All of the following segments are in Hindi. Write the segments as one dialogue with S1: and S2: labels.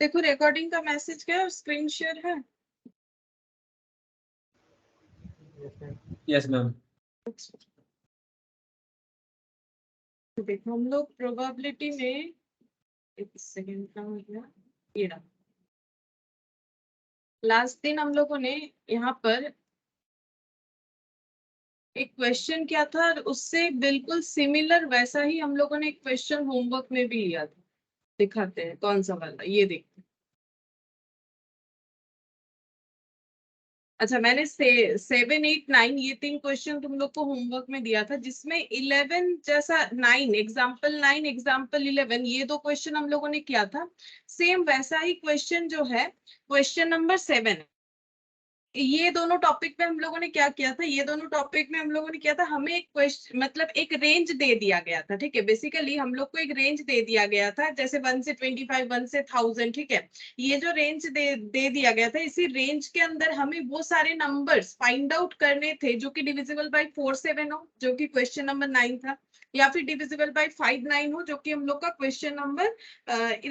S1: देखो रिकॉर्डिंग का मैसेज क्या है, स्क्रीन शेयर है?
S2: Yes ma'am.
S1: देखो हम लोग प्रोबेबिलिटी में एक सेकेंड का हो गया, ये रहा। लास्ट दिन हम लोगों ने यहाँ पर एक क्वेश्चन किया था और उससे बिल्कुल सिमिलर वैसा ही हम लोगों ने एक क्वेश्चन होमवर्क में भी लिया था। दिखाते हैं कौन सा वाला, ये देखते हैं। अच्छा, मैंने 7, 8, 9 ये 3 क्वेश्चन तुम लोग को होमवर्क में दिया था, जिसमें 11 जैसा 9 एग्जाम्पल 9 एग्जाम्पल 11 ये 2 क्वेश्चन हम लोगों ने किया था। सेम वैसा ही क्वेश्चन जो है क्वेश्चन नंबर 7, ये दोनों टॉपिक में हम लोगों ने क्या किया था, ये दोनों टॉपिक में हम लोगों ने किया था, हमें एक क्वेश्चन मतलब एक रेंज दे दिया गया था। ठीक है, बेसिकली हम लोग को एक रेंज दे दिया गया था, जैसे 1 से 25, 1 से 1000। ठीक है, ये जो रेंज दे दिया गया था, इसी रेंज के अंदर हमें वो सारे नंबर्स फाइंड आउट करने थे जो कि डिविजिबल बाय 4, 7 हो, जो कि क्वेश्चन नंबर 9 था, या फिर डिविजिबल बाय 5, 9 हो, जो कि हम लोग का क्वेश्चन नंबर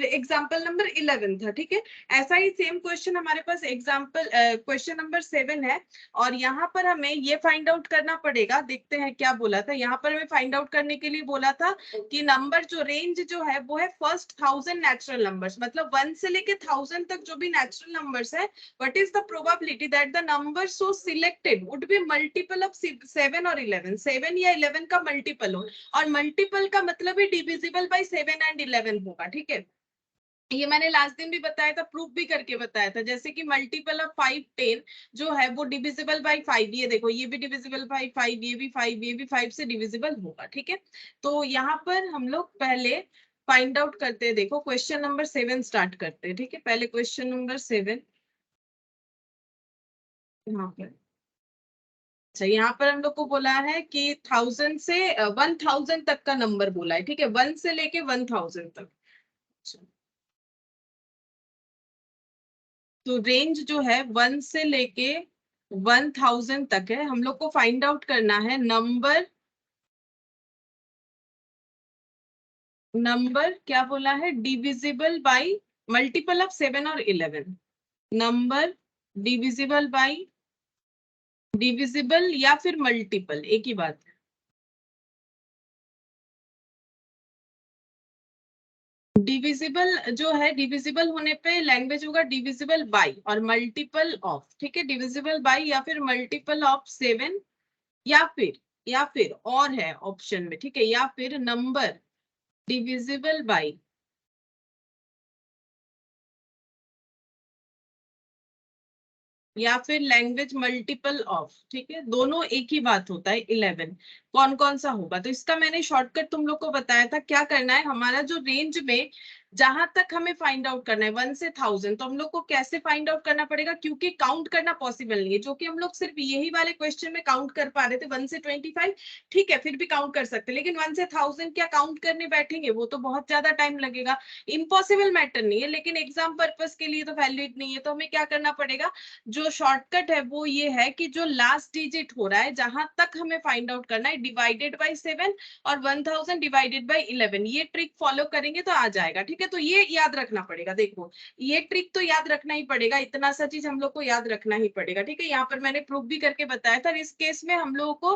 S1: एग्जाम्पल नंबर 11 था। ठीक है, ऐसा ही सेम क्वेश्चन हमारे पास एग्जाम्पल क्वेश्चन नंबर 7 है, और यहाँ पर हमें ये फाइंड आउट करना पड़ेगा। देखते हैं क्या बोला था यहाँ पर। हमें फाइंड आउट करने के लिए बोला था कि नंबर जो रेंज जो है वो है फर्स्ट 1000 नेचुरल नंबर्स, मतलब 1 से लेके 1000 तक जो भी नेचुरल नंबर्स है, what is the probability that the number so selected would be multiple of 7 और 11, 7 या 11 का मल्टीपल हो, और मल्टीपल का मतलब ही डिविजिबल बाय 7 एंड 11 होगा। ठीक है, ये मैंने लास्ट दिन भी बताया था, प्रूफ भी करके बताया था, जैसे कि मल्टीपल ऑफ 5, 10 जो है वो डिविजिबल बाय 5, ये देखो ये भी डिविजिबल बाय 5, ये भी 5, ये भी 5 से डिविजिबल होगा। ठीक है, तो यहाँ पर हम लोग पहले फाइंड आउट करते हैं। देखो क्वेश्चन नंबर 7 स्टार्ट करते हैं। ठीक है, पहले क्वेश्चन नंबर 7 यहाँ पर। अच्छा, यहाँ पर हम लोग को बोला है कि 1000 से 1000 तक का नंबर बोला है। ठीक है, 1 से लेके 1000 तक। अच्छा, तो रेंज जो है 1 से लेके 1000 तक है। हम लोग को फाइंड आउट करना है नंबर क्या बोला है, डिविजिबल बाय मल्टीपल ऑफ 7 और 11, नंबर डिविजिबल बाय डिविजिबल या फिर मल्टीपल, एक ही बात है। डिविजिबल जो है, डिविजिबल होने पे लैंग्वेज होगा डिविजिबल बाय और मल्टीपल ऑफ। ठीक है, डिविजिबल बाय या फिर मल्टीपल ऑफ 7, या फिर और है ऑप्शन में। ठीक है, या फिर नंबर डिविजिबल बाय या फिर लैंग्वेज मल्टीपल ऑफ। ठीक है, दोनों एक ही बात होता है 11। कौन कौन सा होगा, तो इसका मैंने शॉर्टकट तुम लोग को बताया था। क्या करना है, हमारा जो रेंज में जहां तक हमें फाइंड आउट करना है 1 से 1000, तो हम लोग को कैसे फाइंड आउट करना पड़ेगा, क्योंकि काउंट करना पॉसिबल नहीं है, जो कि हम लोग सिर्फ यही वाले क्वेश्चन में काउंट कर पा रहे थे 1 से 25। ठीक है, फिर भी काउंट कर सकते, लेकिन 1 से 1000 क्या काउंट करने बैठेंगे, वो तो बहुत ज्यादा टाइम लगेगा। इम्पॉसिबल मैटर नहीं है, लेकिन एग्जाम पर्पज के लिए तो वैलिड नहीं है। तो हमें क्या करना पड़ेगा, जो शॉर्टकट है वो ये है कि जो लास्ट डिजिट हो रहा है जहां तक हमें फाइंड आउट करना है, डिवाइडेड बाय 7 और 1000 डिवाइडेड बाय 11, ये ट्रिक फॉलो करेंगे तो आ जाएगा। ठीक है, तो ये याद रखना पड़ेगा। देखो ये ट्रिक तो याद रखना ही पड़ेगा, इतना सा चीज हम लोग को याद रखना ही पड़ेगा। ठीक है, यहाँ पर मैंने प्रूफ भी करके बताया था। इस केस में हम लोगों को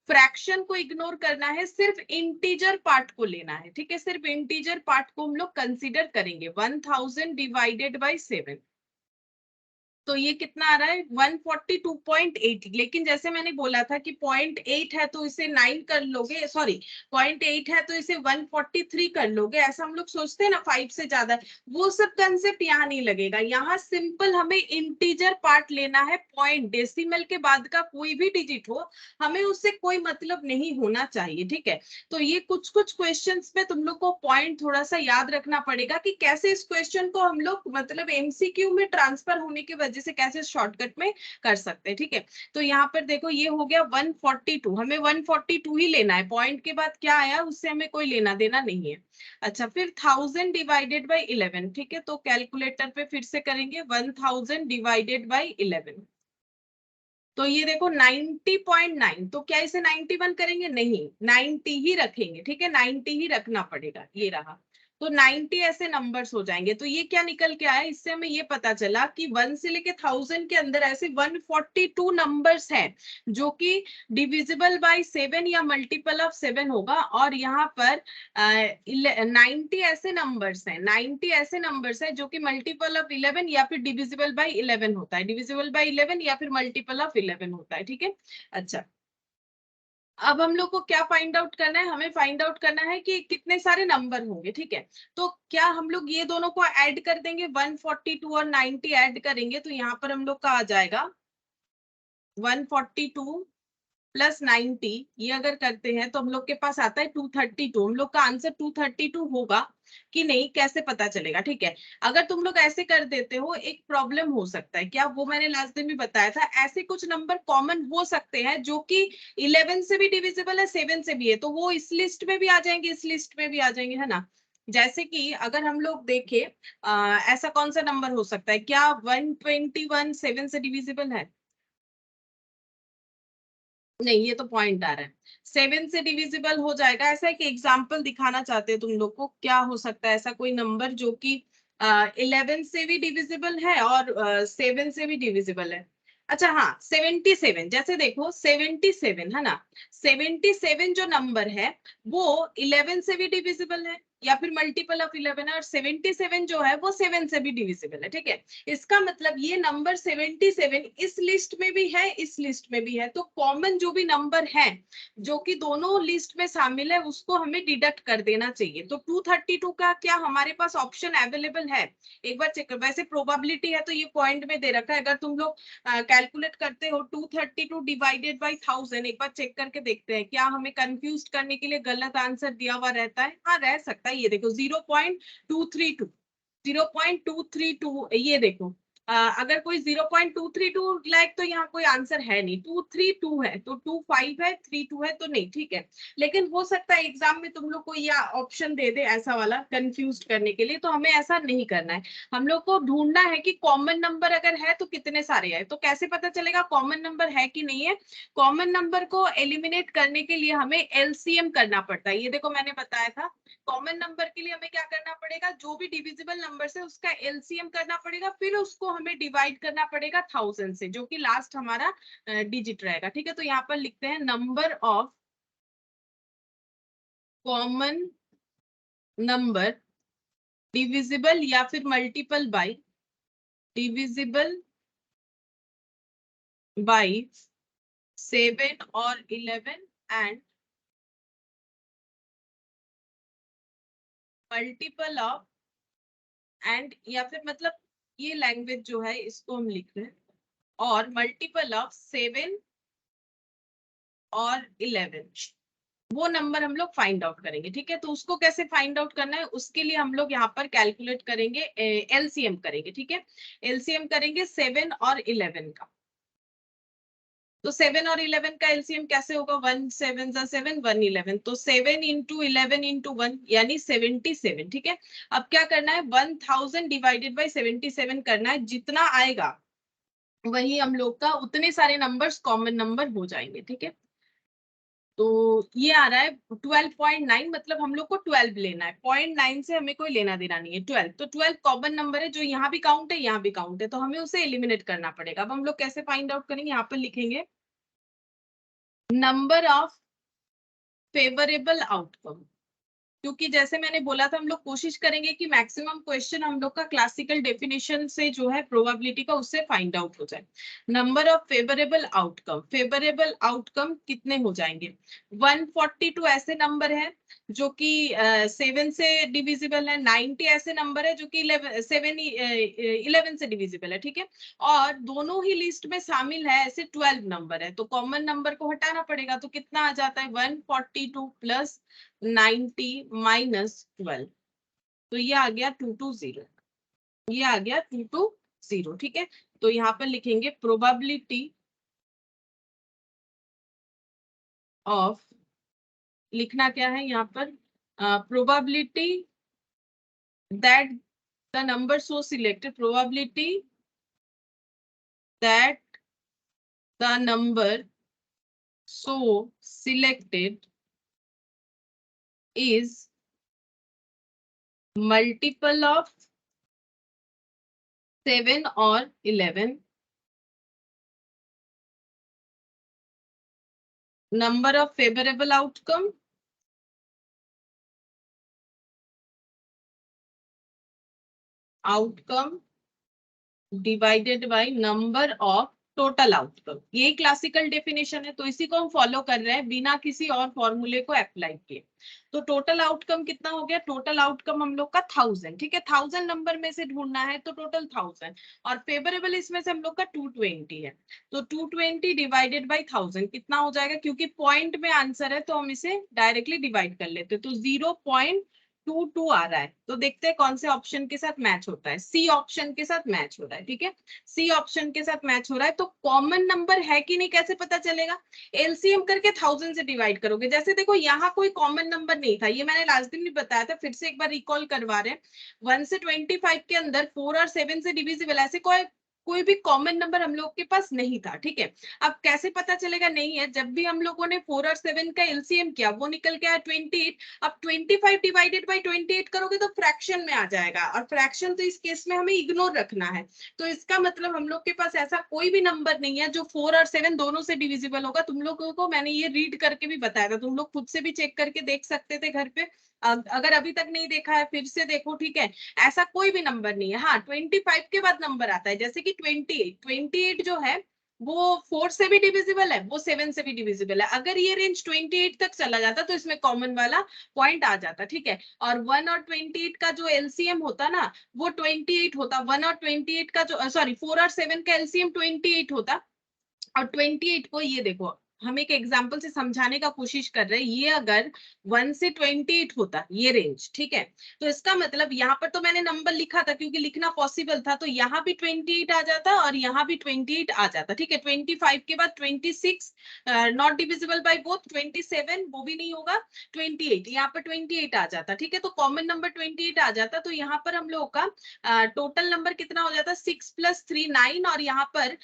S1: फ्रैक्शन को इग्नोर करना है, सिर्फ इंटीजर पार्ट को लेना है। ठीक है, सिर्फ इंटीजर पार्ट को हम लोग कंसीडर करेंगे। 1000 डिवाइडेड बाय 7, तो ये कितना आ रहा है 142.80। लेकिन जैसे मैंने बोला था कि 0.8 है तो इसे 9 कर लोगे, सॉरी 0.8 है तो इसे 143 कर लोगे, ऐसा हम लोग सोचते हैं ना 5 से ज्यादा है। वो सब कंसेप्ट यहाँ नहीं लगेगा। यहाँ सिंपल हमें इंटीजर पार्ट लेना है, पॉइंट डेसिमल के बाद का कोई भी डिजिट हो, हमें उससे कोई मतलब नहीं होना चाहिए। ठीक है, तो ये कुछ कुछ क्वेश्चंस में तुम लोग को पॉइंट थोड़ा सा याद रखना पड़ेगा कि कैसे इस क्वेश्चन को हम लोग मतलब एमसीक्यू में ट्रांसफर होने के वजह वजह से कैसे शॉर्टकट में कर सकते हैं, ठीक है। तो यहाँ पर देखो ये हो गया 142, हमें 142 ही लेना है, पॉइंट के बाद क्या आया उससे हमें कोई लेना देना नहीं है। अच्छा, फिर 1000 डिवाइडेड बाई 11, ठीक है, तो कैलकुलेटर पे फिर से करेंगे 1000 डिवाइडेड बाई 11, तो ये देखो 90.9, तो क्या इसे 91 करेंगे, नहीं 90 ही रखेंगे, ठीक है, 90 ही रखना पड़ेगा, ये रहा। तो 90 ऐसे नंबर्स हो जाएंगे। तो ये क्या निकल के आया, इससे हमें ये पता चला कि 1 से लेके 1000 के अंदर ऐसे 142 नंबर्स हैं जो कि डिविजिबल बाय 7 या मल्टीपल ऑफ 7 होगा। और यहाँ पर 90 ऐसे नंबर्स हैं, 90 ऐसे नंबर्स हैं जो कि मल्टीपल ऑफ 11 या फिर डिविजिबल बाय 11 होता है, डिविजिबल बाय 11 या फिर मल्टीपल ऑफ 11 होता है, ठीक है। अच्छा, अब हम लोग को क्या फाइंड आउट करना है, हमें फाइंड आउट करना है कि कितने सारे नंबर होंगे, ठीक है। तो क्या हम लोग ये दोनों को ऐड कर देंगे, 142 और 90 ऐड करेंगे, तो यहाँ पर हम लोग का आ जाएगा 142 प्लस 90, ये अगर करते हैं तो हम लोग के पास आता है 232। हम लोग का आंसर 232 होगा कि नहीं, कैसे पता चलेगा, ठीक है। अगर तुम लोग ऐसे कर देते हो, एक प्रॉब्लम हो सकता है, क्या वो मैंने लास्ट दिन भी बताया था, ऐसे कुछ नंबर कॉमन हो सकते हैं जो कि 11 से भी डिविजिबल है, 7 से भी है, तो वो इस लिस्ट में भी आ जाएंगे, इस लिस्ट में भी आ जाएंगे, है ना। जैसे कि अगर हम लोग देखें ऐसा कौन सा नंबर हो सकता है, क्या 121 7 से डिविजिबल है, नहीं, ये तो पॉइंट आ रहा है, 7 से डिविजिबल हो जाएगा। ऐसा एक एग्जाम्पल दिखाना चाहते हैं तुम लोग को, क्या हो सकता है ऐसा कोई नंबर जो कि 11 से भी डिविजिबल है और 7 से भी डिविजिबल है। अच्छा हाँ, 77, जैसे देखो 77 है ना, 77 जो नंबर है वो 11 से भी डिविजिबल है या फिर मल्टीपल ऑफ 11 है, और 77 जो है वो 7 से भी डिविजिबल है, ठीक है। इसका मतलब ये नंबर 77 इस लिस्ट में भी है, इस लिस्ट में भी है, तो कॉमन जो भी नंबर है जो कि दोनों लिस्ट में शामिल है उसको हमें डिडक्ट कर देना चाहिए। तो 232 का क्या हमारे पास ऑप्शन अवेलेबल है, एक बार चेक कर, वैसे प्रोबेबिलिटी है तो ये पॉइंट में दे रखा है, अगर तुम लोग कैलकुलेट करते हो 232 डिवाइडेड बाई 1000, एक बार चेक करके देखते हैं क्या हमें कंफ्यूज करने के लिए गलत आंसर दिया हुआ रहता है, हाँ रह सकता है। ये देखो 0.232, 0.232, ये देखो अगर कोई 0.232 लाइक तो यहाँ कोई आंसर है नहीं, 232 है तो 25 है, 32 है तो नहीं, ठीक है। लेकिन हो सकता है एग्जाम में तुम लोग को ये ऑप्शन दे दे ऐसा वाला कंफ्यूज करने के लिए, तो हमें ऐसा नहीं करना है। हम लोग को ढूंढना है कि कॉमन नंबर अगर है तो कितने सारे है, तो कैसे पता चलेगा कॉमन नंबर है कि नहीं है। कॉमन नंबर को एलिमिनेट करने के लिए हमें एलसीएम करना पड़ता है, ये देखो मैंने बताया था, कॉमन नंबर के लिए हमें क्या करना पड़ेगा, जो भी डिविजिबल नंबर है उसका एलसीएम करना पड़ेगा, फिर उसको हमें डिवाइड करना पड़ेगा 1000 से, जो कि लास्ट हमारा डिजिट रहेगा, ठीक है। तो यहाँ पर लिखते हैं number of common number divisible या फिर मल्टीपल बाय, डिविजिबल बाय 7 और 11 एंड मल्टीपल ऑफ, एंड या फिर मतलब ये लैंग्वेज जो है इसको हम लिख रहे हैं, और मल्टीपल ऑफ 7 और 11, वो नंबर हम लोग फाइंड आउट करेंगे, ठीक है। तो उसको कैसे फाइंड आउट करना है, उसके लिए हम लोग यहाँ पर कैलकुलेट करेंगे, एलसीएम करेंगे, ठीक है। एलसीएम करेंगे 7 और 11 का, तो 7 और 11 का एलसीएम कैसे होगा, 1 7 जा 7, 1 11, तो 7 इंटू 11 इंटू 1 यानी 77, ठीक है। अब क्या करना है, 1000 डिवाइडेड बाई 77 करना है, जितना आएगा वही हम लोग का उतने सारे नंबर्स कॉमन नंबर हो जाएंगे, ठीक है। तो ये आ रहा है 12.9, मतलब हम लोग को 12 लेना है, 0.9 से हमें कोई लेना देना नहीं है, 12, तो 12 कॉमन नंबर है जो यहाँ भी काउंट है यहाँ भी काउंट है, तो हमें उसे एलिमिनेट करना पड़ेगा। अब हम लोग कैसे फाइंड आउट करेंगे, यहाँ पर लिखेंगे नंबर ऑफ फेवरेबल आउटकम, क्योंकि जैसे मैंने बोला था हम लोग कोशिश करेंगे कि मैक्सिमम क्वेश्चन हम लोग का क्लासिकल डेफिनेशन से जो है प्रोबेबिलिटी का उससे फाइंड आउट हो जाए। Number of favourable outcome, favourable outcome कितने हो जाएंगे, 142 ऐसे नंबर है जो कि 7 से डिविजिबल है, 90 ऐसे नंबर है जो कि 11 से डिविजिबल है, ठीक है। और दोनों ही लिस्ट में शामिल है ऐसे 12 नंबर है, तो कॉमन नंबर को हटाना पड़ेगा, तो कितना आ जाता है 142 प्लस 90 माइनस 12, तो ये आ गया 220, ये आ गया 220, 0, ठीक है। तो यहाँ पर लिखेंगे प्रोबेबिलिटी ऑफ, लिखना क्या है यहाँ पर, probability that the number so selected, probability that the number so selected is multiple of 7 or 11, number of favorable outcome divided by number of total outcome. ये क्लासिकल डेफिनेशन है, तो इसी को हम फॉलो कर रहे हैं बिना किसी और फॉर्मूले को अप्लाई किए। तो टोटल आउटकम कितना हो गया, टोटल आउटकम हम लोग का 1000, ठीक है। 1000 नंबर में से ढूंढना है तो टोटल 1000, और फेवरेबल इसमें से हम लोग का 220 है, तो 220 डिवाइडेड बाई 1000 कितना हो जाएगा, क्योंकि पॉइंट में आंसर है तो हम इसे डायरेक्टली डिवाइड कर लेते, तो 0.22 आ रहा है। तो देखते हैं कौन से ऑप्शन के साथ मैच होता है, सी ऑप्शन के साथ मैच हो रहा है, ठीक है। सी ऑप्शन के साथ मैच हो रहा है, तो कॉमन नंबर है कि नहीं कैसे पता चलेगा, एलसीएम करके 1000 से डिवाइड करोगे। जैसे देखो यहाँ कोई कॉमन नंबर नहीं था, ये मैंने लास्ट दिन भी बताया था, फिर से एक बार रिकॉल करवा रहे हैं। 1 से 25 के अंदर 4 और 7 से डिविजिबल ऐसे कोई भी कॉमन नंबर हम लोग के पास नहीं था, ठीक है। अब कैसे पता चलेगा नहीं है, जब भी हम लोगों ने 4 और 7 का एलसीएम किया वो निकल के आया 28। अब 25 डिवाइडेड बाई 28 करोगे तो फ्रैक्शन में आ जाएगा, और फ्रैक्शन तो इस केस में हमें इग्नोर रखना है। तो इसका मतलब हम लोग के पास ऐसा कोई भी नंबर नहीं है जो 4 और 7 दोनों से डिविजिबल होगा। तुम लोगों को मैंने ये रीड करके भी बताया था, तुम लोग खुद से भी चेक करके देख सकते थे घर पे, अगर अभी तक नहीं देखा है फिर से देखो, ठीक है। ऐसा कोई भी नंबर नहीं है। हाँ, 25 के बाद नंबर आता है, जैसे कि 28 जो है वो 4 से भी डिविजिबल है, वो 7 से भी डिविजिबल है। अगर ये रेंज 28 तक चला जाता तो इसमें कॉमन वाला पॉइंट आ जाता, ठीक है। और 1 और 28 का जो एलसीएम होता ना, वो 28 होता। 1 और 28 का जो, सॉरी 4 और 7 का एलसीएम 28 होता, और 28 को ये देखो, हम एक एग्जांपल से समझाने का कोशिश कर रहे हैं। ये अगर 1 से 28 होता ये रेंज, ठीक है, तो इसका मतलब यहाँ पर तो मैंने नंबर लिखा था क्योंकि लिखना पॉसिबल था, तो यहाँ भी 28 आ जाता और यहाँ भी 28 आ जाता, ठीक है। 25 के बाद 26 नॉट डिविजिबल बाय बोथ, 27 वो भी नहीं होगा, 28 यहाँ पर 28 आ जाता, ठीक है। तो कॉमन नंबर 28 आ जाता, तो यहाँ पर हम लोगों का टोटल नंबर कितना हो जाता, 6 + 3 9, और यहाँ पर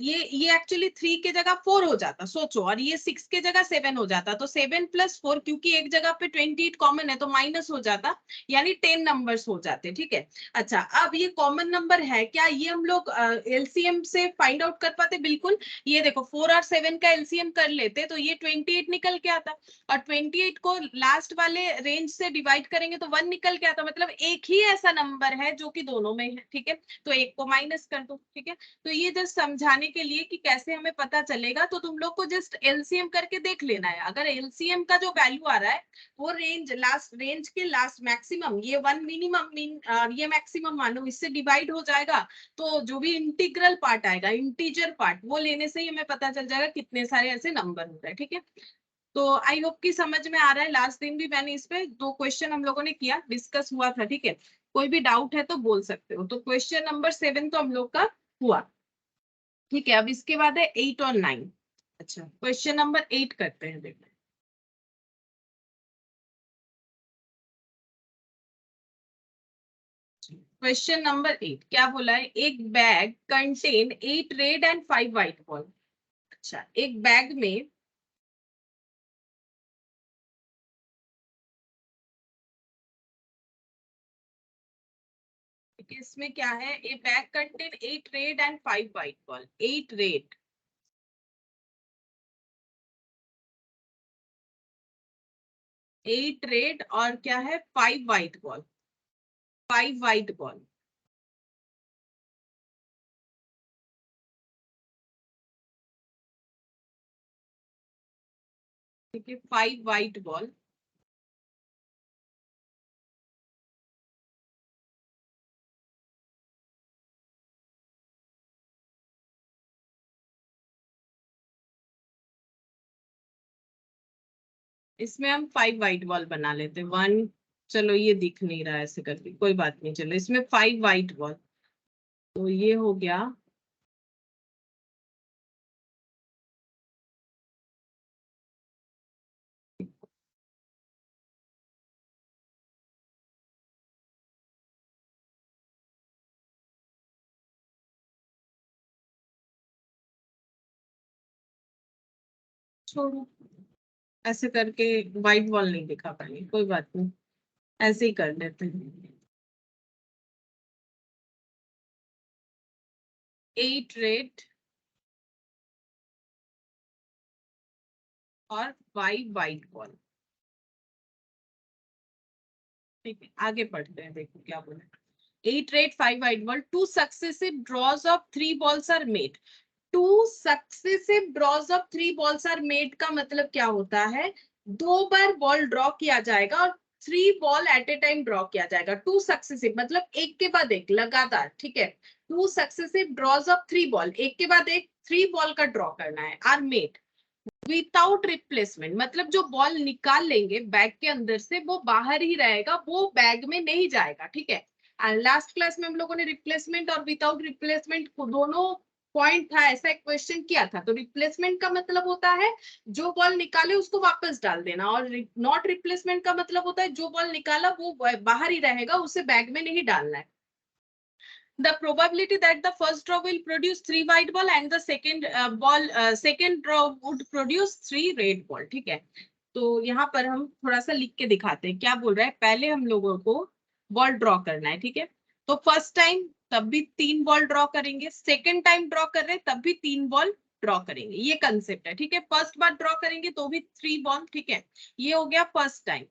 S1: ये एक्चुअली 3 के जगह 4 हो जाता, सोचो, और ये 6 के जगह 7 हो जाता, तो 7 + 4, क्योंकि एक जगह पे 28 कॉमन है तो माइनस हो जाता, यानी 10 नंबर्स हो जाते, ठीक है। अच्छा, अब ये कॉमन नंबर है क्या, ये हम लोग एलसीएम से फाइंड आउट कर पाते, बिल्कुल। ये देखो 4 और 7 का एलसीएम कर लेते तो ये 28 निकल के आता, और 28 को लास्ट वाले रेंज से डिवाइड करेंगे तो 1 निकल के आता, मतलब एक ही ऐसा नंबर है जो कि दोनों में है, ठीक है। तो एक को माइनस कर दो, ठीक है। तो ये जस्ट समझाने के लिए कि कैसे हमें पता चलेगा, तो तुम लोग को जस्ट एलसीएम करके देख लेना है। अगर एलसीएम का जो वैल्यू आ रहा है वो रेंज के लास्ट मैक्सिमम, ये 1 मिनिमम और ये मैक्सिमम मानो, इससे डिवाइड हो जाएगा, तो जो भी इंटीग्रल पार्ट आएगा, इंटीजर पार्ट, वो लेने से ही हमें पता चल जाएगा कितने सारे ऐसे नंबर हो रहे हैं, ठीक है। तो आई होप कि समझ में आ रहा है। लास्ट दिन भी मैंने इस पे 2 क्वेश्चन हम लोगों ने किया, डिस्कस हुआ था, ठीक है। कोई भी डाउट है तो बोल सकते हो। तो क्वेश्चन नंबर 7 तो हम लोग का हुआ, ठीक है। अब इसके बाद है 8 और 9। अच्छा, क्वेश्चन नंबर 8 करते हैं, देखो। क्वेश्चन नंबर 8 क्या बोला है, एक bag contain 8 red and 5 white ball. अच्छा, एक बैग में, इसमें क्या है, a bag contain 8 red and 5 white ball, 8 red, 8 red और क्या है 5 व्हाइट बॉल, 5 व्हाइट बॉल, ठीक है, 5 व्हाइट बॉल। इसमें हम 5 व्हाइट बॉल बना लेते हैं, 1, चलो ये दिख नहीं रहा है ऐसे करके, कोई बात नहीं, चलो इसमें 5 व्हाइट बॉल। तो ये हो गया छोड़ो, ऐसे करके व्हाइट बॉल नहीं दिखा पाएंगे, कोई बात नहीं, ऐसे ही कर लेते हैं। 8 रेड और 5 व्हाइट बॉल। ठीक है, आगे पढ़ते हैं, देखो क्या बोला। 8 red 5 white ball, 2 successive draws of 3 balls are made. 2 successive draws of 3 balls are made का मतलब क्या होता है, 2 बार बॉल ड्रॉ किया जाएगा और 3 ball at a time draw किया जाएगा। 2 सक्सेसिव मतलब एक के बाद एक लगातार, ठीक है। 2 सक्सेसिव ड्रॉज ऑफ 3 बॉल, एक के बाद एक 3 बॉल का ड्रॉ करना है, आर मेड विदाउट रिप्लेसमेंट, मतलब जो बॉल निकाल लेंगे बैग के अंदर से वो बाहर ही रहेगा, वो बैग में नहीं जाएगा, ठीक है। लास्ट क्लास में हम लोगों ने रिप्लेसमेंट और विदाउट रिप्लेसमेंट दोनों पॉइंट था, ऐसा एक क्वेश्चन किया था। तो रिप्लेसमेंट का मतलब होता है जो बॉल निकाले उसको वापस डाल देना, और नॉट रिप्लेसमेंट का मतलब होता है जो बॉल निकाला वो बाहर ही रहेगा, उसे बैग में नहीं डालना है। The probability that the first draw will produce 3 white ball and the second draw would produce 3 red ball, ठीक है। तो यहाँ पर हम थोड़ा सा लिख के दिखाते हैं क्या बोल रहा है। पहले हम लोगों को बॉल ड्रॉ करना है, ठीक है। तो फर्स्ट टाइम तब भी 3 बॉल ड्रॉ करेंगे, सेकेंड टाइम ड्रॉ कर रहे हैं तब भी 3 बॉल ड्रॉ करेंगे, ये कंसेप्ट है, ठीक है। फर्स्ट बार ड्रॉ करेंगे तो भी 3 बॉल, ठीक है। ये हो गया फर्स्ट टाइम,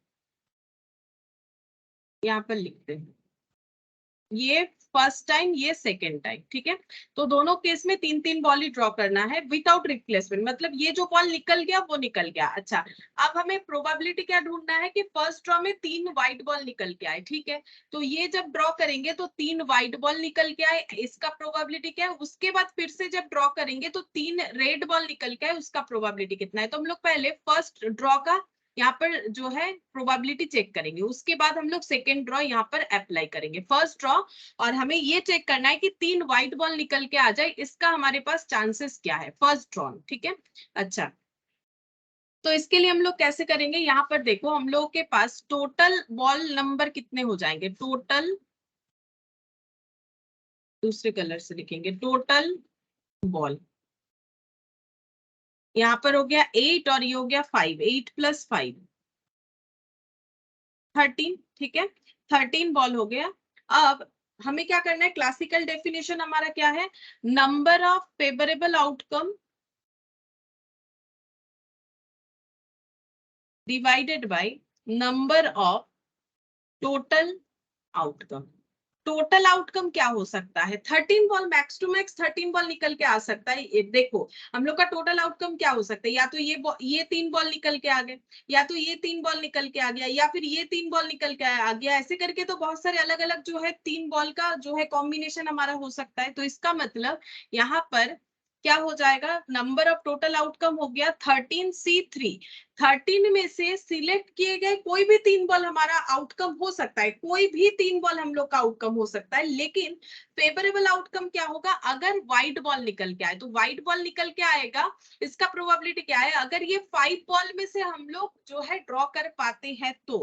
S1: यहाँ पर लिखते हैं ये फर्स्ट टाइम, ये सेकेंड टाइम, ठीक है। तो दोनों केस में 3-3 बॉल ही ड्रॉ करना है विदाउट रिप्लेसमेंट, मतलब ये जो बॉल निकल गया वो निकल गया। अच्छा, अब हमें प्रोबेबिलिटी क्या ढूंढना है कि फर्स्ट ड्रॉ में 3 व्हाइट बॉल निकल के आए, ठीक है। तो ये जब ड्रॉ करेंगे तो 3 व्हाइट बॉल निकल के आए, इसका प्रोबेबिलिटी क्या है। उसके बाद फिर से जब ड्रॉ करेंगे तो 3 रेड बॉल निकल के आए, उसका प्रोबेबिलिटी कितना है। तो हम लोग पहले फर्स्ट ड्रॉ का यहाँ पर जो है प्रोबेबिलिटी चेक करेंगे, उसके बाद हम लोग सेकेंड ड्रॉ यहाँ पर अप्लाई करेंगे। फर्स्ट ड्रॉ, और हमें ये चेक करना है कि 3 व्हाइट बॉल निकल के आ जाए, इसका हमारे पास चांसेस क्या है फर्स्ट ड्रॉ, ठीक है। अच्छा, तो इसके लिए हम लोग कैसे करेंगे, यहाँ पर देखो हम लोगों के पास टोटल बॉल नंबर कितने हो जाएंगे। टोटल, दूसरे कलर से लिखेंगे, टोटल बॉल यहाँ पर हो गया 8 और ये हो गया 5, 8 + 5 13, ठीक है। 13 बॉल हो गया। अब हमें क्या करना है, क्लासिकल डेफिनेशन हमारा क्या है, number of favourable outcome divided by number of total outcome. Total outcome क्या हो सकता है, 13 ball, max to max 13 ball निकल के आ सकता है। ये देखो हम लोग का टोटल आउटकम क्या हो सकता है, या तो ये 3 बॉल निकल के आ गए, या तो ये 3 बॉल निकल के आ गया, या फिर ये 3 बॉल निकल के आ गया, ऐसे करके तो बहुत सारे अलग अलग जो है 3 बॉल का जो है कॉम्बिनेशन हमारा हो सकता है। तो इसका मतलब यहाँ पर क्या हो जाएगा, नंबर ऑफ टोटल आउटकम हो गया 13C3। 13 में से सिलेक्ट किए गए कोई भी 3 बॉल हमारा आउटकम हो सकता है, कोई भी 3 बॉल हम लोग का आउटकम हो सकता है। लेकिन फेवरेबल आउटकम क्या होगा, अगर व्हाइट बॉल निकल के आए, तो व्हाइट बॉल निकल के आएगा, इसका प्रोबेबिलिटी क्या है, अगर ये 5 बॉल में से हम लोग जो है ड्रॉ कर पाते हैं तो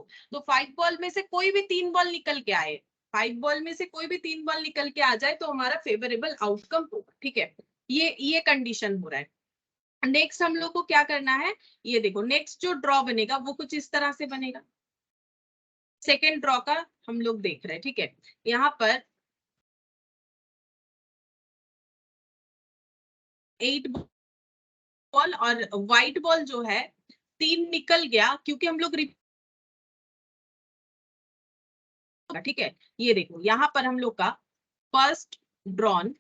S1: 5 बॉल में से कोई भी 3 बॉल निकल के आए, 5 बॉल में से कोई भी 3 बॉल निकल के आ जाए तो हमारा फेवरेबल आउटकम होगा, ठीक है। ये कंडीशन हो रहा है। नेक्स्ट हम लोग को क्या करना है, ये देखो नेक्स्ट जो ड्रॉ बनेगा वो कुछ इस तरह से बनेगा। सेकेंड ड्रॉ का हम लोग देख रहे हैं, ठीक है। यहाँ पर 8 बॉल और व्हाइट बॉल जो है 3 निकल गया, क्योंकि हम लोग ठीक है। ये देखो यहाँ पर हम लोग का फर्स्ट ड्रॉन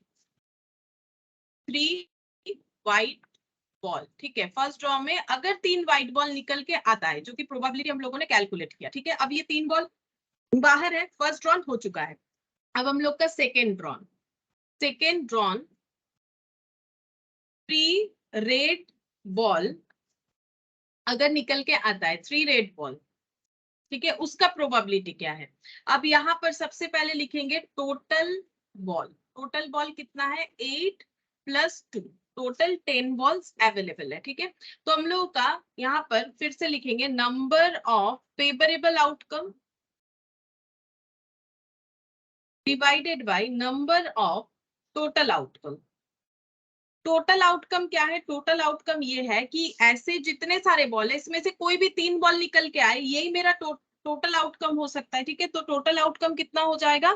S1: 3 व्हाइट बॉल, ठीक है। फर्स्ट ड्रॉ में अगर 3 व्हाइट बॉल निकल के आता है, जो कि प्रोबेबिलिटी हम लोगों ने कैलकुलेट किया, ठीक है। अब ये 3 बॉल बाहर है, फर्स्ट ड्रॉन हो चुका है। अब हम लोग का सेकेंड ड्रॉन 3 रेड बॉल अगर निकल के आता है, 3 रेड बॉल, ठीक है, उसका प्रोबेबिलिटी क्या है। अब यहाँ पर सबसे पहले लिखेंगे टोटल बॉल, टोटल बॉल कितना है 8 + 2, टोटल 10 बॉल्स अवेलेबल है। ठीक है, तो हम लोगों का यहाँ पर फिर से लिखेंगे number of favourable outcome divided by number of total outcome. Total outcome क्या है? टोटल आउटकम ये है कि ऐसे जितने सारे बॉल है इसमें से कोई भी 3 बॉल निकल के आए, यही मेरा टोटल आउटकम हो सकता है। ठीक है, तो टोटल आउटकम कितना हो जाएगा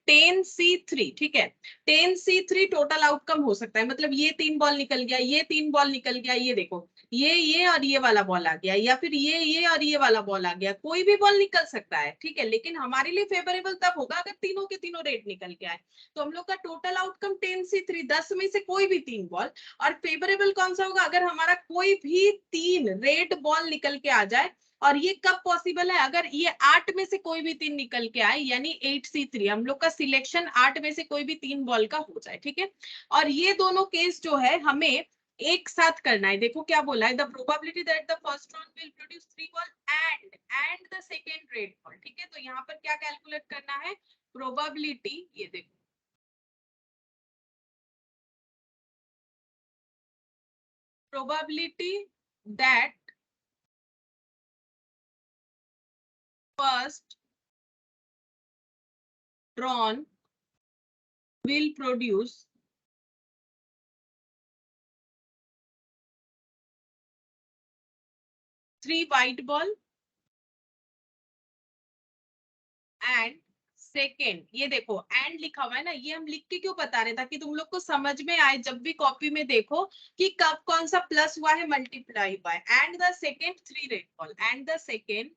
S1: 10C3। ठीक है, 10C3 टोटल आउटकम हो सकता है, मतलब ये 3 बॉल निकल गया, ये 3 बॉल निकल गया, ये देखो ये और ये वाला बॉल आ गया, या फिर ये और ये वाला बॉल आ गया, कोई भी बॉल निकल सकता है। ठीक है, लेकिन हमारे लिए फेवरेबल तब होगा अगर तीनों के तीनों रेड निकल के आए। तो हम लोग का टोटल आउटकम 10C3, 10 में से कोई भी 3 बॉल। और फेवरेबल कौन सा होगा? अगर हमारा कोई भी 3 रेड बॉल निकल के आ जाए। और ये कब पॉसिबल है? अगर ये 8 में से कोई भी 3 निकल के आए, यानी 8C3, हम लोग का सिलेक्शन 8 में से कोई भी 3 बॉल का हो जाए। ठीक है, और ये दोनों केस जो है हमें एक साथ करना है। देखो क्या बोला है, the probability that the first drawn will produce 3 ball and the second red ball. ठीक है, तो यहाँ पर क्या कैलकुलेट करना है? प्रोबेबिलिटी, ये देखो probability that first drawn will produce 3 white ball and second, ये देखो एंड लिखा हुआ है ना, ये हम लिख के क्यों बता रहे हैं? ताकि तुम लोग को समझ में आए जब भी कॉपी में देखो कि कब कौन सा प्लस हुआ है, मल्टीप्लाई हुआ है। And the second 3 red ball, and the second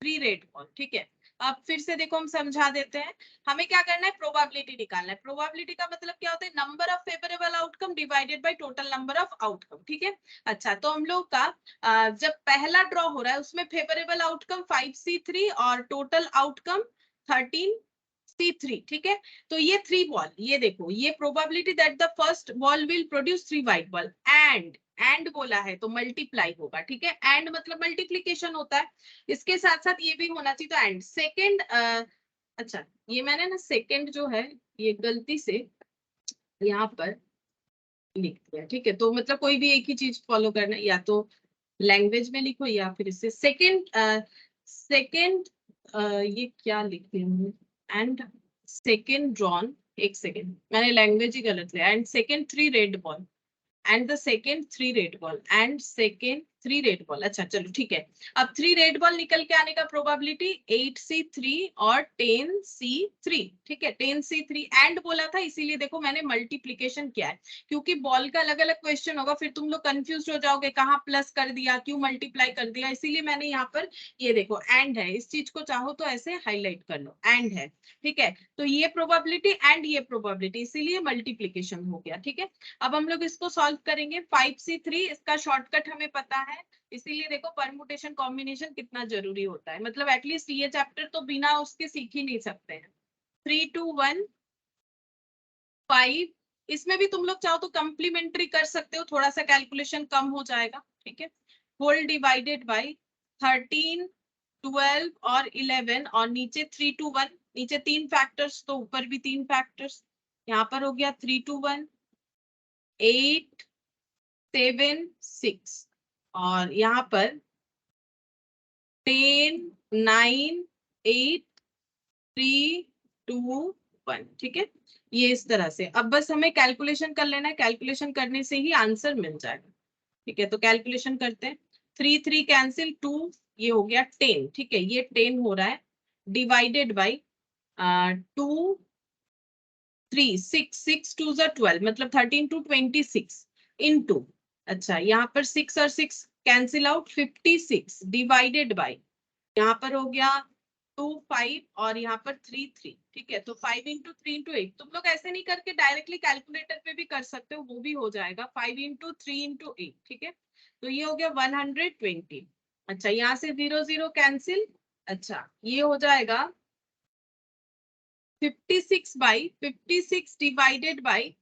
S1: 3 red ball. ठीक है, अब फिर से देखो हम समझा देते हैं। हमें क्या करना है? प्रोबेबिलिटी निकालना है। प्रोबेबिलिटी का मतलब क्या होता है? Number of favourable outcome divided by total number of outcome. ठीक है, अच्छा तो हम लोग का जब पहला ड्रॉ हो रहा है उसमें फेवरेबल आउटकम 5C3 और टोटल आउटकम 13C3। ठीक है, तो ये 3 बॉल, ये देखो ये probability that the first ball will produce 3 white ball and बोला है तो मल्टीप्लाई होगा। ठीक है, एंड मतलब मल्टीप्लीकेशन होता है, इसके साथ साथ ये भी होना चाहिए। तो एंड सेकेंड, अच्छा ये मैंने ना सेकेंड जो है ये गलती से यहाँ पर लिख दिया। ठीक है, तो मतलब कोई भी एक ही चीज फॉलो करना है, या तो लैंग्वेज में लिखो या फिर इससे सेकेंड सेकेंड ये क्या लिखे हूँ? एंड सेकेंड ड्रॉन, एक सेकेंड मैंने लैंग्वेज ही गलत लिया। And second 3 red ball and the second 3 red ball and second 3 red ball. अच्छा चलो ठीक है, अब 3 रेड बॉल निकल के आने का प्रोबेबिलिटी 8C3 और 10C3। ठीक है, 10C3 एंड बोला था इसीलिए देखो मैंने मल्टीप्लीकेशन किया है, क्योंकि बॉल का अलग अलग क्वेश्चन होगा, फिर तुम लोग कंफ्यूज हो जाओगे कहाँ प्लस कर दिया, क्यों मल्टीप्लाई कर दिया, इसीलिए मैंने यहाँ पर ये देखो एंड है, इस चीज को चाहो तो ऐसे हाईलाइट कर लो, एंड है। ठीक है, तो ये प्रोबेबिलिटी एंड ये प्रोबेबिलिटी, इसीलिए मल्टीप्लीकेशन हो गया। ठीक है, अब हम लोग इसको सॉल्व करेंगे। 5C3 इसका शॉर्टकट हमें पता है, इसीलिए देखो परमुटेशन कॉम्बिनेशन कितना जरूरी होता है, मतलब एटलीस्ट ये चैप्टर तो बिना उसके सीख ही नहीं सकते हैं। 3 2 1 5, इसमें भी तुम लोग चाहो तो कंप्लीमेंट्री कर सकते हो, थोड़ा सा कैलकुलेशन कम हो जाएगा। ठीक है, होल डिवाइडेड बाय 13 12 और 11 और नीचे 3 2 1, नीचे 3 फैक्टर्स तो ऊपर भी 3 फैक्टर्स, यहाँ पर हो गया 3 2 1 8 7 6 और यहाँ पर 10 9 8 3 2 1। ठीक है, ये इस तरह से। अब बस हमें कैलकुलेशन कर लेना है, कैलकुलेशन करने से ही आंसर मिल जाएगा। ठीक है, तो कैलकुलेशन करते हैं। 3 3 कैंसिल, 2 ये हो गया 10। ठीक है, ये 10 हो रहा है डिवाइडेड बाई 2 3 6 6 2 12, मतलब 13 to 26 इनटू, अच्छा यहाँ पर 6 और 6 कैंसिल आउट, 56 डिवाइडेड बाई, यहाँ पर हो गया 2 5 और यहाँ पर 3 3। ठीक है, तो 5 इंटू 3 इंटू 8, तुम लोग ऐसे नहीं करके डायरेक्टली कैलकुलेटर पे भी कर सकते हो, वो भी हो जाएगा 5 इंटू 3 इंटू 8। ठीक है, तो ये हो गया 120। अच्छा यहाँ से 0 0 कैंसिल, अच्छा ये हो जाएगा 56 डिवाइडेड बाई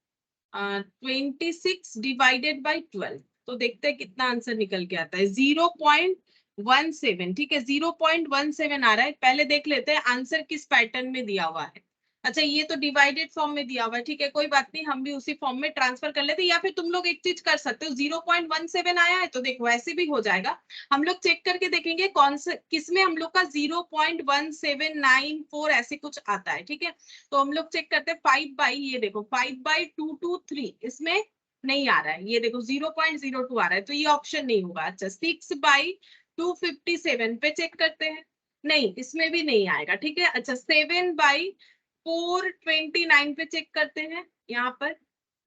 S1: 26 डिवाइडेड बाई 12। तो देखते हैं कितना आंसर निकल के आता है, 0.17। ठीक है, 0.17 आ रहा है। पहले देख लेते हैं आंसर किस पैटर्न में दिया हुआ है। अच्छा ये तो डिवाइडेड फॉर्म में दिया हुआ है, ठीक है कोई बात नहीं, हम भी उसी फॉर्म में ट्रांसफर कर लेते हैं। या फिर तुम लोग एक चीज कर सकते हो, 0.17 आया है तो देखो ऐसे भी हो जाएगा। हम लोग चेक करके देखेंगे कौन से किसमें हम लोग का 0.1794 ऐसे कुछ आता है, ठीक है। तो हम लोग चेक करते हैं 5 ये देखो 5/223 इसमें नहीं आ रहा है, ये देखो 0.02 आ रहा है, तो ये ऑप्शन नहीं होगा। अच्छा 6/257 पे चेक करते हैं, नहीं इसमें भी नहीं आएगा, ठीक है। अच्छा 7/429 पे चेक करते हैं, यहाँ पर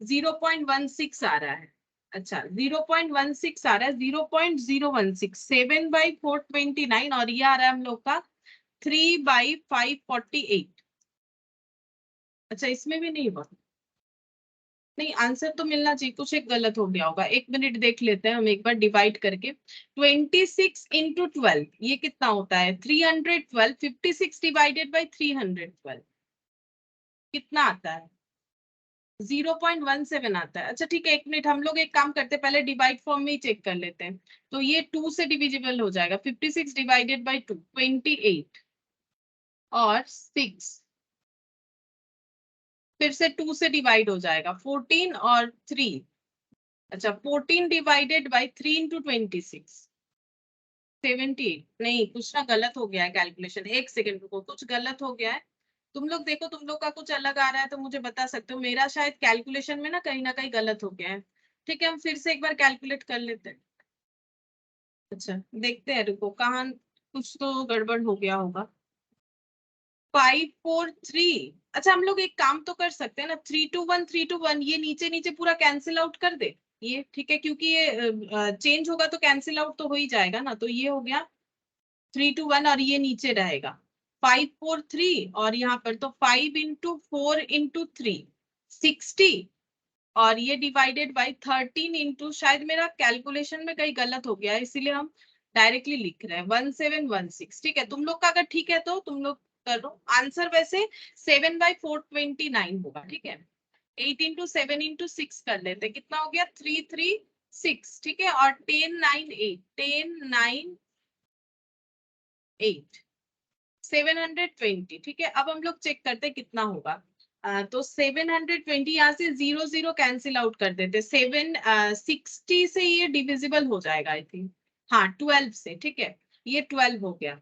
S1: 0.16 आ रहा है। अच्छा 0.16 आ रहा है, 0.016 7/429 और ये आ रहा है हम लोग का 3/548। अच्छा इसमें भी नहीं हुआ, नहीं आंसर तो मिलना चाहिए, कुछ एक गलत हो गया होगा। एक मिनट देख लेते हैं हम एक बार डिवाइड करके। 26 × 12 ये कितना होता है 312। 56 डिवाइडेड बाई 312 कितना आता है 0.17 आता है। अच्छा ठीक है एक मिनट, हम लोग एक काम करते हैं पहले डिवाइड फॉर्म में ही चेक कर लेते हैं। तो ये 2 से डिविजिबल हो जाएगा, 56 डिवाइडेड बाई 2 28 और 6 फिर से 2 से डिवाइड हो जाएगा 14 और 3। अच्छा 14 डिवाइडेड बाई 3 इंटू 26 78। नहीं कुछ ना गलत हो गया है कैलकुलेशन, एक सेकेंड रुको कुछ गलत हो गया है। तुम लोग देखो तुम लोग का कुछ अलग आ रहा है तो मुझे बता सकते हो, मेरा शायद कैलकुलेशन में ना कहीं गलत हो गया है। ठीक है हम फिर से एक बार कैलकुलेट कर लेते हैं। अच्छा देखते हैं रुको कहाँ कुछ तो गड़बड़ हो गया होगा। 543। अच्छा हम लोग एक काम तो कर सकते हैं ना, 321 ये नीचे नीचे पूरा कैंसिल आउट कर दे ये, ठीक है क्योंकि ये चेंज होगा तो कैंसिल आउट तो हो ही जाएगा ना। तो ये हो गया 321 और ये नीचे रहेगा 543 और यहाँ पर तो 5 × 4 × 3 60 और ये डिवाइडेड बाई 13 इंटू, शायद मेरा कैलकुलेशन में कहीं गलत हो गया है इसीलिए हम डायरेक्टली लिख रहे हैं 1716। ठीक है तुम लोग का अगर ठीक है तो तुम लोग करो आंसर। वैसे 7/429 होगा, ठीक है 8 × 7 × 6 कर लेते कितना हो गया 336, ठीक है और 1098 720। ठीक है अब हम लोग चेक करते कितना होगा। तो 720 यहाँ से 0 कैंसिल आउट कर देते, 760 से ये डिविजिबल हो जाएगा आई थिंक, हाँ 12 से, ठीक है ये 12 हो गया।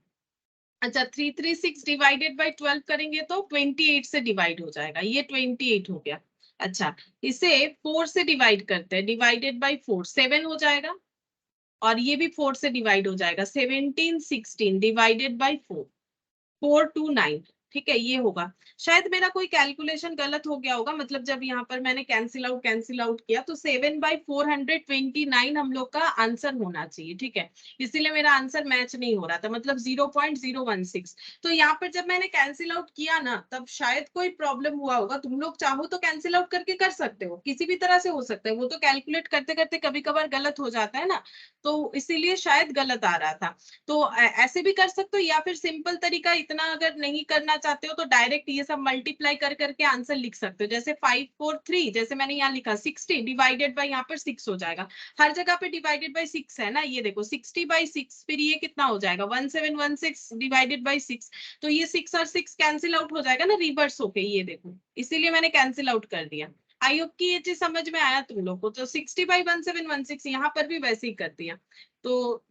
S1: अच्छा 336 डिवाइडेड बाई 12 करेंगे तो 28 से डिवाइड हो जाएगा, ये 28 हो गया। अच्छा इसे 4 से डिवाइड करते हैं, डिवाइडेड बाई 4 7 हो जाएगा और ये भी 4 से डिवाइड हो जाएगा 1716 डिवाइडेड बाई 429। ठीक है ये होगा। शायद मेरा कोई कैलकुलेशन गलत हो गया होगा, मतलब जब यहाँ पर मैंने कैंसिल आउट किया तो 7/429 हम लोग का आंसर होना चाहिए, ठीक है इसीलिए मेरा आंसर मैच नहीं हो रहा था, मतलब 0.016। तो यहाँ पर जब मैंने कैंसिल आउट किया ना तब शायद कोई प्रॉब्लम हुआ होगा। तुम लोग चाहो तो कैंसिल आउट करके कर सकते हो, किसी भी तरह से हो सकता है, वो तो कैलकुलेट करते करते कभी कभार गलत हो जाता है ना, तो इसीलिए शायद गलत आ रहा था। तो ऐसे भी कर सकते हो या फिर सिंपल तरीका, इतना अगर नहीं करना चाहते हो तो डायरेक्ट ये सब मल्टीप्लाई कर करके आंसर लिख सकते हो। जैसे 543 जैसे मैंने यहाँ लिखा 60 डिवाइडेड बाई यहाँ पर 6 हो जाएगा, हर जगह पे डिवाइडेड बाई 6 है ना, ये देखो 60/6 फिर ये कितना हो जाएगा 1716 डिवाइडेड बाई 6। तो ये 6 और 6 कैंसिल आउट हो जाएगा ना रिवर्स होके, ये देखो इसीलिए मैंने कैंसिल आउट कर दिया। आई होप की ये चीज समझ में आया तुम लोग को। तो 60/1716 यहाँ पर भी वैसे ही कर दिया। तो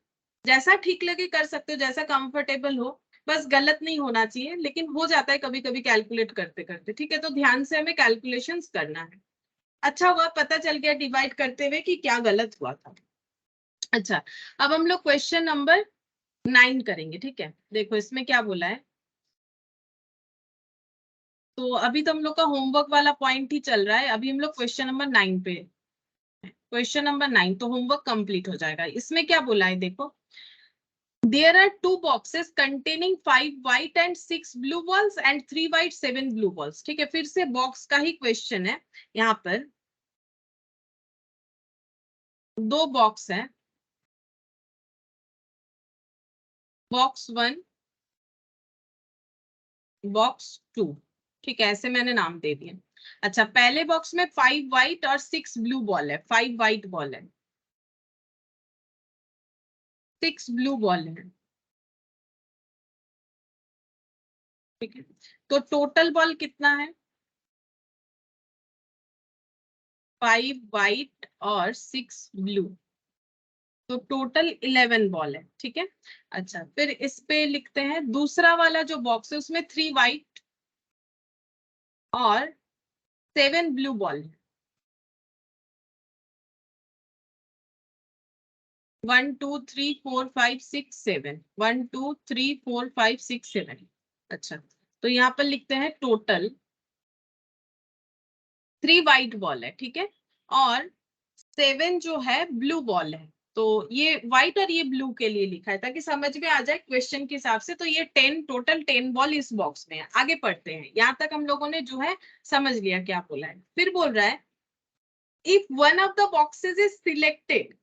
S1: जैसा ठीक लगे कर सकते हो, जैसा कंफर्टेबल हो, बस गलत नहीं होना चाहिए, लेकिन हो जाता है कभी कभी कैलकुलेट करते करते। ठीक है तो ध्यान से हमें कैलकुलेशंस करना है। अच्छा हुआ पता चल गया डिवाइड करते हुए कि क्या गलत हुआ था। अच्छा अब हम लोग क्वेश्चन नंबर 9 करेंगे, ठीक है देखो इसमें क्या बोला है। तो अभी तो हम लोग का होमवर्क वाला पॉइंट ही चल रहा है, अभी हम लोग क्वेश्चन नंबर 9 पे, क्वेश्चन नंबर 9 तो होमवर्क कंप्लीट हो जाएगा। इसमें क्या बोला है देखो, there are two boxes containing 5 white and 6 blue balls and 3 white 7 blue balls। ठीक है फिर से बॉक्स का ही क्वेश्चन है। यहाँ पर दो बॉक्स है, बॉक्स 1 बॉक्स 2, ठीक है ऐसे मैंने नाम दे दिया। अच्छा पहले बॉक्स में 5 व्हाइट और 6 ब्लू बॉल है, 5 व्हाइट बॉल है 6 ब्लू बॉल है, ठीक है। तो टोटल बॉल कितना है? 5 व्हाइट और 6 ब्लू, तो टोटल 11 बॉल है। ठीक है, अच्छा फिर इस पे लिखते हैं दूसरा वाला जो बॉक्स है उसमें 3 व्हाइट और 7 ब्लू बॉल है। 1 2 3 4 5 6 7, 1 2 3 4 5 6 7। अच्छा, तो यहाँ पर लिखते हैं टोटल 3 व्हाइट बॉल है। ठीक है, और 7 जो है ब्लू बॉल है। तो ये व्हाइट और ये ब्लू के लिए लिखा है ताकि समझ में आ जाए क्वेश्चन के हिसाब से। तो ये 10 टोटल 10 बॉल इस बॉक्स में है। आगे पढ़ते हैं, यहाँ तक हम लोगों ने जो है समझ लिया क्या बोला है। फिर बोल रहा है if one of the boxes is selected,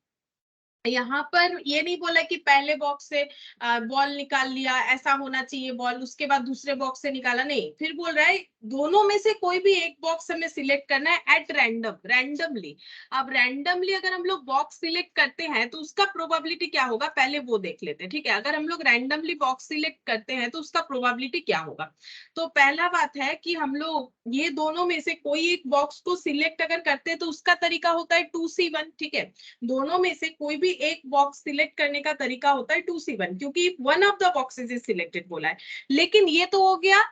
S1: यहाँ पर ये नहीं बोला कि पहले बॉक्स से बॉल निकाल लिया, ऐसा होना चाहिए बॉल, उसके बाद दूसरे बॉक्स से निकाला, नहीं। फिर बोल रहा है दोनों में से कोई भी एक बॉक्स हमें सिलेक्ट करना है एट रैंडम, रैंडमली। अब रैंडमली अगर हम लोग बॉक्स सिलेक्ट करते हैं तो उसका प्रोबेबिलिटी क्या होगा, पहले वो देख लेते हैं। ठीक है, अगर हम लोग रैंडमली बॉक्स सिलेक्ट करते हैं तो उसका प्रोबेबिलिटी क्या होगा। तो पहला बात है कि हम लोग ये दोनों में से कोई एक बॉक्स को सिलेक्ट अगर करते हैं तो उसका तरीका होता है 2C1। ठीक है, दोनों में से कोई भी एक बॉक्स सिलेक्ट करने का तरीका होता है 2C1, क्योंकि one of the boxes is selected बोला है। लेकिन ये तो हो गया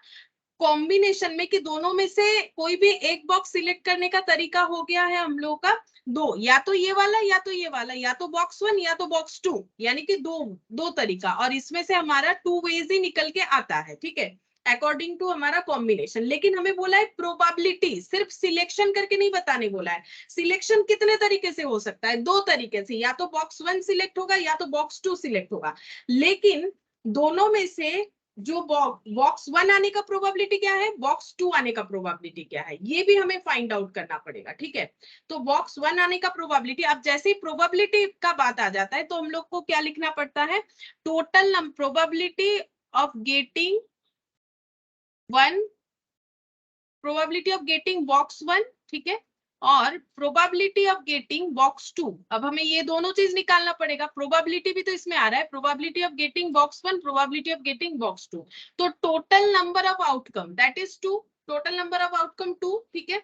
S1: कॉम्बिनेशन में कि दोनों में से कोई भी एक बॉक्स सिलेक्ट करने का तरीका हो गया है हम लोगों का दो, या तो ये वाला या तो ये वाला, या तो बॉक्स 1 या तो बॉक्स 2, यानी कि दो दो तरीका, और इसमें से हमारा 2 वेज ही निकल के आता है। ठीक है, अकॉर्डिंग टू हमारा कॉम्बिनेशन। लेकिन हमें बोला है प्रोबेबिलिटी, सिर्फ सिलेक्शन करके नहीं बताने बोला है। सिलेक्शन कितने तरीके से हो सकता है, दो तरीके से, या तो बॉक्स 1 सिलेक्ट होगा या तो बॉक्स 2 सिलेक्ट होगा। लेकिन दोनों में से जो बॉक्स 1 आने का प्रोबेबिलिटी क्या है, बॉक्स 2 आने का प्रोबेबिलिटी क्या है, ये भी हमें फाइंड आउट करना पड़ेगा। ठीक है, तो बॉक्स 1 आने का प्रोबेबिलिटी, अब जैसे ही प्रोबेबिलिटी का बात आ जाता है तो हम लोग को क्या लिखना पड़ता है, total probability of getting 1, probability of getting box 1। ठीक है, और प्रोबेबिलिटी ऑफ गेटिंग बॉक्स 2। अब हमें ये दोनों चीज निकालना पड़ेगा, प्रोबेबिलिटी भी तो इसमें आ रहा है, probability of getting box 1, probability of getting box 2। तो total number of outcome that is 2, total number of outcome 2। ठीक है,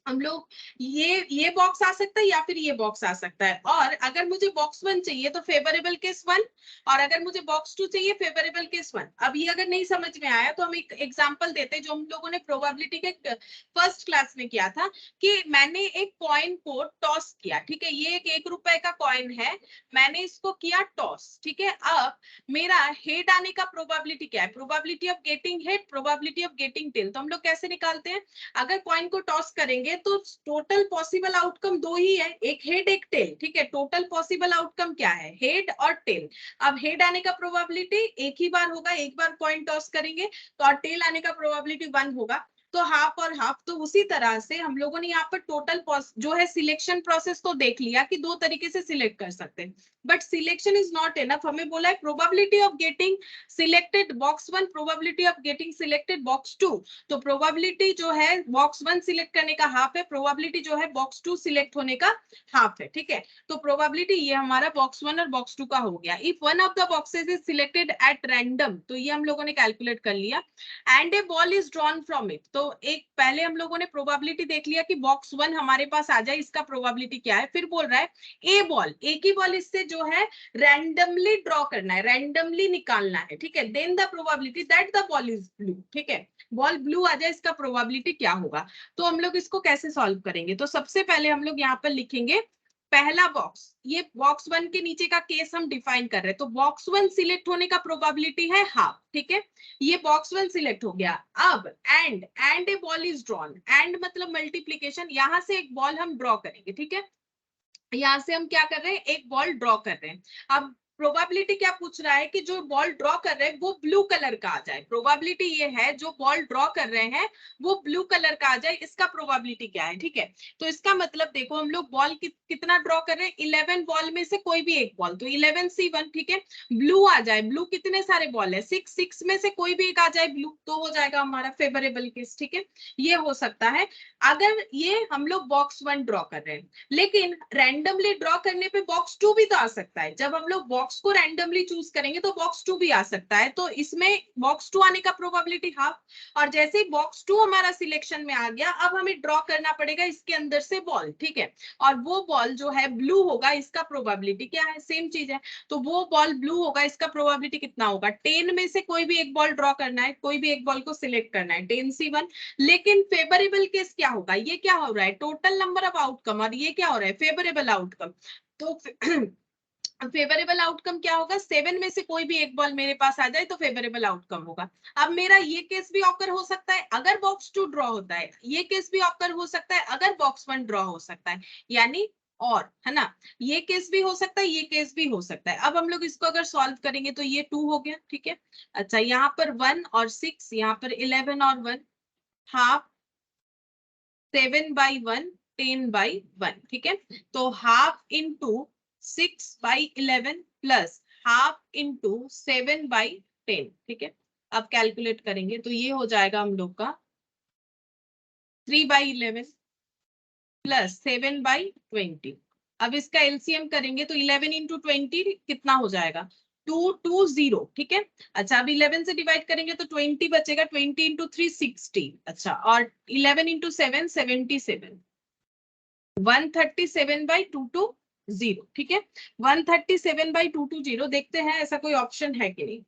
S1: हम लोग ये बॉक्स आ सकता है या फिर ये बॉक्स आ सकता है। और अगर मुझे बॉक्स 1 चाहिए तो फेवरेबल केस 1, और अगर मुझे बॉक्स 2 चाहिए फेवरेबल केस 1। अब ये अगर नहीं समझ में आया तो हम एक एग्जांपल देते हैं जो हम लोगों ने प्रोबेबिलिटी के फर्स्ट क्लास में किया था, कि मैंने एक कॉइन को टॉस किया। ठीक है, ये एक 1 रुपए का कॉइन है, मैंने इसको किया टॉस। ठीक है, अब मेरा हेड आने का प्रोबेबिलिटी क्या है, probability of getting head, probability of getting tail. तो हम लोग कैसे निकालते हैं, अगर कॉइन को टॉस करेंगे तो टोटल पॉसिबल आउटकम दो ही है, एक हेड एक टेल। ठीक है, टोटल पॉसिबल आउटकम क्या है, हेड और टेल। अब हेड आने का प्रोबेबिलिटी एक ही बार होगा, एक बार कॉइन टॉस करेंगे तो, और टेल आने का प्रोबेबिलिटी 1 होगा, तो हाफ और हाफ। तो उसी तरह से हम लोगों ने यहाँ पर टोटल जो है सिलेक्शन प्रोसेस तो देख लिया कि दो तरीके से सिलेक्ट कर सकते हैं, but selection is not enough. हमें बोला है probability of getting selected box 1, probability of getting selected box 2। तो प्रोबेबिलिटी जो है बॉक्स 1 सिलेक्ट करने का हाफ है, प्रोबेबिलिटी जो है बॉक्स 2 सिलेक्ट होने का हाफ है। ठीक है, तो प्रोबेबिलिटी ये हमारा बॉक्स 1 और बॉक्स 2 का हो गया। If one of the boxes is selected at random, तो ये हम लोगों ने कैलकुलेट कर लिया, and A ball is drawn from it. तो एक पहले हम लोगों ने प्रोबेबिलिटी देख लिया कि बॉक्स 1 हमारे पास आ जाए, इसका प्रोबेबिलिटी क्या है। फिर बोल रहा है ए बॉल, एक ही बॉल इससे जो है रैंडमली ड्रॉ करना है, रैंडमली निकालना है। ठीक है, then the probability that the ball is blue. ठीक है, बॉल ब्लू आ जाए, इसका प्रोबेबिलिटी क्या होगा। तो हम लोग इसको कैसे सॉल्व करेंगे, तो सबसे पहले हम लोग यहाँ पर लिखेंगे पहला बॉक्स, ये बॉक्स 1 के नीचे का केस हम डिफाइन कर रहे हैं, तो बॉक्स 1 सिलेक्ट होने का प्रोबेबिलिटी है हाफ। ठीक है, ये बॉक्स 1 सिलेक्ट हो गया। अब and A ball is drawn, and मतलब मल्टीप्लीकेशन, यहां से एक बॉल हम ड्रॉ करेंगे। ठीक है, यहां से हम क्या कर रहे हैं, एक बॉल ड्रॉ कर रहे हैं। अब प्रोबेबिलिटी क्या पूछ रहा है कि जो बॉल ड्रॉ कर रहे हैं वो ब्लू कलर का आ जाए। प्रोबेबिलिटी ये है जो बॉल ड्रॉ कर रहे हैं वो ब्लू कलर का आ जाए, इसका प्रोबेबिलिटी क्या है। ठीक है, तो इसका मतलब देखो हम लोग बॉल कितना ड्रॉ कर रहे हैं, 11 बॉल में से कोई भी एक बॉल, तो 11C1। ठीक है, ब्लू आ जाए, ब्लू कितने सारे बॉल है, 6 में से कोई भी एक आ जाए ब्लू, तो हो जाएगा हमारा फेवरेबल केस। ठीक है, ये हो सकता है अगर ये हम लोग बॉक्स 1 ड्रॉ कर रहे हैं। लेकिन रैंडमली ड्रॉ करने पे बॉक्स 2 भी तो आ सकता है। जब हम लोग बॉक्स बॉक्स को रैंडमली चूज करेंगे तो बॉक्स 2 भी आ सकता है, तो इसमें बॉक्स 2 आने का प्रोबेबिलिटी हाफ। और जैसे ही बॉक्स 2 हमारा सिलेक्शन में आ गया, अब हमें ड्रॉ करना पड़ेगा इसके अंदर से बॉल, ठीक है, और वो बॉल जो है ब्लू होगा, इसका प्रोबेबिलिटी क्या है, सेम चीज है, तो वो बॉल ब्लू होगा, इसका प्रोबेबिलिटी कितना होगा, 10 में से कोई भी एक बॉल ड्रॉ करना है, कोई भी एक बॉल को सिलेक्ट करना है, 10C1। लेकिन फेवरेबल केस क्या होगा, ये क्या हो रहा है, टोटल नंबर ऑफ आउटकम, और ये क्या हो रहा है, फेवरेबल आउटकम। तो फेवरेबल आउटकम क्या होगा, 7 में से कोई भी एक बॉल मेरे पास आ जाए तो फेवरेबल आउटकम होगा। अब मेरा ये केस भी ऑकर हो सकता है अगर बॉक्स 2 ड्रॉ होता है, ये केस भी ऑकर हो सकता है अगर बॉक्स 1 ड्रॉ हो सकता है, यानी और, है ना, ये केस भी हो सकता है, ये केस भी हो सकता है। अब हम लोग इसको अगर सॉल्व करेंगे तो ये 2 हो गया, ठीक है। अच्छा, यहाँ पर 1 और 6, यहाँ पर 11 और 1, हाफ 7/1 10/1, ठीक है। तो half into 6/11 plus half into 7/10, ठीक है। अब कैलकुलेट करेंगे तो ये हो जाएगा हम लोग का 3/11 प्लस 7/20। अब इसका एलसीएम करेंगे तो 11 इंटू 20 कितना हो जाएगा, 220, ठीक है। अच्छा, अब 11 से डिवाइड करेंगे तो 20 बचेगा, 20 इंटू 3 60। अच्छा, और 11 इंटू 7 77, 137/220, ठीक है। 137/220, देखते हैं ऐसा कोई ऑप्शन है कि नहीं।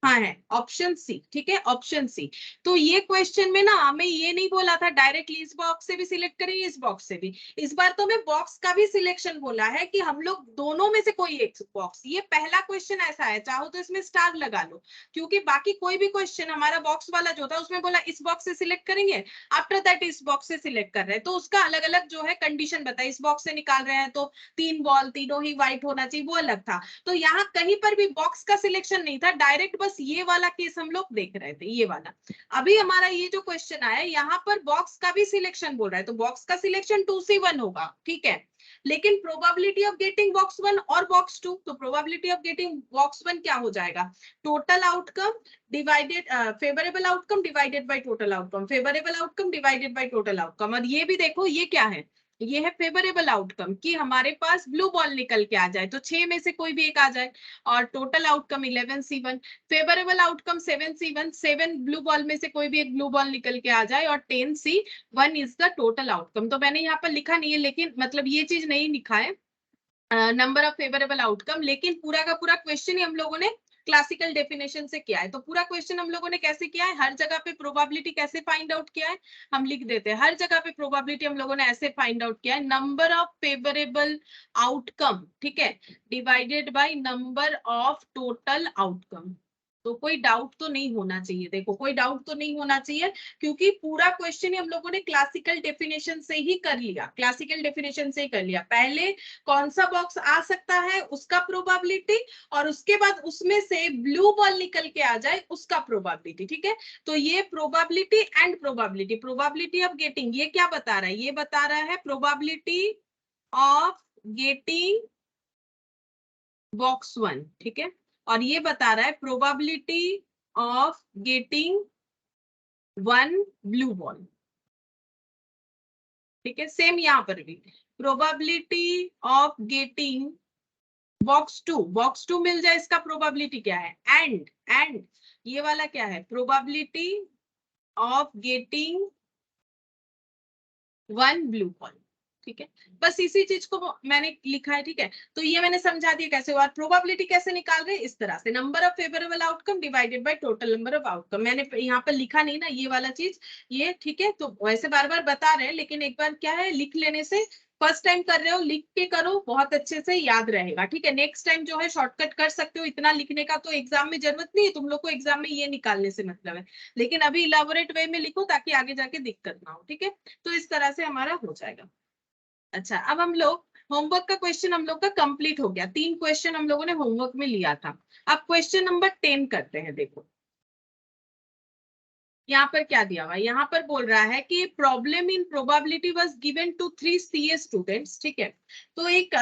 S1: हाँ है, ऑप्शन सी, ठीक है, ऑप्शन सी। तो ये क्वेश्चन में ना हमें ये नहीं बोला था डायरेक्टली इस बॉक्स से भी सिलेक्ट करेंगे, इस बॉक्स से भी। इस बार तो हमें बॉक्स का भी सिलेक्शन बोला है कि हम लोग दोनों में से कोई एक बॉक्स। ये पहला क्वेश्चन ऐसा है, चाहो तो इसमें स्टार लगा लो, क्योंकि बाकी कोई भी क्वेश्चन हमारा बॉक्स वाला जो था उसमें बोला इस बॉक्स से सिलेक्ट करेंगे, आफ्टर दैट इस बॉक्स से सिलेक्ट कर रहे हैं, तो उसका अलग अलग जो है कंडीशन बताई। इस बॉक्स से निकाल रहे हैं तो 3 बॉल तीनों ही व्हाइट होना चाहिए, वो अलग था। तो यहाँ कहीं पर भी बॉक्स का सिलेक्शन नहीं था, डायरेक्ट बस ये वाला केस हम लोग देख रहे थे, ये वाला। अभी हमारा ये जो क्वेश्चन आया यहाँ पर बॉक्स का भी सिलेक्शन बोल रहा है, तो बॉक्स का सिलेक्शन 2C1 होगा, ठीक है। लेकिन प्रोबेबिलिटी ऑफ गेटिंग बॉक्स 1 और बॉक्स 2, तो प्रोबेबिलिटी ऑफ गेटिंग बॉक्स 1 क्या हो जाएगा, total outcome divided favourable outcome divided by total outcome, favourable outcome divided by total outcome. और ये भी देखो ये क्या है, ये है फेवरेबल आउटकम कि हमारे पास ब्लू बॉल निकल के आ जाए, तो 6 में से कोई भी एक आ जाए, और total outcome 11C1, favourable outcome 7C1, 7 blue ball में से कोई भी एक ब्लू बॉल निकल के आ जाए, और 10C1 is the total outcome. तो मैंने यहाँ पर लिखा नहीं है, लेकिन मतलब ये चीज नहीं लिखा है नंबर ऑफ फेवरेबल आउटकम, लेकिन पूरा का पूरा क्वेश्चन ही हम लोगों ने क्लासिकल डेफिनेशन से किया है। तो पूरा क्वेश्चन हम लोगों ने कैसे किया है, हर जगह पे प्रोबेबिलिटी कैसे फाइंड आउट किया है, हम लिख देते हैं। हर जगह पे प्रोबेबिलिटी हम लोगों ने ऐसे फाइंड आउट किया है, नंबर ऑफ फेवरेबल आउटकम, ठीक है, divided by number of total outcome. तो कोई डाउट तो नहीं होना चाहिए, देखो कोई डाउट तो नहीं होना चाहिए, क्योंकि पूरा क्वेश्चन ही हम लोगों ने क्लासिकल डेफिनेशन से ही कर लिया, क्लासिकल डेफिनेशन से ही कर लिया। पहले कौन सा बॉक्स आ सकता है उसका प्रोबेबिलिटी, और उसके बाद उसमें से ब्लू बॉल निकल के आ जाए उसका प्रोबेबिलिटी, ठीक है। तो ये probability and probability, probability of getting, ये क्या बता रहा है, ये बता रहा है प्रोबेबिलिटी ऑफ गेटिंग बॉक्स 1, ठीक है, और ये बता रहा है probability of getting 1 blue ball, ठीक है। सेम यहाँ पर भी प्रोबेबिलिटी ऑफ गेटिंग बॉक्स 2 मिल जाए, इसका प्रोबेबिलिटी क्या है, एंड ये वाला क्या है, probability of getting 1 blue ball, ठीक है। बस इसी चीज को मैंने लिखा है, ठीक है। तो ये मैंने समझा दिया कैसे, और प्रोबेबिलिटी कैसे निकाल रहे हैं, इस तरह से number of favourable outcome divided by total number of outcome. मैंने यहाँ पर लिखा नहीं ना ये वाला चीज, ये ठीक है। तो वैसे बार बार बता रहे हैं, लेकिन एक बार क्या है, लिख लेने से, फर्स्ट टाइम कर रहे हो लिख के करो, बहुत अच्छे से याद रहेगा, ठीक है। नेक्स्ट टाइम जो है शॉर्टकट कर सकते हो, इतना लिखने का तो एग्जाम में जरूरत नहीं है, तुम लोग को एग्जाम में ये निकालने से मतलब है, लेकिन अभी इलाबोरेट वे में लिखो ताकि आगे जाके दिक्कत ना हो, ठीक है। तो इस तरह से हमारा हो जाएगा। अच्छा, अब हम लोग होमवर्क का क्वेश्चन हम लोग का कंप्लीट हो गया, 3 क्वेश्चन हम लोगों ने होमवर्क में लिया था। अब क्वेश्चन नंबर 10 करते हैं। देखो यहाँ पर क्या दिया हुआ है, यहाँ पर बोल रहा है कि problem in probability was given to 3 CA students, ठीक है। तो एक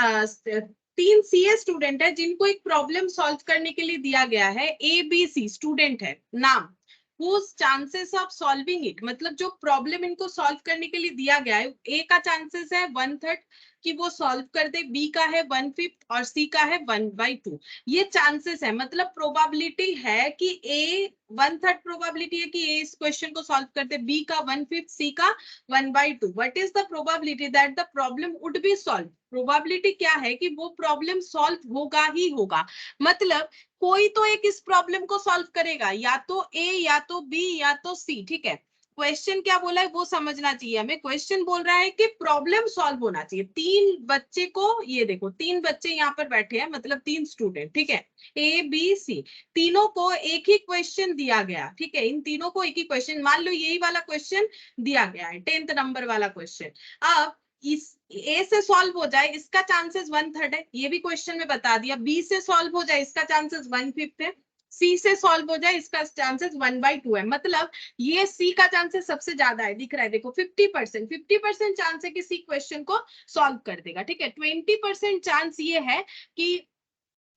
S1: 3 सीए स्टूडेंट है जिनको एक प्रॉब्लम सॉल्व करने के लिए दिया गया है, ABC स्टूडेंट है नाम, whose chances of solving it, मतलब जो प्रॉब्लम इनको सॉल्व करने के लिए दिया गया है, ए का चांसेस है 1/3, कि वो सॉल्व कर दे, बी का है 1/5 और सी का है 1/2। ये चांसेस है, मतलब प्रोबेबिलिटी है कि ए 1/3 प्रोबेबिलिटी है कि ए इस क्वेश्चन को सॉल्व कर दे, बी का 1/5, सी का 1/2। What is the probability that the problem would be solve? Probability क्या है कि वो प्रॉब्लम सॉल्व होगा ही होगा, मतलब कोई तो एक इस प्रॉब्लम को सॉल्व करेगा, या तो ए या तो बी या तो सी। ठीक है, क्वेश्चन क्या बोला है वो समझना चाहिए हमें। क्वेश्चन बोल रहा है कि प्रॉब्लम सॉल्व होना चाहिए। तीन बच्चे को, ये देखो तीन बच्चे यहाँ पर बैठे हैं, मतलब तीन स्टूडेंट, ठीक है, ए बी सी, तीनों को एक ही क्वेश्चन दिया गया। ठीक है, इन तीनों को एक ही क्वेश्चन, मान लो यही वाला क्वेश्चन दिया गया है, 10th नंबर वाला क्वेश्चन। अब इस ए से सॉल्व हो जाए इसका चांसेस 1/3 है, ये भी क्वेश्चन में बता दिया। बी से सॉल्व हो जाए इसका चांसेस 1/5 है, सी से सॉल्व हो जाए इसका चांसेस 1/2 है। मतलब ये सी का चांसेस सबसे ज्यादा है, दिख रहा है देखो 50% चांस है कि सी क्वेश्चन को सॉल्व कर देगा। ठीक है, 20% चांस ये है कि,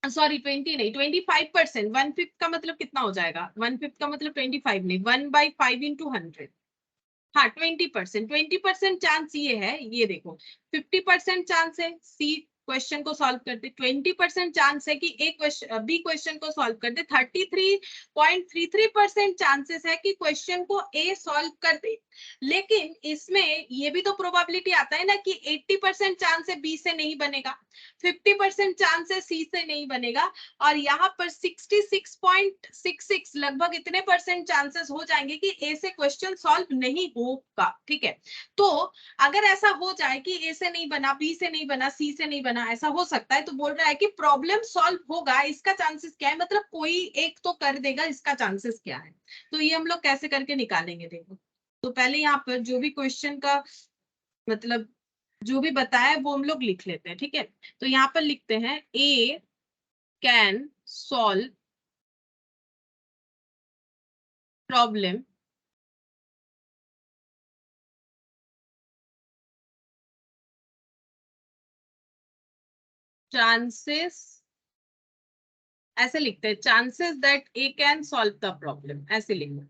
S1: सॉरी 20 नहीं 25%, 1/5 का मतलब कितना हो जाएगा, 1/5 का मतलब 25 नहीं, 1/5 इंटू 100। हाँ 20% चांस ये है, ये देखो 50% चांस है सी क्वेश्चन को सॉल्व कर दे, 20% चांस है कि ए क्वेश्चन बी क्वेश्चन को सॉल्व कर दे, 33.33% चांसेस है कि क्वेश्चन को ए सॉल्व कर दे। लेकिन इसमें ये भी तो प्रोबेबिलिटी आता है ना कि 80% चांस है बी से नहीं बनेगा, 50% चांस है सी से नहीं बनेगा, और यहाँ पर 66.66 लगभग इतने परसेंट चांसेस हो जाएंगे कि ए से क्वेश्चन सॉल्व नहीं होगा। ठीक है, तो अगर ऐसा हो जाए कि ए से नहीं बना, बी से नहीं बना, सी से नहीं बना, ऐसा हो सकता है, तो बोल रहा है कि प्रॉब्लम सॉल्व होगा, इसका चांसेस क्या है, मतलब कोई एक तो कर देगा, इसका चांसेस क्या है। तो ये हम लोग कैसे करके निकालेंगे देखो। तो पहले यहाँ पर जो भी क्वेश्चन का मतलब जो भी बताया है वो हम लोग लिख लेते हैं। ठीक है, तो यहाँ पर लिखते हैं ए कैन सॉल्व प्रॉब्लम चांसेस, ऐसे लिखते हैं chances that A can solve the problem, ऐसे लिखना,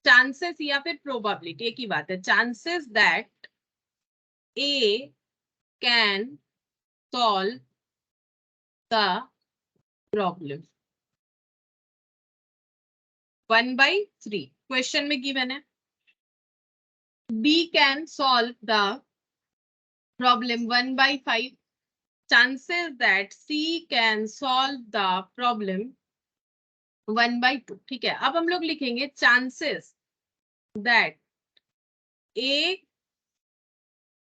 S1: चांसेस या फिर प्रोबेबिलिटी एक ही बात है, chances that A can solve the problem 1/3 question में गिवन है, B can solve the problem 1/5, chances that C can solve the problem 1/2। ठीक है, अब हम लोग लिखेंगे chances that A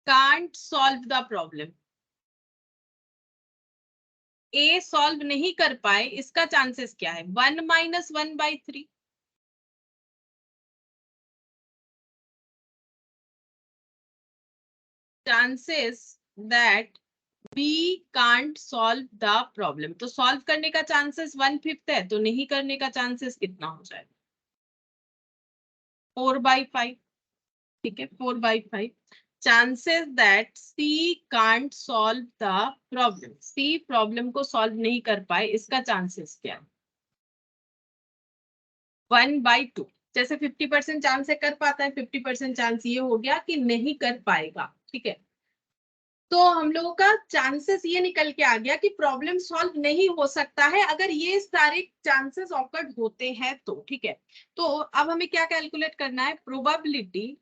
S1: can't solve the problem, A solve नहीं कर पाए इसका चांसेस क्या है, 1 - 1/3। chances that B can't solve the problem, तो सॉल्व करने का चांसेस 1/5 है, तो नहीं करने का चांसेस कितना हो जाएगा, 4/5। ठीक है, 4/5। Chances that C can't solve the problem, C problem को सॉल्व नहीं कर पाए इसका चांसेस क्या है, 1/2। जैसे 50% चांस है कर पाता है, 50% चांस ये हो गया कि नहीं कर पाएगा। ठीक है, तो हम लोगों का चांसेस ये निकल के आ गया कि प्रॉब्लम सॉल्व नहीं हो सकता है अगर ये सारे चांसेस ऑकर्ड होते हैं तो। ठीक है, तो अब हमें क्या कैलकुलेट करना है, probability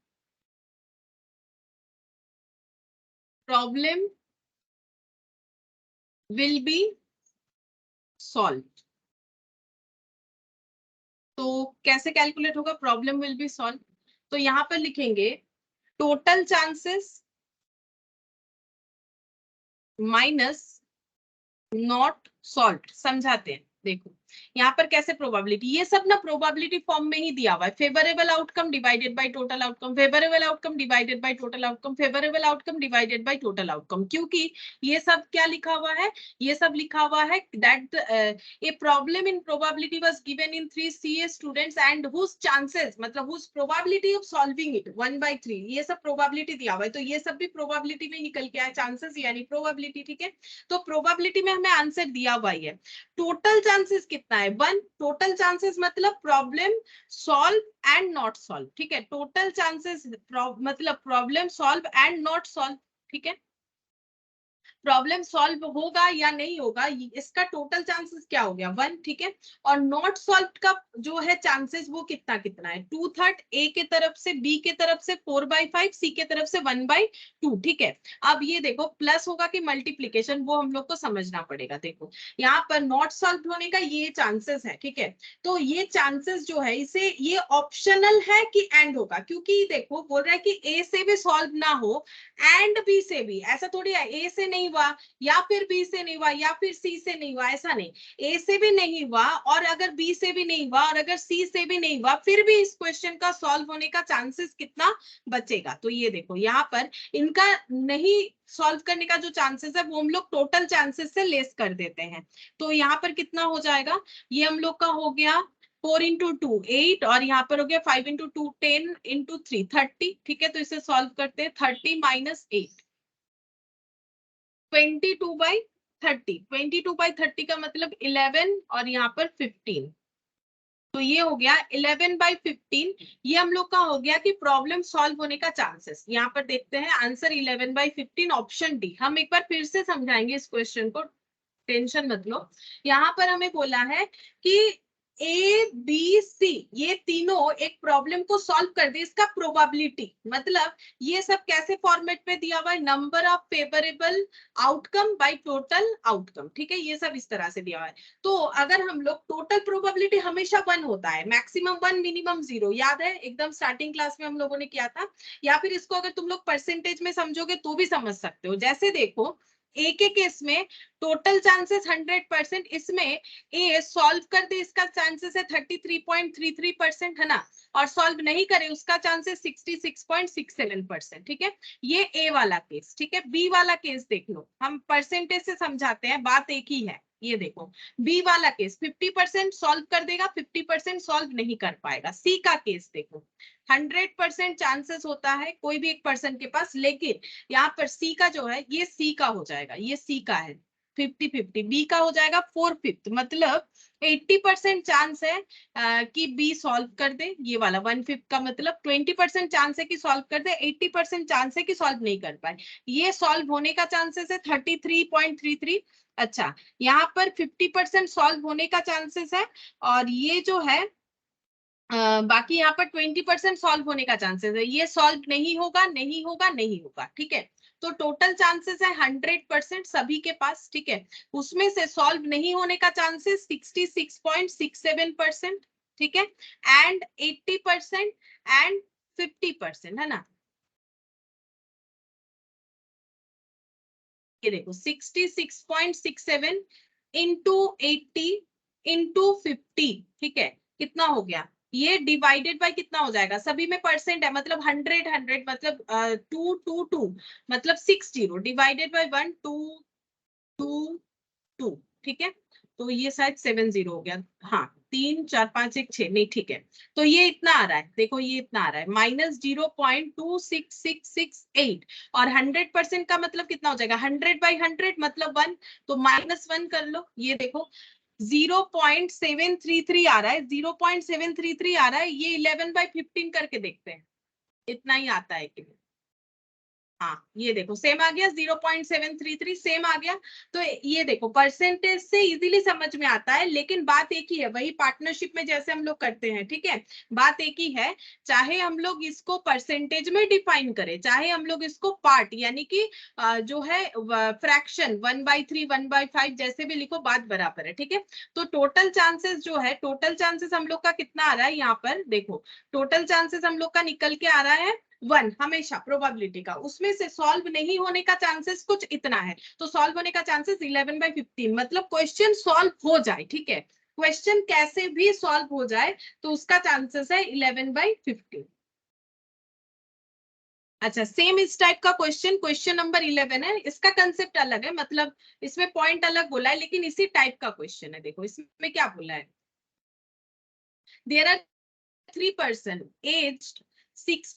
S1: problem will be solve. तो कैसे कैलकुलेट होगा, प्रॉब्लम विल बी सॉल्व, तो यहां पर लिखेंगे total chances minus not solve. समझाते हैं, देखो यहाँ पर कैसे प्रोबेबिलिटी, ये सब ना प्रोबेबिलिटी फॉर्म में ही दिया हुआ है, favourable outcome divided by total outcome, favourable outcome divided by total outcome, favourable outcome divided by total outcome. क्योंकि ये सब क्या लिखा हुआ है, ये सब लिखा हुआ है that a problem in probability was given in 3 CA students and whose chances, मतलब whose probability of solving it 1/3, ये सब प्रोबेबिलिटी दिया हुआ है, तो ये सब भी प्रोबेबिलिटी में निकल के आए, चांसेस यानी प्रोबेबिलिटी। ठीक है, तो प्रोबेबिलिटी में हमें आंसर दिया हुआ है, टोटल चांसेस कितना कितना है 1। टोटल चांसेस मतलब problem solve and not solve, ठीक है। टोटल चांसेस मतलब problem solve and not solve, ठीक है। प्रॉब्लम सॉल्व होगा या नहीं होगा, इसका टोटल चांसेस क्या हो गया 1, ठीक है। और नॉट सॉल्व का जो है चांसेस वो कितना कितना है 2/3, ए के तरफ से, बी के तरफ से 4/5, सी के तरफ से 1/2, ठीक है। अब ये देखो प्लस होगा कि मल्टीप्लीकेशन, वो हम लोग को समझना पड़ेगा। देखो यहाँ पर नॉट सॉल्व होने का ये चांसेस है, ठीक है। तो ये चांसेस जो है इसे ये ऑप्शनल है कि एंड होगा, क्योंकि देखो बोल रहा है कि ए से भी सॉल्व ना हो एंड बी से भी, ऐसा थोड़ी है ए से नहीं हुआ या फिर बी से नहीं हुआ या फिर सी से नहीं हुआ, ऐसा नहीं। ए से भी नहीं हुआ और अगर बी से भी नहीं हुआ और अगर सी से भी नहीं हुआ, फिर भी इस क्वेश्चन का सॉल्व होने का चांसेस कितना बचेगा। तो ये देखो यहाँ पर इनका नहीं सॉल्व करने का जो चांसेस है वो हम लोग टोटल चांसेस से लेस कर देते हैं। तो यहाँ पर कितना हो जाएगा, ये हम लोग का हो गया 4 into 2 8 और यहाँ पर हो गया 5 into 2 10 into 3 30, ठीक है। तो इसे सॉल्व करते हैं 30 minus 8 22/30, 22/30 का मतलब 11 और यहाँ पर 15, तो ये हो गया 11/15। ये हम लोग का हो गया कि प्रॉब्लम सॉल्व होने का चांसेस। यहाँ पर देखते हैं आंसर 11/15 ऑप्शन डी। हम एक बार फिर से समझाएंगे इस क्वेश्चन को, टेंशन मत लो। यहाँ पर हमें बोला है कि ए बी सी ये तीनों एक प्रॉब्लम को सॉल्व कर दे, इसका प्रोबेबिलिटी मतलब ये सब कैसे फॉर्मेट में दिया हुआ है, number of favourable outcome by total outcome, ठीक है। ये सब इस तरह से दिया हुआ है। तो अगर हम लोग टोटल प्रोबेबिलिटी हमेशा 1 होता है, मैक्सिमम 1 मिनिमम 0, याद है एकदम स्टार्टिंग क्लास में हम लोगों ने किया था। या फिर इसको अगर तुम लोग परसेंटेज में समझोगे तो भी समझ सकते हो। जैसे देखो ए के केस में टोटल चांसेस 100%, इसमें ए सॉल्व कर दे इसका चांसेस है 33.33%, है ना। और सॉल्व नहीं करे उसका चांसेस 66.67%, ठीक है। ये ए वाला केस, ठीक है। बी वाला केस देख लो, हम परसेंटेज से समझाते हैं, बात एक ही है। ये देखो बी वाला केस 50% सॉल्व कर देगा, 50% सॉल्व नहीं कर पाएगा। सी का केस देखो 100% चांसेस होता है कोई भी एक पर्सन के पास, लेकिन यहाँ पर सी का जो है ये सी का हो जाएगा, ये सी का है 50-50, बी का हो जाएगा 4/5, मतलब 80% चांस है कि बी सॉल्व कर दे। ये वाला 1/5 का मतलब 20% चांस है कि सॉल्व कर दे, 80% चांस है कि सॉल्व नहीं कर पाए। ये सॉल्व होने का चांसेस है 33.33। अच्छा यहाँ पर 50% सॉल्व होने का चांसेस है, और ये जो है बाकी यहाँ पर 20% सॉल्व होने का चांसेस है। ये सॉल्व नहीं होगा नहीं होगा नहीं होगा, ठीक है। तो टोटल चांसेस है 100% सभी के पास, ठीक है। उसमें से सॉल्व नहीं होने का चांसेस 66.67%, ठीक है। एंड 80% एंड 50%, है ना। ये देखो 66.67 इंटू 80 इंटू 50, ठीक है। कितना हो गया, ये डिवाइडेड बाय कितना हो जाएगा, सभी में परसेंट है मतलब 100 मतलब 2 मतलब 60 डिवाइडेड बाय 1 2 2 2, ठीक है। तो ये शायद 70 हो गया, हाँ 3 4 5 1 6 नहीं, ठीक है। तो ये इतना आ रहा है, देखो ये इतना आ रहा है -0.26668, और 100% का मतलब कितना हो जाएगा 100/100 मतलब 1, तो -1 कर लो। ये देखो 0.733 आ रहा है, 0.733 आ रहा है। ये 11/15 करके देखते हैं इतना ही आता है कि, हाँ ये देखो सेम आ गया 0.733 सेम आ गया। तो ये देखो परसेंटेज से इजीली समझ में आता है, लेकिन बात एक ही है, वही पार्टनरशिप में जैसे हम लोग करते हैं, ठीक है। बात एक ही है, चाहे हम लोग इसको परसेंटेज में डिफाइन करें, चाहे हम लोग इसको पार्ट यानी कि जो है फ्रैक्शन 1/3 1/5 जैसे भी लिखो, बात बराबर है, ठीक है। तो टोटल चांसेस जो है, टोटल चांसेस हम लोग का कितना आ रहा है, यहाँ पर देखो टोटल चांसेस हम लोग का निकल के आ रहा है 1 हमेशा प्रोबेबिलिटी का, उसमें से सॉल्व नहीं होने का चांसेस कुछ इतना है, तो सॉल्व होने का चांसेस 11/15, मतलब क्वेश्चन सॉल्व हो जाए, ठीक है। क्वेश्चन कैसे भी सॉल्व हो जाए तो उसका चांसेस है 11/15। अच्छा सेम इस टाइप का क्वेश्चन, क्वेश्चन नंबर 11 है, इसका कंसेप्ट अलग है, मतलब इसमें पॉइंट अलग बोला है, लेकिन इसी टाइप का क्वेश्चन है। देखो इसमें क्या बोला है, देयर आर 3 पर्सन एज्ड 6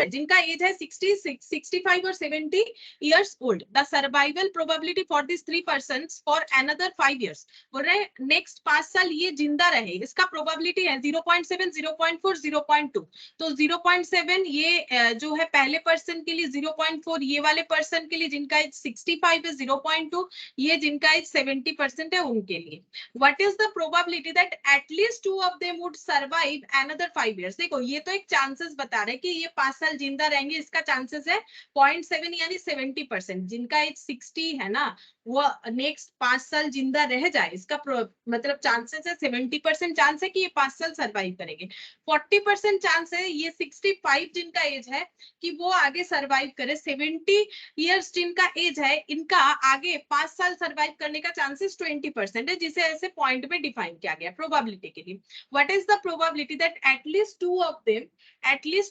S1: जिनका एज है 66, 65 और 70 years old, the survival probability for these 3 persons for another 5 years. बोल रहे हैं नेक्स्ट 5 साल ये जिंदा रहे, इसका प्रोबेबिलिटी है 0.7, 0.4, 0.2. तो 0.7 ये जो है पहले पर्सन के लिए, 0.4 ये वाले पर्सन के लिए जिनका एज 65 है, 0.2 ये जिनका एज 70% है उनके लिए. What is the probability that at least 2 of them would survive another 5 years? देखो ये तो एक चांसेस बता रहे हैं कि ये 5 साल जिंदा रहेंगे, इसका चांसेस है 0.7 यानी 70%. जिनका एज 60 है ना वो नेक्स्ट 5 साल जिंदा रह जाए, इसका मतलब चांसेस है 70% चांस है कि ये 5 साल सरवाइव करेंगे. 40% चांस है ये 65 जिनका एज है कि वो आगे सरवाइव करे. 70 इयर्स जिनका एज है इनका आगे 5 साल सरवाइव करने का चांसेस 20% है, जिसे ऐसे पॉइंट में डिफाइन किया गया प्रोबेबिलिटी के लिए. What is the probability that at least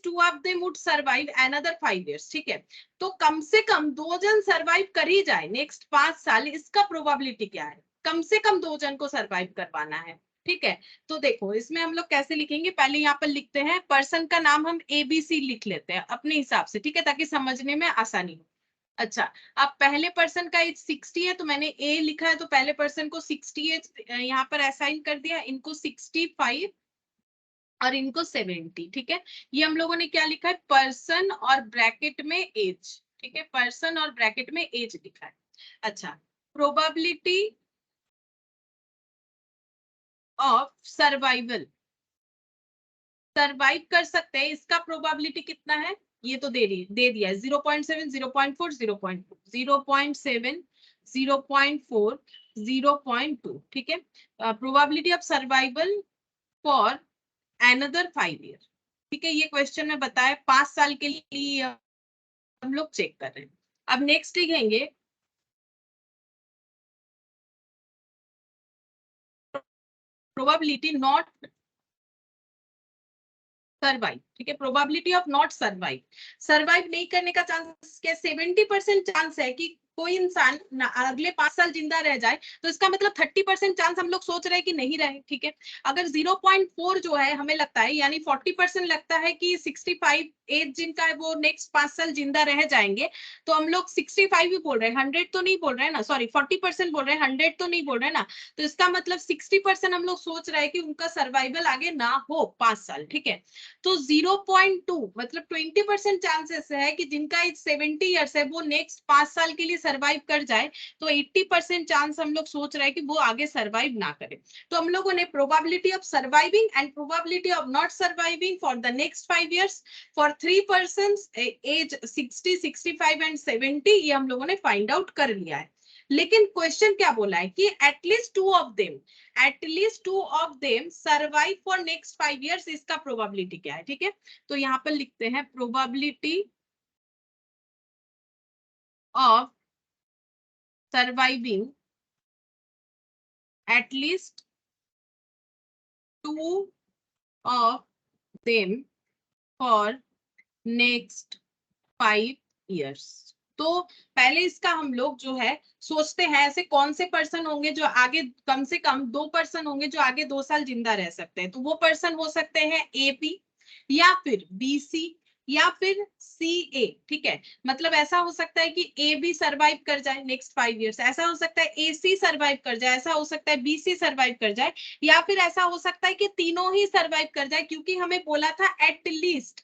S1: two of them would survive another 5 years? ठीक है, तो कम से कम 2 जन सरवाइव कर ही जाए नेक्स्ट 5 साल, इसका प्रोबेबिलिटी क्या है? कम से कम 2 जन को सरवाइव करवाना है. ठीक है, तो देखो इसमें हम लोग कैसे लिखेंगे, पहले यहाँ पर लिखते हैं पर्सन का नाम हम ABC लिख लेते हैं अपने हिसाब से, ठीक है, ताकि समझने में आसानी हो. अच्छा, अब पहले पर्सन का एज 60 है तो मैंने A लिखा है, तो पहले पर्सन को 60 एज यहाँ पर असाइन कर दिया, इनको 65 और इनको 70. ठीक है, ये हम लोगों ने क्या लिखा है, पर्सन और ब्रैकेट में एज. ठीक है, पर्सन और ब्रैकेट में एज लिखा है. अच्छा, प्रोबेबिलिटी ऑफ सर्वाइवल, सर्वाइव कर सकते हैं, इसका प्रोबेबिलिटी कितना है ये तो दे दिया है 0.7, 0.4, 0.2, 0.7, 0.4, 0.2. ठीक है, probability of survival for another 5 year. ठीक है, ये क्वेश्चन में बताया 5 साल के लिए हम लोग चेक कर रहे हैं. अब नेक्स्ट लिखेंगे प्रोबेबिलिटी नॉट सर्वाइव. ठीक है, probability of not survive, survive नहीं करने का चांस क्या, 70% चांस है कि कोई इंसान अगले 5 साल जिंदा रह जाए, तो इसका मतलब 30% चांस हम लोग सोच रहे हैं कि नहीं रहे. ठीक है, अगर 0.4 जो है हमें लगता है यानी 40% लगता है कि 65 एज जिनका है वो नेक्स्ट 5 साल जिंदा रह जाएंगे, तो हम लोग 65 ही बोल रहे हैं, 100 तो नहीं बोल रहे हैं ना, सॉरी 40% बोल रहे हैं, 100 तो नहीं बोल रहे हैं ना. तो इसका मतलब 60% हम लोग सोच रहे हैं कि उनका सर्वाइवल आगे ना हो 5 साल. ठीक है, तो 0.2 मतलब 20% चांसेस है कि जिनका एज 70 इयर्स है वो नेक्स्ट 5 साल के लिए सरवाइव कर जाए, तो 80% चांस हम लोग सोच रहे हैं कि वो आगे सरवाइव ना करे. तो हम लोगों ने probability of surviving and probability of not surviving for the next 5 years for 3 persons age 60, 65 and 70 ये हम लोगों ने फाइंड आउट कर लिया है. लेकिन क्वेश्चन क्या बोला है कि at least two of them survive for next 5 years, इसका प्रोबेबिलिटी क्या है. ठीक है, तो यहाँ पर लिखते हैं probability of surviving at least 2 of them for next 5 years. तो पहले इसका हम लोग जो है सोचते हैं ऐसे कौन से पर्सन होंगे जो आगे, कम से कम 2 पर्सन होंगे जो आगे 2 साल जिंदा रह सकते हैं. तो वो पर्सन हो सकते हैं AP या फिर BC या फिर CA. ठीक है, मतलब ऐसा हो सकता है कि AB सर्वाइव कर जाए नेक्स्ट 5 इयर्स, ऐसा हो सकता है AC सर्वाइव कर जाए, ऐसा हो सकता है BC सर्वाइव कर जाए, या फिर ऐसा हो सकता है कि तीनों ही सर्वाइव कर जाए, क्योंकि हमें बोला था एटलीस्ट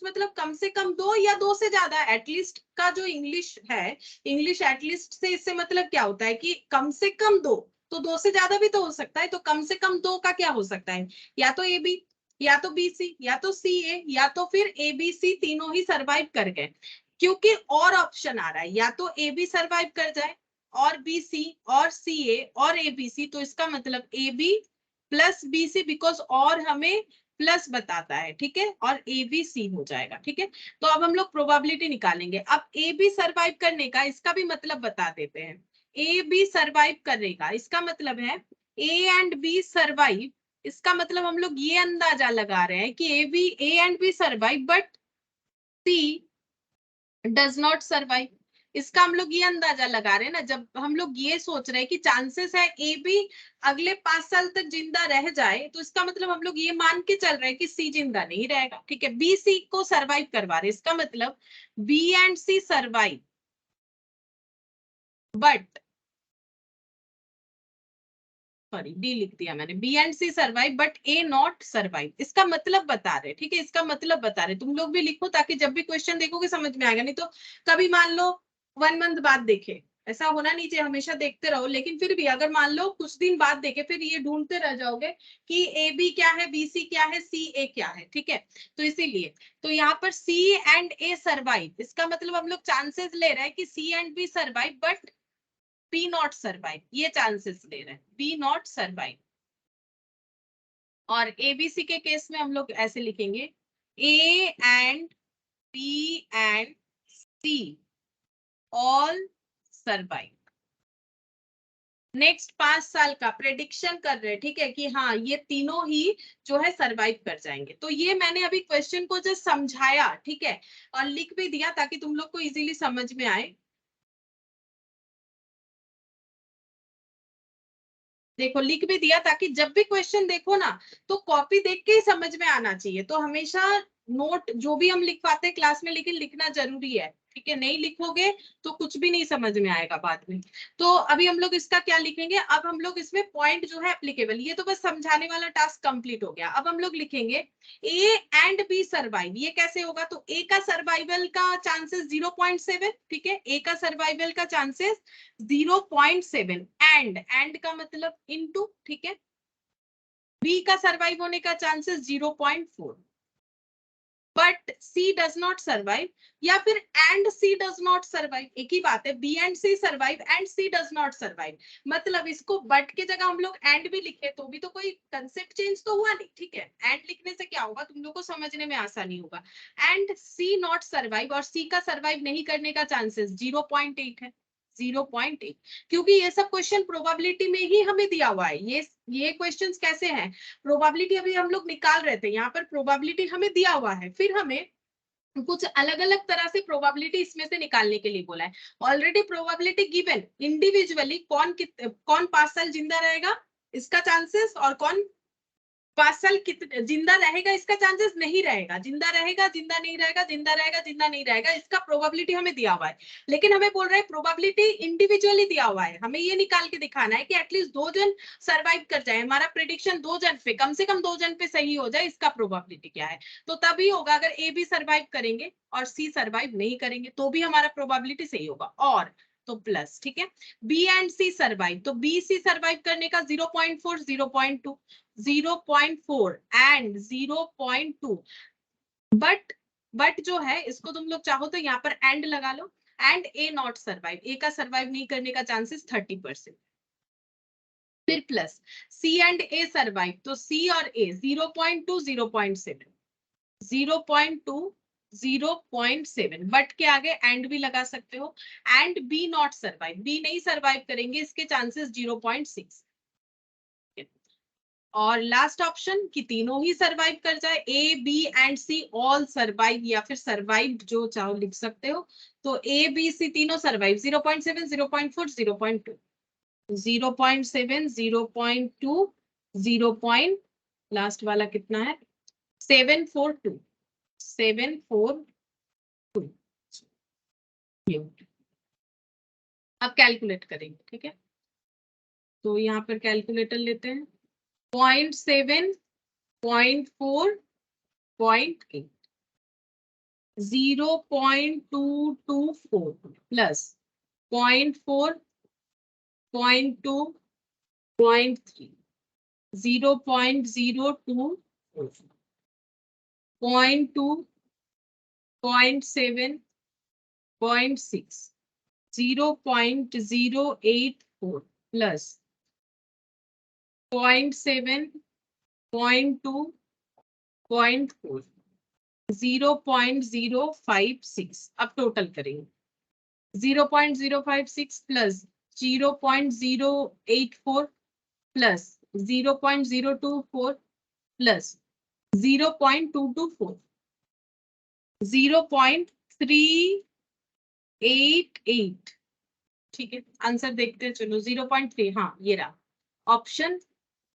S1: मतलब कम से कम 2 या 2 से ज्यादा. एटलीस्ट का जो इंग्लिश है, इंग्लिश एटलीस्ट से इससे मतलब क्या होता है कि कम से कम 2, तो 2 से ज्यादा भी तो हो सकता है. तो कम से कम 2 का क्या हो सकता है, या तो AB या तो BC या तो CA या तो फिर ABC तीनों ही सरवाइव कर गए. क्योंकि और ऑप्शन आ रहा है, या तो AB सरवाइव कर जाए और BC और CA और ABC, तो इसका मतलब AB प्लस BC बिकॉज और हमें प्लस बताता है. ठीक है, और ABC हो जाएगा. ठीक है, तो अब हम लोग प्रोबेबिलिटी निकालेंगे. अब AB सरवाइव करने का इसका भी मतलब बता देते हैं. AB सरवाइव करेगा इसका मतलब है A एंड B सरवाइव, इसका मतलब हम लोग ये अंदाजा लगा रहे हैं कि A and B survive but C does not survive. इसका हम लोग ये अंदाजा लगा रहे हैं ना, जब हम लोग ये सोच रहे हैं कि चांसेस है ए बी अगले 5 साल तक जिंदा रह जाए, तो इसका मतलब हम लोग ये मान के चल रहे हैं कि सी जिंदा नहीं रहेगा, ठीक है। बी सी को सरवाइव करवा रहे, इसका मतलब B and C survive, but sorry D लिख दिया मैंने, B and C survive but A not survive. इसका मतलब बता रहे, ठीक है, इसका मतलब बता रहे। तुम लोग भी लिखो ताकि जब भी क्वेश्चन देखोगे समझ में आएगा, नहीं तो कभी मान लो 1 मंथ बाद देखे, ऐसा होना नहीं चाहिए, हमेशा देखते रहो, लेकिन फिर भी अगर मान लो कुछ दिन बाद देखे, फिर ये ढूंढते रह जाओगे कि ए बी क्या है, बी सी क्या है, सी ए क्या है, ठीक है। तो इसीलिए तो यहाँ पर सी एंड ए सर्वाइव, इसका मतलब हम लोग चांसेस ले रहे हैं कि C and B survive but B not survive, ये चांसेस ले रहे हैं, बी नॉट सर्वाइव। और एबीसी के केस में हम लोग ऐसे लिखेंगे, A and B and C all survive. Next 5 साल का प्रेडिक्शन कर रहे हैं, ठीक है, कि हाँ ये तीनों ही जो है सरवाइव कर जाएंगे। तो ये मैंने अभी क्वेश्चन को जस्ट समझाया, ठीक है, और लिख भी दिया ताकि तुम लोग को इजीली समझ में आए। देखो लिख भी दिया ताकि जब भी क्वेश्चन देखो ना तो कॉपी देख के ही समझ में आना चाहिए। तो हमेशा नोट जो भी हम लिखवाते हैं क्लास में, लेकिन लिखना जरूरी है, ठीक है, नहीं लिखोगे तो कुछ भी नहीं समझ में आएगा बाद में। तो अभी हम लोग इसका क्या लिखेंगे, अब हम लोग इसमें पॉइंट जो है एप्लीकेबल, ये तो बस समझाने वाला टास्क कंप्लीट हो गया। अब हम लोग लिखेंगे ए एंड बी सर्वाइव, ये कैसे होगा, तो ए का सर्वाइवल का चांसेस 0.7, ठीक है, ए का सर्वाइवल का चांसेस 0.7, एंड का मतलब इनटू, ठीक है, बी का सर्वाइव होने का chances 0.4, but C does not survive, या फिर and C does not survive, एक ही बात है, B and C survive and C does not survive. मतलब इसको बट के जगह हम लोग एंड भी लिखे तो भी तो कोई कंसेप्ट चेंज तो हुआ नहीं, ठीक है। एंड लिखने से क्या होगा, तुम लोग को समझने में आसानी होगा। एंड सी नॉट सर्वाइव, और सी का सर्वाइव नहीं करने का चांसेस 0.8 है, 0.8, क्योंकि ये सब क्वेश्चन प्रोबेबिलिटी में ही हमें दिया हुआ है। ये क्वेश्चंस कैसे हैं, प्रोबेबिलिटी अभी हम लोग निकाल रहे थे, यहाँ पर प्रोबेबिलिटी हमें दिया हुआ है, फिर हमें कुछ अलग अलग तरह से प्रोबेबिलिटी इसमें से निकालने के लिए बोला है। ऑलरेडी प्रोबेबिलिटी गिवन इंडिविजुअली, कौन 5 साल जिंदा रहेगा इसका चांसेस, और कौन 5 साल कितने जिंदा रहेगा इसका चांसेस नहीं रहेगा, जिंदा रहेगा, जिंदा नहीं रहेगा, जिंदा रहेगा, जिंदा नहीं रहेगा, इसका प्रोबेबिलिटी हमें दिया हुआ है। लेकिन हमें बोल रहा है प्रोबेबिलिटी इंडिविजुअली दिया हुआ है, हमें ये निकाल के दिखाना है कि एटलीस्ट 2 जन सरवाइव कर जाए, हमारा प्रेडिक्शन 2 जन पे, कम से कम 2 जन पे सही हो जाए, इसका प्रोबेबिलिटी क्या है। तो तभी होगा अगर ए भी सर्वाइव करेंगे और सी सर्वाइव नहीं करेंगे तो भी हमारा प्रोबेबिलिटी सही होगा। और तो प्लस, ठीक है, बी एंड सी सर्वाइव, तो बी सी सर्वाइव करने का 0.4, 0.2, 0.4 एंड 0.2, बट जो है इसको तुम लोग चाहो तो यहाँ पर एंड लगा लो, and A not survive, A का सर्वाइव नहीं करने का चांसेस 30%। फिर plus C and A survive, तो सी और ए 0.2, 0.7, 0.2, 0.7, बट के आगे एंड भी लगा सकते हो, and B not survive, B नहीं सर्वाइव करेंगे, इसके चांसेस 0.6। और लास्ट ऑप्शन कि तीनों ही सरवाइव कर जाए, A B and C all survive, या फिर सरवाइव जो चाहो लिख सकते हो। तो ए बी सी तीनों सरवाइव, 0.7, 0.4, 0.2, 0.7, 0.2, 0. लास्ट वाला कितना है, 742, 742। अब कैलकुलेट करेंगे, ठीक है, तो यहाँ पर कैलकुलेटर लेते हैं, 0.7, 0.4, 0.8, 0.224 प्लस 0.4, 0.2, 0.3, 0.024, 0.2, 0.7, 0.6, 0.084 प्लस 0.7, 0.2, 0.4, 0.056। अब टोटल करेंगे, 0.056 प्लस 0.084 प्लस 0.024 प्लस 0.224, 0.3 0.88, ठीक है। आंसर देखते हैं, चलो 0.3, हाँ ये रहा ऑप्शन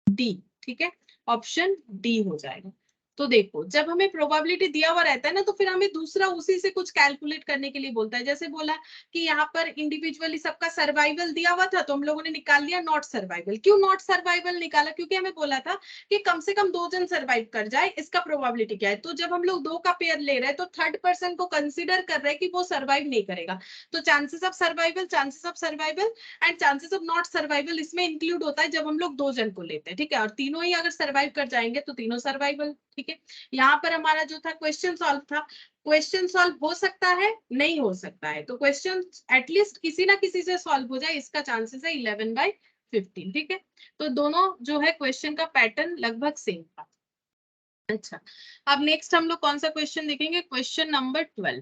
S1: डी, ठीक है, ऑप्शन डी हो जाएगा। तो देखो जब हमें प्रोबेबिलिटी दिया हुआ रहता है ना, तो फिर हमें दूसरा उसी से कुछ कैलकुलेट करने के लिए बोलता है। जैसे बोला कि यहाँ पर इंडिविजुअली सबका सर्वाइवल दिया हुआ था, तो हम लोगों ने निकाल लिया नॉट सर्वाइवल। क्यों नॉट सर्वाइवल निकाला? क्योंकि हमें बोला था कि कम से कम 2 जन सर्वाइव कर जाए, इसका प्रोबेबिलिटी क्या है। तो जब हम लोग 2 का पेयर ले रहे हैं, तो थर्ड पर्सन को कंसिडर कर रहे हैं कि वो सर्वाइव नहीं करेगा, तो chances of survival and chances of not survival इसमें इंक्लूड होता है जब हम लोग 2 जन को लेते हैं, ठीक है। और तीनों ही अगर सर्वाइव कर जाएंगे तो तीनों सर्वाइवल, ठीक है। यहाँ पर हमारा जो था क्वेश्चन सॉल्व था, क्वेश्चन सॉल्व हो सकता है, नहीं हो सकता है, तो क्वेश्चन एटलीस्ट किसी ना किसी से सॉल्व हो जाए, इसका चांसेस है 11/15, ठीक है। तो दोनों जो है क्वेश्चन का पैटर्न लगभग सेम था। अच्छा, अब नेक्स्ट हम लोग कौन सा क्वेश्चन देखेंगे? Question number 12।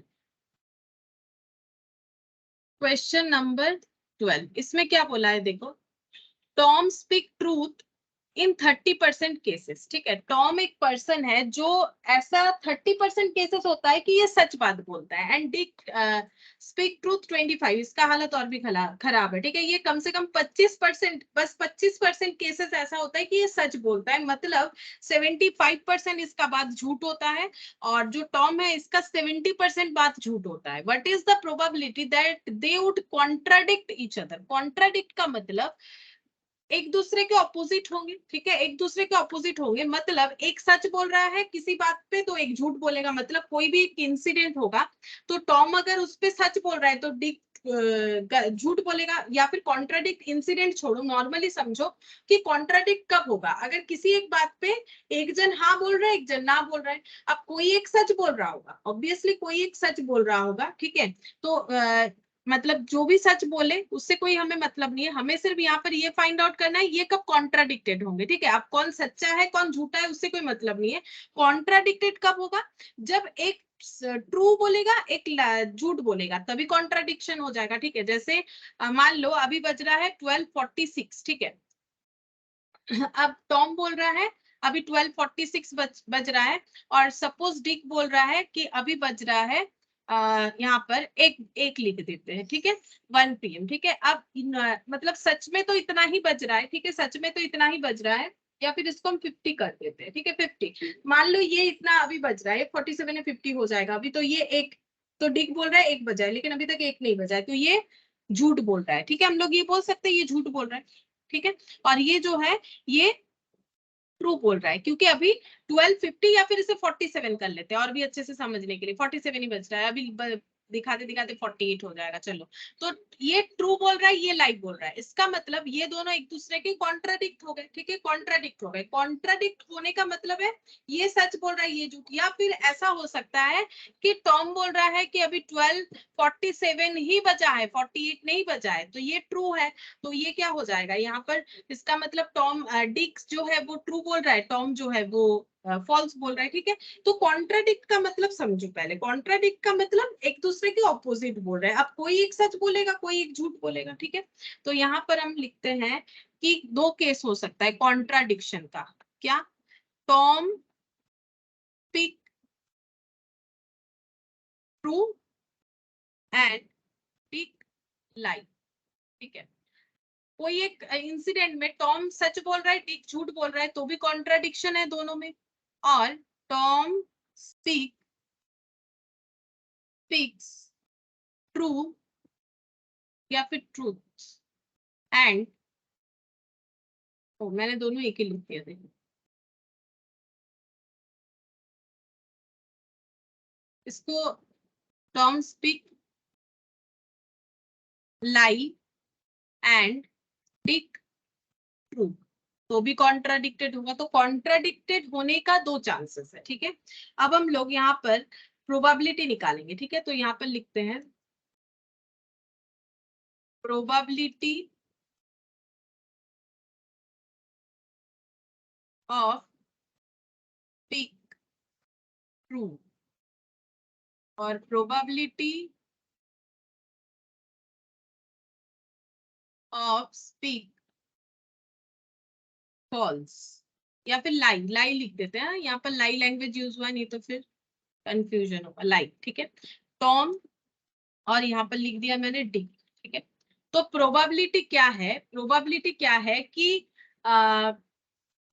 S1: क्वेश्चन नंबर 12, इसमें क्या बोला है देखो, Tom speak truth in 30% cases, ठीक है। टॉम एक पर्सन है जो ऐसा 30% केसेस होता है कि ये सच बात बोलता है, एंड डिक स्पीक ट्रूथ 25, इसका हालत और भी खराब है, ठीक है। ये कम से कम 25%, बस 25% केसेस ऐसा होता है कि ये सच बोलता है, मतलब 75% इसका बात झूठ होता है, और जो टॉम है इसका 70% बात झूठ होता है। What is the probability that they would contradict each other? Contradict का मतलब एक दूसरे के ऑपोजिट होंगे, ठीक है। एक दूसरे के ऑपोजिट होंगे मतलब एक सच बोल रहा है किसी बात पे तो एक झूठ बोलेगा, मतलब कोई भी एक इंसिडेंट होगा तो टॉम अगर उस पे सच बोल रहा है तो डिक झूठ बोलेगा। या फिर कॉन्ट्राडिक्ट, इंसिडेंट छोड़ो, नॉर्मली समझो कि कॉन्ट्राडिक्ट कब होगा, अगर किसी एक बात पे एक जन हाँ बोल रहा है, एक जन ना बोल रहा है। अब कोई एक सच बोल रहा होगा, ऑब्वियसली कोई एक सच बोल रहा होगा, ठीक है। तो मतलब जो भी सच बोले उससे कोई हमें मतलब नहीं है, हमें सिर्फ यहाँ पर ये फाइंड आउट करना है ये कब कॉन्ट्राडिक्टेड होंगे, ठीक है। अब कौन सच्चा है कौन झूठा है उससे कोई मतलब नहीं है, कॉन्ट्राडिक्टेड कब होगा? जब एक ट्रू बोलेगा एक झूठ बोलेगा, तभी कॉन्ट्राडिक्शन हो जाएगा, ठीक है। जैसे मान लो अभी बज रहा है 12:46, ठीक है। अब टॉम बोल रहा है अभी 12:46 बज रहा है, और सपोज डिक बोल रहा है कि अभी बज रहा है यहाँ पर एक लिख देते हैं, ठीक है, 1 PM, ठीक है। अब मतलब सच में तो इतना ही बज रहा है, ठीक है, सच में तो इतना ही बज रहा है, या फिर इसको हम 50 कर देते हैं, ठीक है, 50। मान लो ये इतना अभी बज रहा है, 47 है 50 हो जाएगा अभी, तो ये एक, तो डिक बोल रहा है 1 बजा है, लेकिन अभी तक 1 नहीं बजा है, तो ये झूठ बोल रहा है, ठीक है। हम लोग ये बोल सकते हैं ये झूठ बोल रहा है, ठीक है। और ये जो है ये ट्रू बोल रहा है, क्योंकि अभी 12:50, या फिर इसे 47 कर लेते हैं और भी अच्छे से समझने के लिए, 47 ही बज रहा है अभी, दिखाते दिखाते 48 हो जाएगा, चलो। तो ये ट्रू बोल रहा है, ये लाइक बोल रहा है, इसका मतलब ये दोनों एक दूसरे के कॉन्ट्राडिक्ट हो गए, ठीक है, कॉन्ट्राडिक्ट हो गए। कॉन्ट्राडिक्ट होने का मतलब है ये सच बोल रहा है ये झूठ। या फिर ऐसा हो सकता है कि टॉम बोल रहा है कि अभी 12:47 ही बजा है, 48 नहीं बजा है, तो ये ट्रू है। तो ये क्या हो जाएगा यहाँ पर, इसका मतलब टॉम डिक जो है वो ट्रू बोल रहा है, टॉम जो है वो फॉल्स बोल रहा है, ठीक है। तो कॉन्ट्राडिक्ट का मतलब समझो पहले, कॉन्ट्राडिक्ट का मतलब एक दूसरे के ऑपोजिट बोल रहे हैं। अब कोई एक सच बोलेगा कोई एक झूठ बोलेगा, ठीक है। तो यहाँ पर हम लिखते हैं कि 2 केस हो सकता है कॉन्ट्राडिक्शन का, क्या? Tom speak true and Dick lie, ठीक है। कोई एक इंसिडेंट में टॉम सच बोल रहा है डिक झूठ बोल रहा है, तो भी कॉन्ट्राडिक्शन है दोनों में। और टॉम स्पीक्स ट्रू या फिर ट्रूथ एंड, ओ मैंने दोनों एक ही लिख दिया थे, इसको Tom speak lie and Dick true, तो भी कॉन्ट्राडिक्टेड होगा। तो कॉन्ट्राडिक्टेड होने का 2 चांसेस है, ठीक है। अब हम लोग यहाँ पर प्रोबेबिलिटी निकालेंगे, ठीक है। तो यहाँ पर लिखते हैं प्रोबेबिलिटी ऑफ स्पीक ट्रू और प्रोबेबिलिटी ऑफ स्पीक फॉल्स, या फिर लाई, लाई लिख देते हैं, यहाँ पर लाई लैंग्वेज यूज हुआ, नहीं तो फिर कंफ्यूजन होगा, लाई, ठीक है। टॉम और यहाँ पर लिख दिया मैंने डी, ठीक है। तो प्रोबेबिलिटी क्या है कि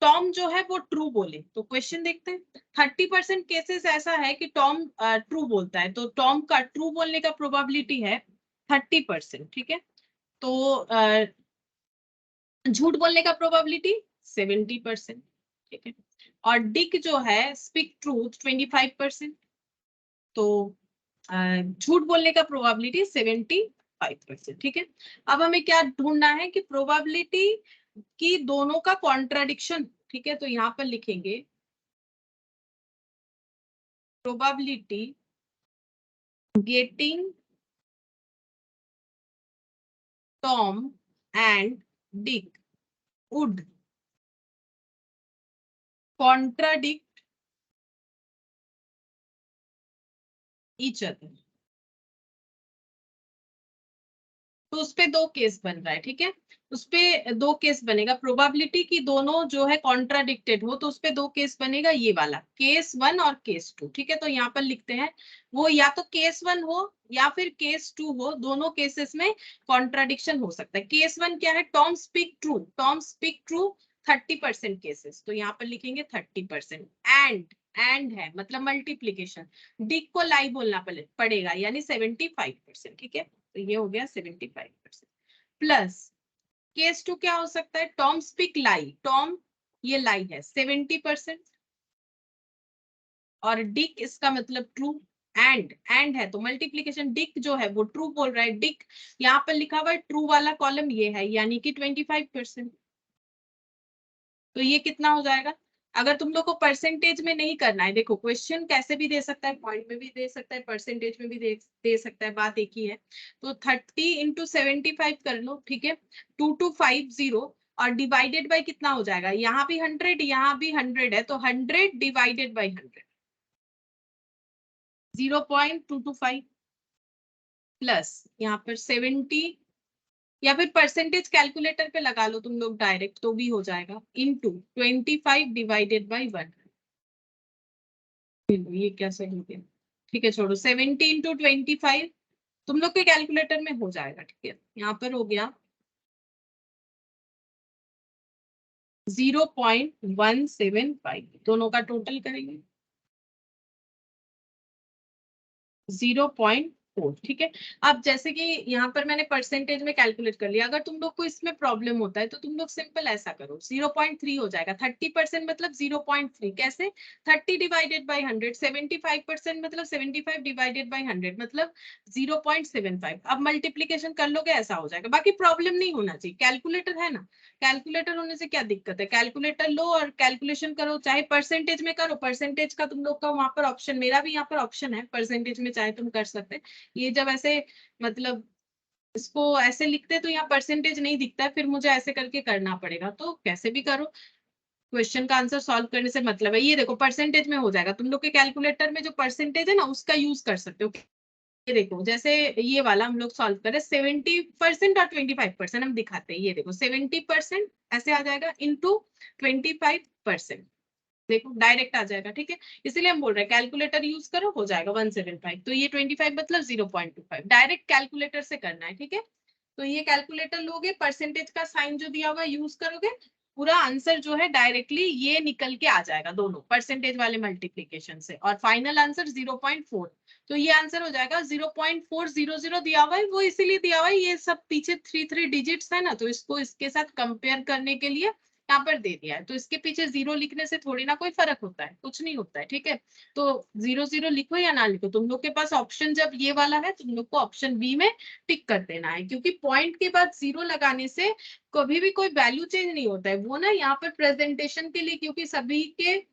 S1: टॉम जो है वो ट्रू बोले। तो क्वेश्चन देखते हैं। 30% केसेस ऐसा है कि टॉम ट्रू बोलता है, तो टॉम का ट्रू बोलने का प्रोबेबिलिटी है 30%, ठीक है। तो झूठ बोलने का प्रोबेबिलिटी 70%, ठीक है। और डिक जो है स्पीक ट्रूथ 25%, तो झूठ बोलने का प्रोबेबिलिटी 75%, ठीक है। अब हमें क्या ढूंढना है कि प्रोबेबिलिटी की दोनों का कॉन्ट्राडिक्शन, ठीक है। तो यहाँ पर लिखेंगे probability getting Tom and Dick would contradict each other. तो उस पे दो केस बन रहा है, ठीक है। उस पे दो केस बनेगा, प्रोबेबिलिटी की दोनों जो है कॉन्ट्राडिक्टेड हो तो उस पे दो केस बनेगा, ये वाला केस 1 और केस 2, ठीक है। तो यहाँ पर लिखते हैं वो या तो केस 1 हो या फिर केस 2 हो, दोनों केसेस में कॉन्ट्राडिक्शन हो सकता है। केस 1 क्या है, टॉम स्पीक ट्रू 30% केसेस, तो यहाँ पर लिखेंगे 30%। एंड है मतलब मल्टीप्लीकेशन, डिक को लाई बोलना पड़ेगा यानी 75%, ठीक है। तो ये हो गया 75%। प्लस केस 2 क्या हो सकता है, टॉम स्पीक लाई, टॉम ये लाई है 70%, और डिक इसका मतलब ट्रू। एंड है तो मल्टीप्लीकेशन, डिक जो है वो ट्रू बोल रहा है, डिक यहाँ पर लिखा हुआ है ट्रू वाला कॉलम ये है यानी कि 25%। तो ये कितना हो जाएगा, अगर तुम लोग को परसेंटेज में नहीं करना है, देखो क्वेश्चन कैसे भी दे सकता है, पॉइंट में भी दे सकता है, परसेंटेज में भी दे सकता है, बात एक ही है। तो 30 इंटू 75 कर लो, ठीक है, 2250, और डिवाइडेड बाय कितना हो जाएगा, यहाँ भी 100 यहाँ भी 100 है, तो 100 डिवाइडेड बाई 100 0.225 प्लस यहाँ पर 70, या फिर परसेंटेज कैलकुलेटर पे लगा लो तुम लोग डायरेक्ट तो भी हो जाएगा, इंटू 25 डिवाइडेड बाई 1। ये क्या सही हो गया, ठीक है छोड़ो, 70 इंटू 25 तुम लोग के कैलकुलेटर में हो जाएगा, ठीक है। यहाँ पर हो गया 0.175, दोनों का टोटल करेंगे 0.4, ठीक है। अब जैसे कि यहाँ पर मैंने परसेंटेज में कैलकुलेट कर लिया, अगर तुम लोग को इसमें प्रॉब्लम होता है तो तुम लोग सिंपल ऐसा करो, 0.3 हो जाएगा, 30% मतलब 0.3 कैसे, 30 डिवाइडेड बाई 100, 75% मतलब 75 डिवाइडेड बाई 100 मतलब 0.75। अब मल्टीप्लीकेशन कर लोगे ऐसा हो जाएगा, बाकी प्रॉब्लम नहीं होना चाहिए, कैलकुलेटर है ना, कैलकुलेटर होने से क्या दिक्कत है, कैलकुलेटर लो और कैलकुलेशन करो, चाहे परसेंटेज में करो, परसेंटेज का तुम लोग का वहां पर ऑप्शन, मेरा भी यहाँ पर ऑप्शन है परसेंटेज में, चाहे तुम कर सकते। ये जब ऐसे मतलब इसको ऐसे लिखते तो यहाँ परसेंटेज नहीं दिखता है, फिर मुझे ऐसे करके करना पड़ेगा, तो कैसे भी करो, क्वेश्चन का आंसर सॉल्व करने से मतलब है। ये देखो परसेंटेज में हो जाएगा, तुम लोग के कैलकुलेटर में जो परसेंटेज है ना उसका यूज कर सकते हो। ये देखो जैसे ये वाला हम लोग सॉल्व करें 70% और 25% हम दिखाते हैं, ये देखो 70% ऐसे आ जाएगा इंटू 25%, देखो डायरेक्ट आ जाएगा, ठीक है। इसलिए हम बोल रहे हैं कैलकुलेटर यूज करो, हो जाएगा 175, तो ये 25 मतलब 0.25, डायरेक्ट कैलकुलेटर से करना है, ठीक है। तो ये कैलकुलेटर लोगे, परसेंटेज का साइन जो दिया हुआ यूज करोगे, पूरा आंसर जो है डायरेक्टली ये निकल के आ जाएगा दोनों परसेंटेज वाले मल्टीप्लीकेशन से, और फाइनल आंसर 0.4। तो ये आंसर हो जाएगा 0.400 दिया हुआ है, वो इसीलिए दिया हुआ है, ये सब पीछे 3 डिजिट्स है ना, तो इसको इसके साथ कंपेयर करने के लिए यहाँ पर दे दिया है, तो इसके पीछे जीरो लिखने से थोड़ी ना कोई फर्क होता है, कुछ नहीं होता है, ठीक है। तो 0 लिखो या ना लिखो, तुम लोग के पास ऑप्शन जब ये वाला है तुम लोग को ऑप्शन बी में टिक कर देना है, क्योंकि पॉइंट के बाद जीरो लगाने से कभी भी कोई वैल्यू चेंज नहीं होता है, वो ना यहाँ पर प्रेजेंटेशन के लिए, क्योंकि सभी के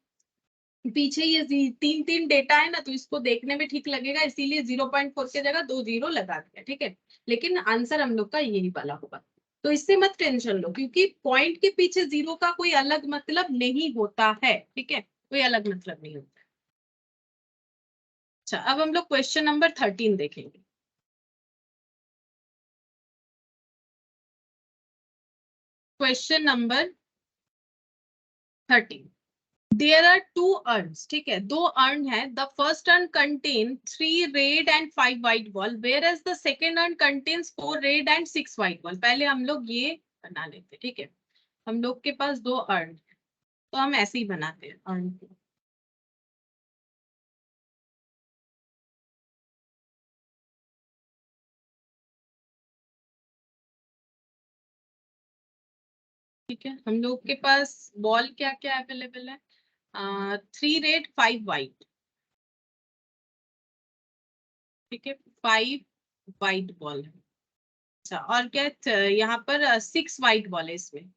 S1: पीछे ये 3 डेटा है ना, तो इसको देखने में ठीक लगेगा, इसीलिए 0.4 की जगह 2 जीरो लगा दिया, ठीक है। लेकिन आंसर हम लोग का यही वाला होगा, तो इससे मत टेंशन लो, क्योंकि पॉइंट के पीछे जीरो का कोई अलग मतलब नहीं होता है, ठीक है, कोई अलग मतलब नहीं होता है। अच्छा अब हम लोग क्वेश्चन नंबर 13 देखेंगे। Question number 13, there are 2 urns, ठीक है, 2 अर्न है। The first urn contain 3 red and 5 white ball, whereas the second urn contains 4 red and 6 white ball. पहले हम लोग ये बना लेते, ठीक है, हम लोग के पास 2 अर्न है, तो हम ऐसे ही बनाते हैं अर्न को। ठीक है, हम लोग के पास बॉल क्या क्या अवेलेबल है, 3 रेड 5 व्हाइट, ठीक है, 5 व्हाइट बॉल है। अच्छा, और क्या यहाँ पर 6 व्हाइट बॉल है, इसमें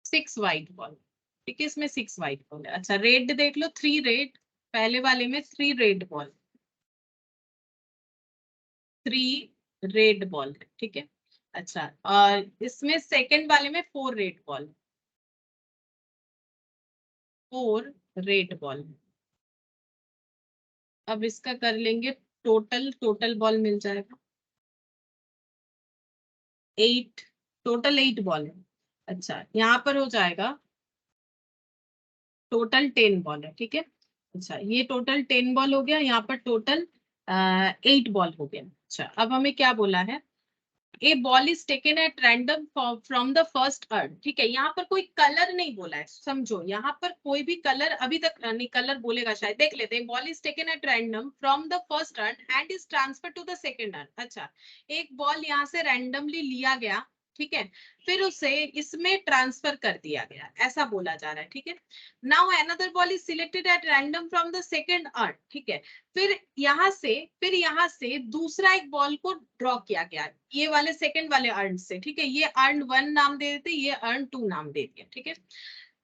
S1: 6 व्हाइट बॉल, ठीक है, इसमें 6 व्हाइट बॉल है। अच्छा, रेड देख लो, 3 रेड, पहले वाले में 3 रेड बॉल, 3 रेड बॉल है, ठीक है। अच्छा, और इसमें सेकंड वाले में 4 रेड बॉल, 4 रेड बॉल। अब इसका कर लेंगे टोटल, टोटल बॉल मिल जाएगा 8, टोटल 8 बॉल है। अच्छा, यहाँ पर हो जाएगा टोटल 10 बॉल है, ठीक है। अच्छा, ये टोटल 10 बॉल हो गया, यहाँ पर टोटल 8 बॉल हो गया। अच्छा, अब हमें क्या बोला है, a ball is taken at random from the first urn, ठीक है। यहाँ पर कोई कलर नहीं बोला है, समझो, यहाँ पर कोई भी कलर अभी तक नहीं, कलर बोलेगा शायद, देख लेते हैं। Ball is taken at random from the first urn and is transfer to the second urn. अच्छा, एक बॉल यहाँ से रैंडमली लिया गया, ठीक है, फिर उसे इसमें ट्रांसफर कर दिया गया, ऐसा बोला जा रहा है, ठीक है। Now another ball is selected at random from the second earn, ठीक है, फिर यहाँ से दूसरा एक बॉल को ड्रॉ किया गया, ये वाले सेकंड वाले अर्न से, ठीक है, ये अर्न 1 नाम दे देते, ये अर्न 2 नाम दे दिया, ठीक है।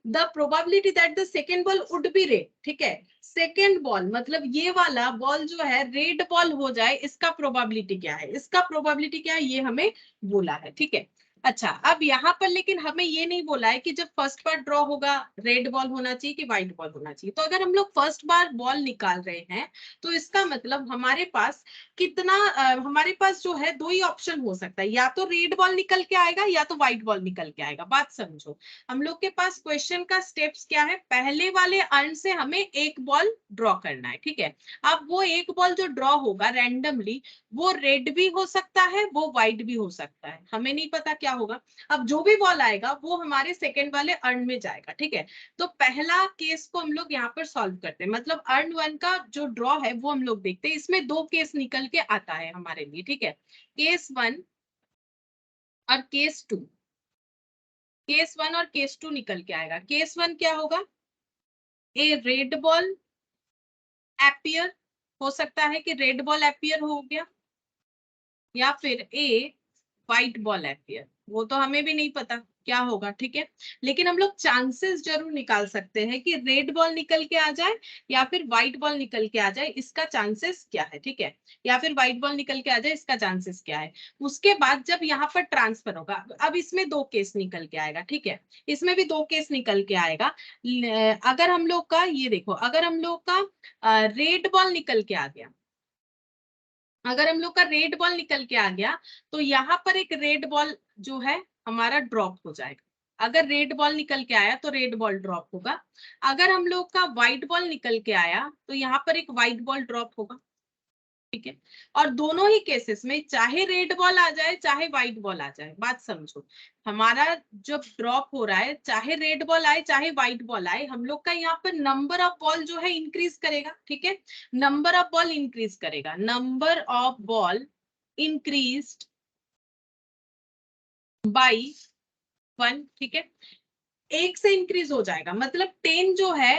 S1: The probability that the second ball would B red, ठीक है, सेकेंड बॉल मतलब ये वाला बॉल जो है रेड बॉल हो जाए, इसका प्रोबेबिलिटी क्या है, इसका प्रोबेबिलिटी क्या है, ये हमें बोला है, ठीक है। अच्छा, अब यहाँ पर लेकिन हमें ये नहीं बोला है कि जब फर्स्ट बार ड्रॉ होगा रेड बॉल होना चाहिए कि व्हाइट बॉल होना चाहिए। तो अगर हम लोग फर्स्ट बार बॉल निकाल रहे हैं, तो इसका मतलब हमारे पास कितना हमारे पास जो है 2 ही ऑप्शन हो सकता है, या तो रेड बॉल निकल के आएगा या तो व्हाइट बॉल निकल के आएगा। बात समझो, हम लोग के पास क्वेश्चन का स्टेप्स क्या है, पहले वाले अर्न से हमें एक बॉल ड्रॉ करना है, ठीक है। अब वो एक बॉल जो ड्रॉ होगा रैंडमली, वो रेड भी हो सकता है, वो व्हाइट भी हो सकता है, हमें नहीं पता क्या होगा। अब जो भी बॉल आएगा वो हमारे सेकंड वाले अर्न में जाएगा, ठीक है। तो पहला केस को हम लोग यहाँ पर सॉल्व करते हैं, मतलब अर्न 1 का जो ड्रॉ है वो हम लोग देखते हैं। इसमें 2 केस निकल के आता है हमारे लिए, ठीक है, केस 1 और केस 2, केस 1 और केस 2 निकल के आएगा। केस 1 क्या होगा, ए रेड बॉल एपियर, हो सकता है कि रेड बॉल एपियर हो गया, या फिर ए व्हाइट बॉल एपियर, वो तो हमें भी नहीं पता क्या होगा, ठीक है। लेकिन हम लोग चांसेस जरूर निकाल सकते हैं कि रेड बॉल निकल के आ जाए या फिर व्हाइट बॉल निकल के आ जाए, इसका चांसेस क्या है, ठीक है, या फिर व्हाइट बॉल निकल के आ जाए, इसका चांसेस क्या है। उसके बाद जब यहाँ पर ट्रांसफर होगा, अब इसमें 2 केस निकल के आएगा, ठीक है, इसमें भी 2 केस निकल के आएगा। अगर हम लोग का ये देखो, अगर हम लोग का रेड बॉल निकल के आ गया, अगर हम लोग का रेड बॉल निकल के आ गया, तो यहाँ पर एक रेड बॉल जो है हमारा ड्रॉप हो जाएगा। अगर रेड बॉल निकल के आया तो रेड बॉल ड्रॉप होगा। अगर हम लोग का व्हाइट बॉल निकल के आया तो यहाँ पर एक व्हाइट बॉल ड्रॉप होगा, ठीक है। और दोनों ही केसेस में चाहे रेड बॉल आ जाए चाहे व्हाइट बॉल आ जाए, बात समझो, हमारा जब ड्रॉप हो रहा है चाहे रेड बॉल आए चाहे व्हाइट बॉल आए, हम लोग का यहाँ पर नंबर ऑफ बॉल जो है इंक्रीज करेगा, ठीक है, नंबर ऑफ बॉल इंक्रीज करेगा, number of ball increased by 1, ठीक है, 1 से इंक्रीज हो जाएगा, मतलब 10 जो है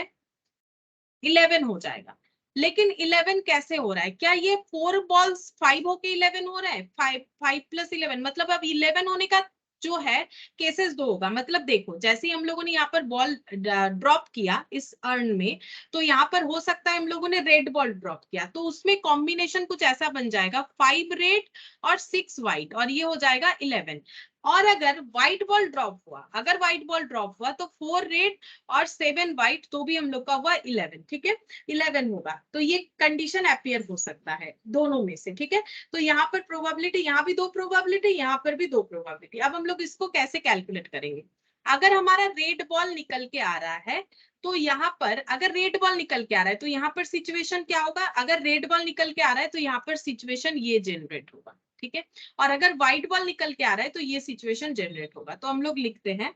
S1: 11 हो जाएगा। लेकिन 11 कैसे हो रहा है, क्या ये 4 बॉल्स 5 होके 11 हो रहा है, 5 प्लस 11, मतलब अब 11 होने का जो है केसेस 2 होगा। मतलब देखो, जैसे ही हम लोगों ने यहाँ पर बॉल ड्रॉप किया इस अर्न में, तो यहाँ पर हो सकता है हम लोगों ने रेड बॉल ड्रॉप किया, तो उसमें कॉम्बिनेशन कुछ ऐसा बन जाएगा 5 रेड और 6 व्हाइट, और ये हो जाएगा 11। और अगर व्हाइट बॉल ड्रॉप हुआ, अगर व्हाइट बॉल ड्रॉप हुआ तो 4 रेड और 7 व्हाइट, तो भी हम लोग का हुआ 11, ठीक है, 11 होगा। तो ये कंडीशन अपियर हो सकता है दोनों में से, ठीक है। तो यहाँ पर प्रोबेबिलिटी, यहाँ भी 2 प्रोबेबिलिटी, यहाँ पर भी 2 प्रोबेबिलिटी। अब हम लोग इसको कैसे कैलकुलेट करेंगे, अगर हमारा रेड बॉल निकल के आ रहा है तो यहाँ पर अगर रेड बॉल निकल के आ रहा है तो यहाँ पर सिचुएशन क्या होगा, अगर रेड बॉल निकल के आ रहा है तो यहाँ पर सिचुएशन ये जनरेट होगा, ठीक है। और अगर व्हाइट बॉल निकल के आ रहा है तो ये सिचुएशन जनरेट होगा। तो हम लोग लिखते हैं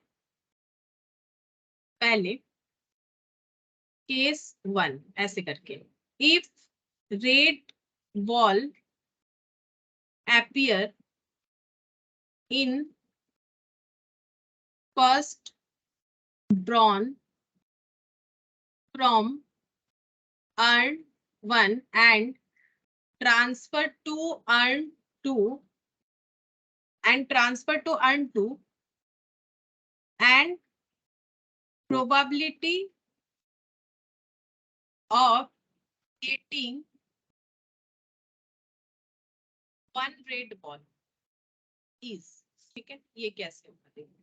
S1: पहले केस 1 ऐसे करके, if red ball appear in first drawn from urn 1 and transferred to urn 2 and transferred to urn 2 and probability of getting one red ball is, ठीक है। ये कैसे होगा देखिए,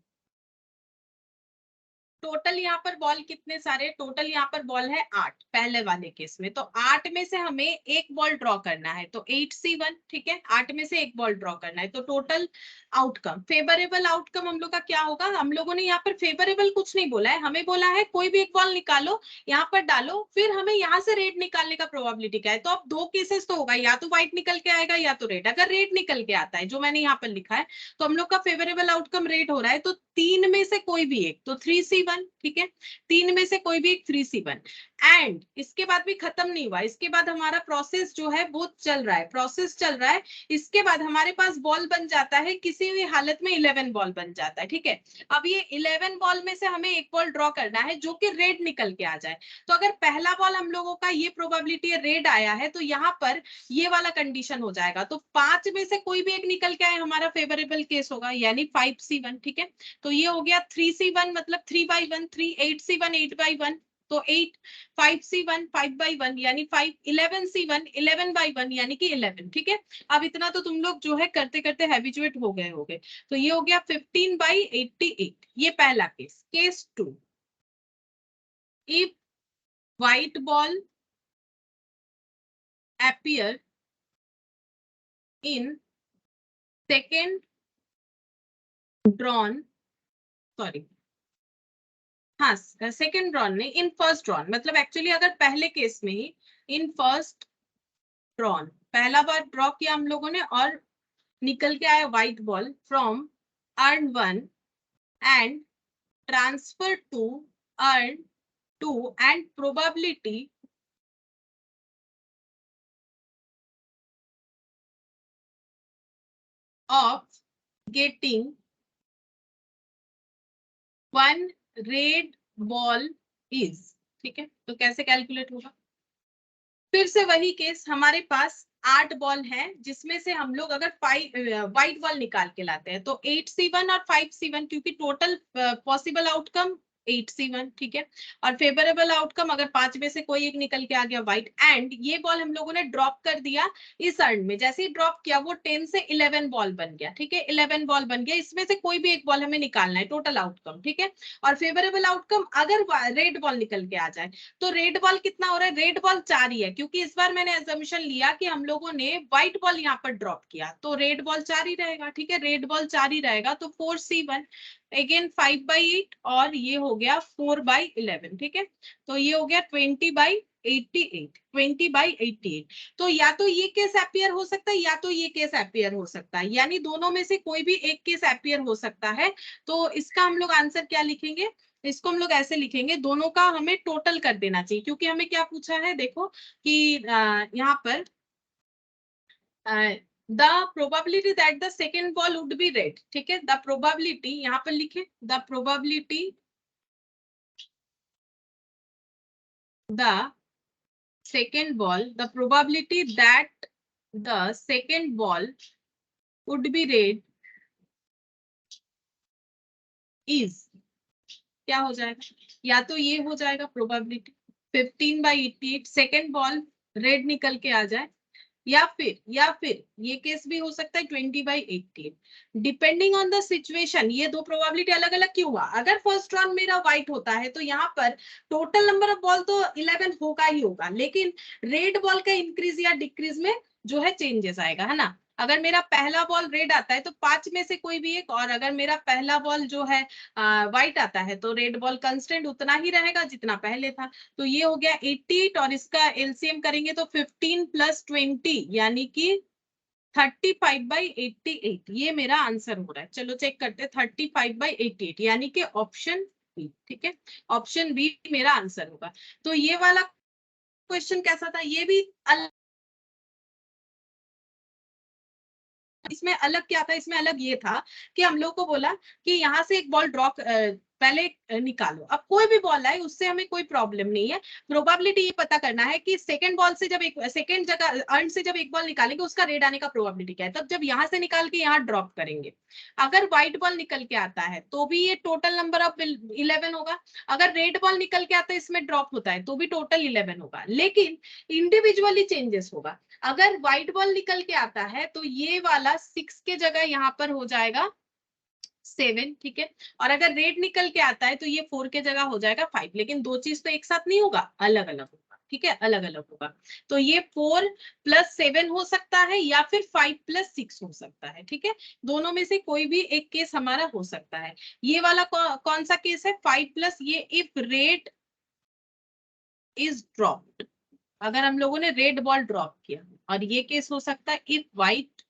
S1: टोटल यहाँ पर बॉल कितने सारे, टोटल यहाँ पर बॉल है 8 पहले वाले केस में। तो 8 में से हमें एक बॉल ड्रॉ करना है, तो 8C1, ठीक है। 8 में से एक बॉल ड्रॉ करना है, तो टोटल आउटकम, फेवरेबल आउटकम हम लोग का क्या होगा। हम लोगों ने यहाँ पर फेवरेबल कुछ नहीं बोला है, हमें बोला है कोई भी एक बॉल निकालो, यहाँ पर डालो, फिर हमें यहाँ से रेड निकालने का प्रोबेबिलिटी क्या है। तो अब दो केसेस तो होगा, या तो व्हाइट निकल के आएगा या तो रेड। अगर रेड निकल के आता है जो मैंने यहाँ पर लिखा है, तो हम लोग का फेवरेबल आउटकम रेड हो रहा है, तो 3 में से कोई भी एक, तो 3C1, ठीक है। 3 में से कोई भी एक 3C1। एंड इसके बाद भी खत्म नहीं हुआ, इसके बाद हमारा प्रोसेस जो है वो चल रहा है, प्रोसेस चल रहा है। इसके बाद हमारे पास बॉल बन जाता है, किसी भी हालत में 11 बॉल बन जाता है, ठीक है। अब ये 11 बॉल में से हमें एक बॉल ड्रॉ करना है जो कि रेड निकल के आ जाए। तो अगर पहला बॉल हम लोगों का ये प्रोबेबिलिटी है रेड आया है, तो यहाँ पर ये वाला कंडीशन हो जाएगा। तो 5 में से कोई भी एक निकल के आए हमारा फेवरेबल केस होगा, यानी 5C1, ठीक है। तो ये हो गया 3C1 मतलब 3/1, 3 8C1 8/1, तो 8 5C1 5/1 यानी 5 11C1 11/1 यानी कि 11, ठीक है। अब इतना तो तुम लोग जो है करते करते हैबिचुएट हो गए होगे। तो ये हो गया 15/88, ये पहला case. Case 2, if white ball appear in second drawn, sorry हाँ सेकेंड ड्रॉन नहीं, इन फर्स्ट ड्रॉन, मतलब एक्चुअली अगर पहले केस में ही इन फर्स्ट ड्रॉन, पहला बार ड्रॉ किया हम लोगों ने और निकल के आया white ball from urn 1 and transfer to urn 2 and probability of getting one red ball is, ठीक है। तो कैसे कैलकुलेट होगा, फिर से वही केस, हमारे पास 8 बॉल हैं जिसमें से हम लोग अगर 5 व्हाइट बॉल निकाल के लाते हैं तो 8C1 और 5C1, क्योंकि टोटल पॉसिबल आउटकम 8C1, ठीक है। और फेवरेबल आउटकम अगर 5 में से कोई एक निकल के आ गया व्हाइट, एंड ये बॉल हम लोगों ने ड्रॉप कर दिया इस अर्न में। जैसे ही ड्रॉप किया वो 10 से 11 बॉल बन गया, ठीक है। 11 बॉल बन गया, इसमें से कोई भी एक बॉल हमें निकालना है, टोटल आउटकम, ठीक है। और फेवरेबल आउटकम अगर रेड बॉल निकल के आ जाए, तो रेड बॉल कितना हो रहा है, रेड बॉल 4 ही है, क्योंकि इस बार मैंने अजम्पशन लिया कि हम लोगों ने व्हाइट बॉल यहाँ पर ड्रॉप किया, तो रेड बॉल 4 ही रहेगा, ठीक है। रेड बॉल 4 ही रहेगा, तो 4C1 अगेन 5/8 और ये हो गया 4/11, ठीक है। तो ये हो गया 20/88, 20/88। तो या तो ये केस एपियर हो सकता है या तो ये केस एपियर हो सकता है, यानी दोनों में से कोई भी एक केस एपियर हो सकता है। तो इसका हम लोग आंसर क्या लिखेंगे, इसको हम लोग ऐसे लिखेंगे, दोनों का हमें टोटल कर देना चाहिए, क्योंकि हमें क्या पूछा है देखो कि यहाँ पर the probability that the second ball would B red, ठीक है। द प्रोबेबिलिटी यहाँ पर लिखे, the probability the second ball, the probability that the second ball would B red is, क्या हो जाएगा, या तो ये हो जाएगा प्रोबेबिलिटी 15/88 सेकेंड बॉल रेड निकल के आ जाए, या फिर ये केस भी हो सकता है 20/88, डिपेंडिंग ऑन द सिचुएशन। ये दो प्रोबेबिलिटी अलग अलग क्यों हुआ, अगर फर्स्ट राउंड मेरा व्हाइट होता है तो यहाँ पर टोटल नंबर ऑफ बॉल तो 11 होगा ही होगा, लेकिन रेड बॉल का इंक्रीज या डिक्रीज में जो है चेंजेस आएगा, है ना। अगर मेरा पहला बॉल रेड आता है तो 5 में से कोई भी एक, और अगर मेरा पहला बॉल जो है व्हाइट आता है तो रेड बॉल कांस्टेंट उतना ही रहेगा जितना पहले था। तो ये हो गया 88 और इसका एलसीएम करेंगे तो 15 + 20 यानी कि 35/88 ये मेरा आंसर हो रहा है। चलो चेक करते हैं 35/88 यानी कि ऑप्शन बी। ठीक है, ऑप्शन बी मेरा आंसर होगा। तो ये वाला क्वेश्चन कैसा था, ये भी इसमें अलग क्या था, इसमें अलग ये था कि हम लोग को बोला कि यहाँ से एक बॉल ड्रॉ पहले निकालो। अब कोई भी बॉल आए उससे हमें कोई प्रॉब्लम नहीं है, प्रोबेबिलिटी ये पता करना है कि सेकंड बॉल से जब एक सेकंड जगह अर्न से जब एक बॉल निकालेंगे उसका रेड आने का प्रोबेबिलिटी क्या है। तब जब यहाँ से निकाल के यहाँ ड्रॉप करेंगे, अगर व्हाइट बॉल निकल के आता है तो भी ये टोटल नंबर ऑफ 11 होगा, अगर रेड बॉल निकल के आता है इसमें ड्रॉप होता है तो भी टोटल 11 होगा, लेकिन इंडिविजुअली चेंजेस होगा। अगर व्हाइट बॉल निकल के आता है तो ये वाला 6 के जगह यहाँ पर हो जाएगा 7। ठीक है, और अगर रेड निकल के आता है तो ये 4 के जगह हो जाएगा 5, लेकिन दो चीज तो एक साथ नहीं होगा, अलग अलग होगा। ठीक है, अलग अलग होगा। तो ये 4 + 7 हो सकता है या फिर 5 + 6 हो सकता है। ठीक है, दोनों में से कोई भी एक केस हमारा हो सकता है। ये वाला कौन सा केस है, 5 प्लस ये इफ रेड इज ड्रॉप्ड, अगर हम लोगों ने रेड बॉल ड्रॉप किया, और ये केस हो सकता है इफ व्हाइट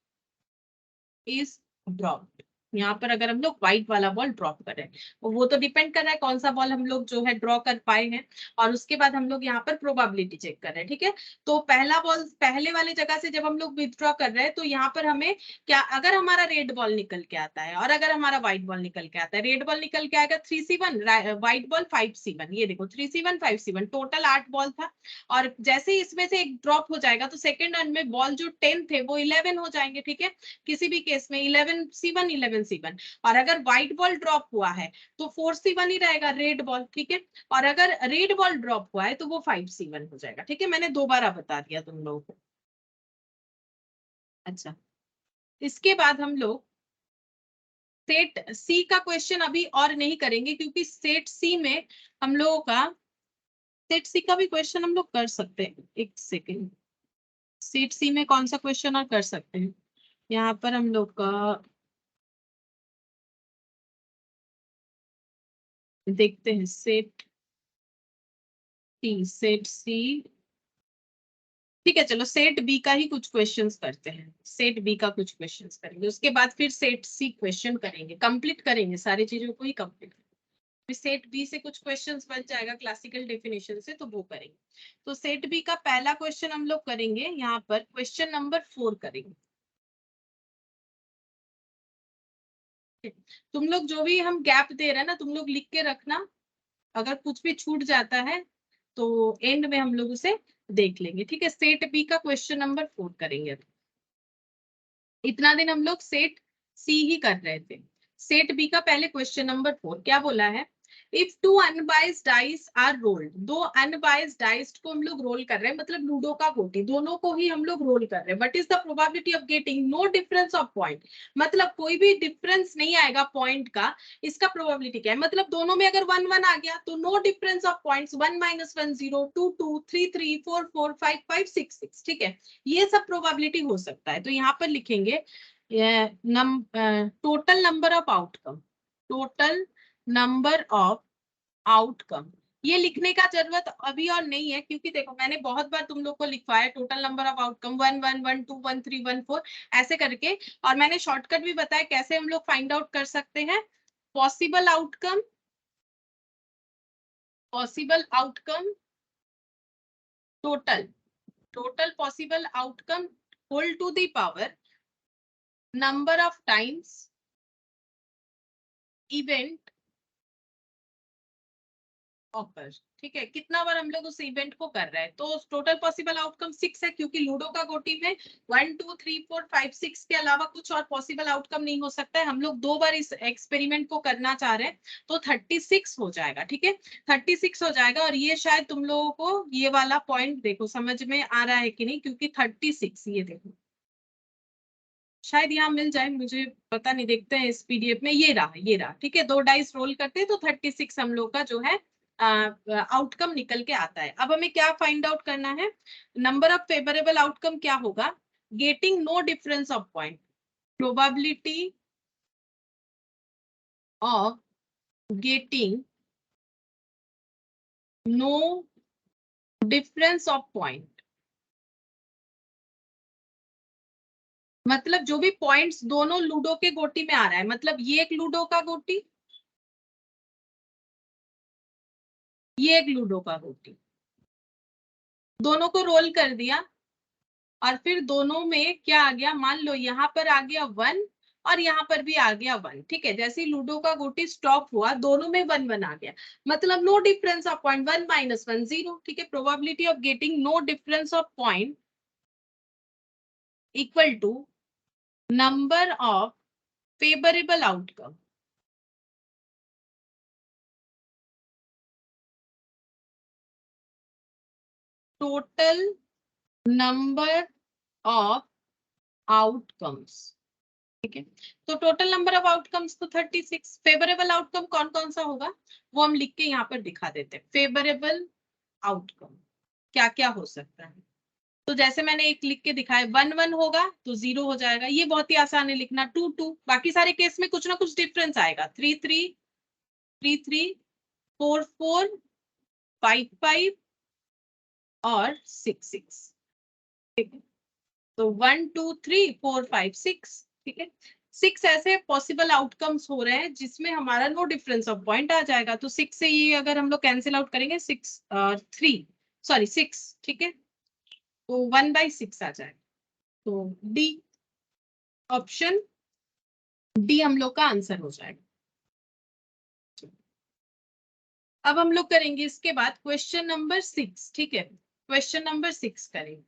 S1: इज ड्रॉप्ड, यहाँ पर अगर हम लोग व्हाइट वाला बॉल ड्रॉप कर रहे हैं, वो तो डिपेंड कर रहा है कौन सा बॉल हम लोग जो है ड्रॉ कर पाए हैं, और उसके बाद हम लोग यहाँ पर प्रोबेबिलिटी चेक कर रहे हैं। ठीक है, तो पहला बॉल पहले वाले जगह से जब हम लोग विथड्रॉ कर रहे हैं तो यहाँ पर हमें क्या, अगर हमारा रेड बॉल निकल के आता है और अगर हमारा व्हाइट बॉल निकल के आता है, रेड बॉल निकल के आएगा 3C1, व्हाइट बॉल 5C1, ये देखो 3C1 5C1 टोटल 8 बॉल था, और जैसे ही इसमें से एक ड्रॉप हो जाएगा तो सेकेंड रन में बॉल जो 10 थे वो 11 हो जाएंगे। ठीक है, किसी भी केस में 11C1 11C1, और अगर व्हाइट बॉल ड्रॉप हुआ है तो 4C1 ही रहेगा रेड बॉल। ठीक है, और अगर रेड बॉल ड्रॉप हुआ है तो वो 5C1 हो जाएगा। ठीक है, मैंने दोबारा बता दिया तुम लोगों को। अच्छा, इसके बाद हम लोग सेट सी का क्वेश्चन अभी और नहीं करेंगे, क्योंकि सेट सी में हम लोगों का, सेट सी का भी क्वेश्चन हम लोग कर सकते हैं। एक सेकेंड, सेट सी में कौन सा क्वेश्चन और कर सकते हैं, यहाँ पर हम लोग का देखते हैं। सेट सी, सेट सी, ठीक है, चलो सेट बी का ही कुछ क्वेश्चंस करते हैं। सेट बी का कुछ क्वेश्चंस करेंगे, उसके बाद फिर सेट सी क्वेश्चन करेंगे, कंप्लीट करेंगे सारी चीजों को ही कंप्लीट। फिर सेट बी से कुछ क्वेश्चंस बन जाएगा क्लासिकल डेफिनेशन से, तो वो करेंगे। तो सेट बी का पहला क्वेश्चन हम लोग करेंगे, यहाँ पर क्वेश्चन नंबर 4 करेंगे। तुम लोग जो भी हम गैप दे रहे हैं ना, तुम लोग लिख के रखना, अगर कुछ भी छूट जाता है तो एंड में हम लोग उसे देख लेंगे। ठीक है, सेट बी का क्वेश्चन नंबर 4 करेंगे। इतना दिन हम लोग सेट सी ही कर रहे थे। सेट बी का पहले क्वेश्चन नंबर 4 क्या बोला है, if 2 unbiased dice are rolled, दो अनबाइज्ड डाइस को हम लोग रोल कर रहे हैं, मतलब लूडो का गोटी, दोनों को ही हम लोग रोल कर रहे हैं। What is the probability of getting no difference of point, मतलब कोई भी डिफरेंस नहीं आएगा पॉइंट का, इसका प्रोबेबिलिटी क्या है, मतलब दोनों में अगर 1 1 आ गया तो नो डिफरेंस ऑफ पॉइंट्स, 1 - 1 0, 2 2, 3 3, 4 4, 5 5, 6 6। ठीक है, ये सब प्रोबेबिलिटी हो सकता है। तो यहाँ पर लिखेंगे total number of outcome, total number of outcome. ये लिखने का जरूरत अभी और नहीं है, क्योंकि देखो मैंने बहुत बार तुम लोग को लिखवाया टोटल नंबर ऑफ आउटकम 1 1 1 2 1 3 1 4 ऐसे करके, और मैंने शॉर्टकट भी बताया कैसे हम लोग फाइंड आउट कर सकते हैं। Possible outcome, possible outcome total, total possible outcome whole to the power number of times event occur. ठीक है, कितना बार हम लोग उस इवेंट को कर रहे हैं, तो टोटल पॉसिबल आउटकम 6 है, क्योंकि लूडो का गोटी में 1 2 3 4 5 6 के अलावा कुछ और पॉसिबल आउटकम नहीं हो सकता है। हम लोग 2 बार इस एक्सपेरिमेंट को करना चाह रहे हैं, तो 36 हो जाएगा। ठीक है, 36 हो जाएगा, और ये शायद तुम लोगों को ये वाला पॉइंट देखो समझ में आ रहा है कि नहीं, क्योंकि 36 ये देखो शायद यहाँ मिल जाए, मुझे पता नहीं, देखते हैं इस पीडीएफ में। ये रहा, ये रहा। ठीक है, 2 डाइस रोल करते हैं तो 36 हम लोग का जो है आउटकम निकल के आता है। अब हमें क्या फाइंड आउट करना है, नंबर ऑफ फेवरेबल आउटकम क्या होगा, getting no difference of point. Probability of getting no difference of point. मतलब जो भी पॉइंट्स दोनों लूडो के गोटी में आ रहा है, मतलब ये एक लूडो का गोटी, ये एक लूडो का गोटी, दोनों को रोल कर दिया और फिर दोनों में क्या आ गया, मान लो यहाँ पर आ गया 1 और यहाँ पर भी आ गया 1, ठीक है। जैसे ही लूडो का गोटी स्टॉप हुआ दोनों में 1 1 आ गया, मतलब नो डिफरेंस ऑफ पॉइंट, 1 - 1 0, ठीक है। Probability of getting no difference of point equal to number of favourable outcome. Total number of outcomes, ठीक है। तो टोटल नंबर ऑफ आउटकम्स तो 36। फेवरेबल आउटकम कौन कौन सा होगा वो हम लिख के यहाँ पर दिखा देते हैं। फेवरेबल आउटकम क्या क्या हो सकता है, तो जैसे मैंने एक लिख के दिखाया, 1 1 होगा तो 0 हो जाएगा, ये बहुत ही आसान है लिखना। 2 2, बाकी सारे केस में कुछ ना कुछ डिफरेंस आएगा। 3 3 3 3 4 4 5 5 और 6 6, ठीक है। तो 1 2 3 4 5 6, ठीक है। 6 ऐसे पॉसिबल आउटकम्स हो रहे हैं जिसमें हमारा नो डिफरेंस ऑफ पॉइंट आ जाएगा। तो 6 से ये अगर हम लोग कैंसिल आउट करेंगे 6 3 सॉरी 6, ठीक है, तो 1/6 आ जाएगा। तो डी, ऑप्शन डी हम लोग का आंसर हो जाएगा। अब हम लोग करेंगे इसके बाद क्वेश्चन नंबर 6, ठीक है। क्वेश्चन नंबर 6 करेंगे।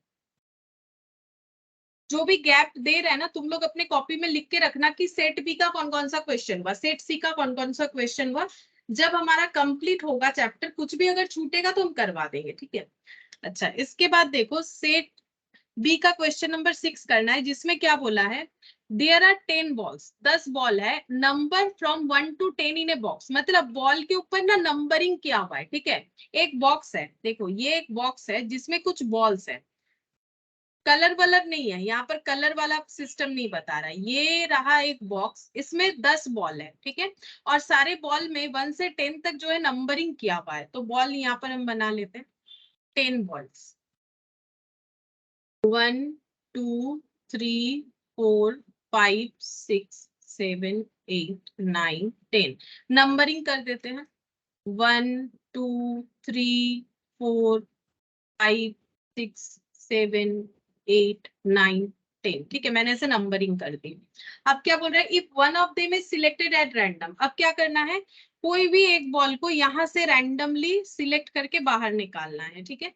S1: जो भी गैप दे रहा है ना, तुम लोग अपने कॉपी में लिख के रखना कि सेट बी का कौन कौन सा क्वेश्चन हुआ, सेट सी का कौन कौन सा क्वेश्चन हुआ। जब हमारा कंप्लीट होगा चैप्टर, कुछ भी अगर छूटेगा तो हम करवा देंगे, ठीक है। अच्छा, इसके बाद देखो सेट बी का क्वेश्चन नंबर 6 करना है, जिसमें क्या बोला है, देयर आर 10 बॉल्स, 10 बॉल है, number from 1 to 10 in a box, मतलब बॉल के ऊपर ना नंबरिंग किया हुआ है, ठीक है। एक बॉक्स है, देखो ये एक बॉक्स है जिसमें कुछ बॉल्स है, कलर वलर नहीं है यहाँ पर, कलर वाला सिस्टम नहीं बता रहा है। ये रहा एक बॉक्स, इसमें 10 बॉल है, ठीक है। और सारे बॉल में 1 से 10 तक जो है नंबरिंग किया हुआ है। तो बॉल यहाँ पर हम बना लेते हैं 10 बॉल्स, 1 2 3 4 5 6 7 8 9 10, नंबरिंग कर देते हैं 1 2 3 4 5 6 7 8 9 10, ठीक है। मैंने ऐसे नंबरिंग कर दी। अब क्या बोल रहा है, if one of them is selected at random. अब क्या करना है, कोई भी एक बॉल को यहां से रैंडमली सिलेक्ट करके बाहर निकालना है, ठीक है।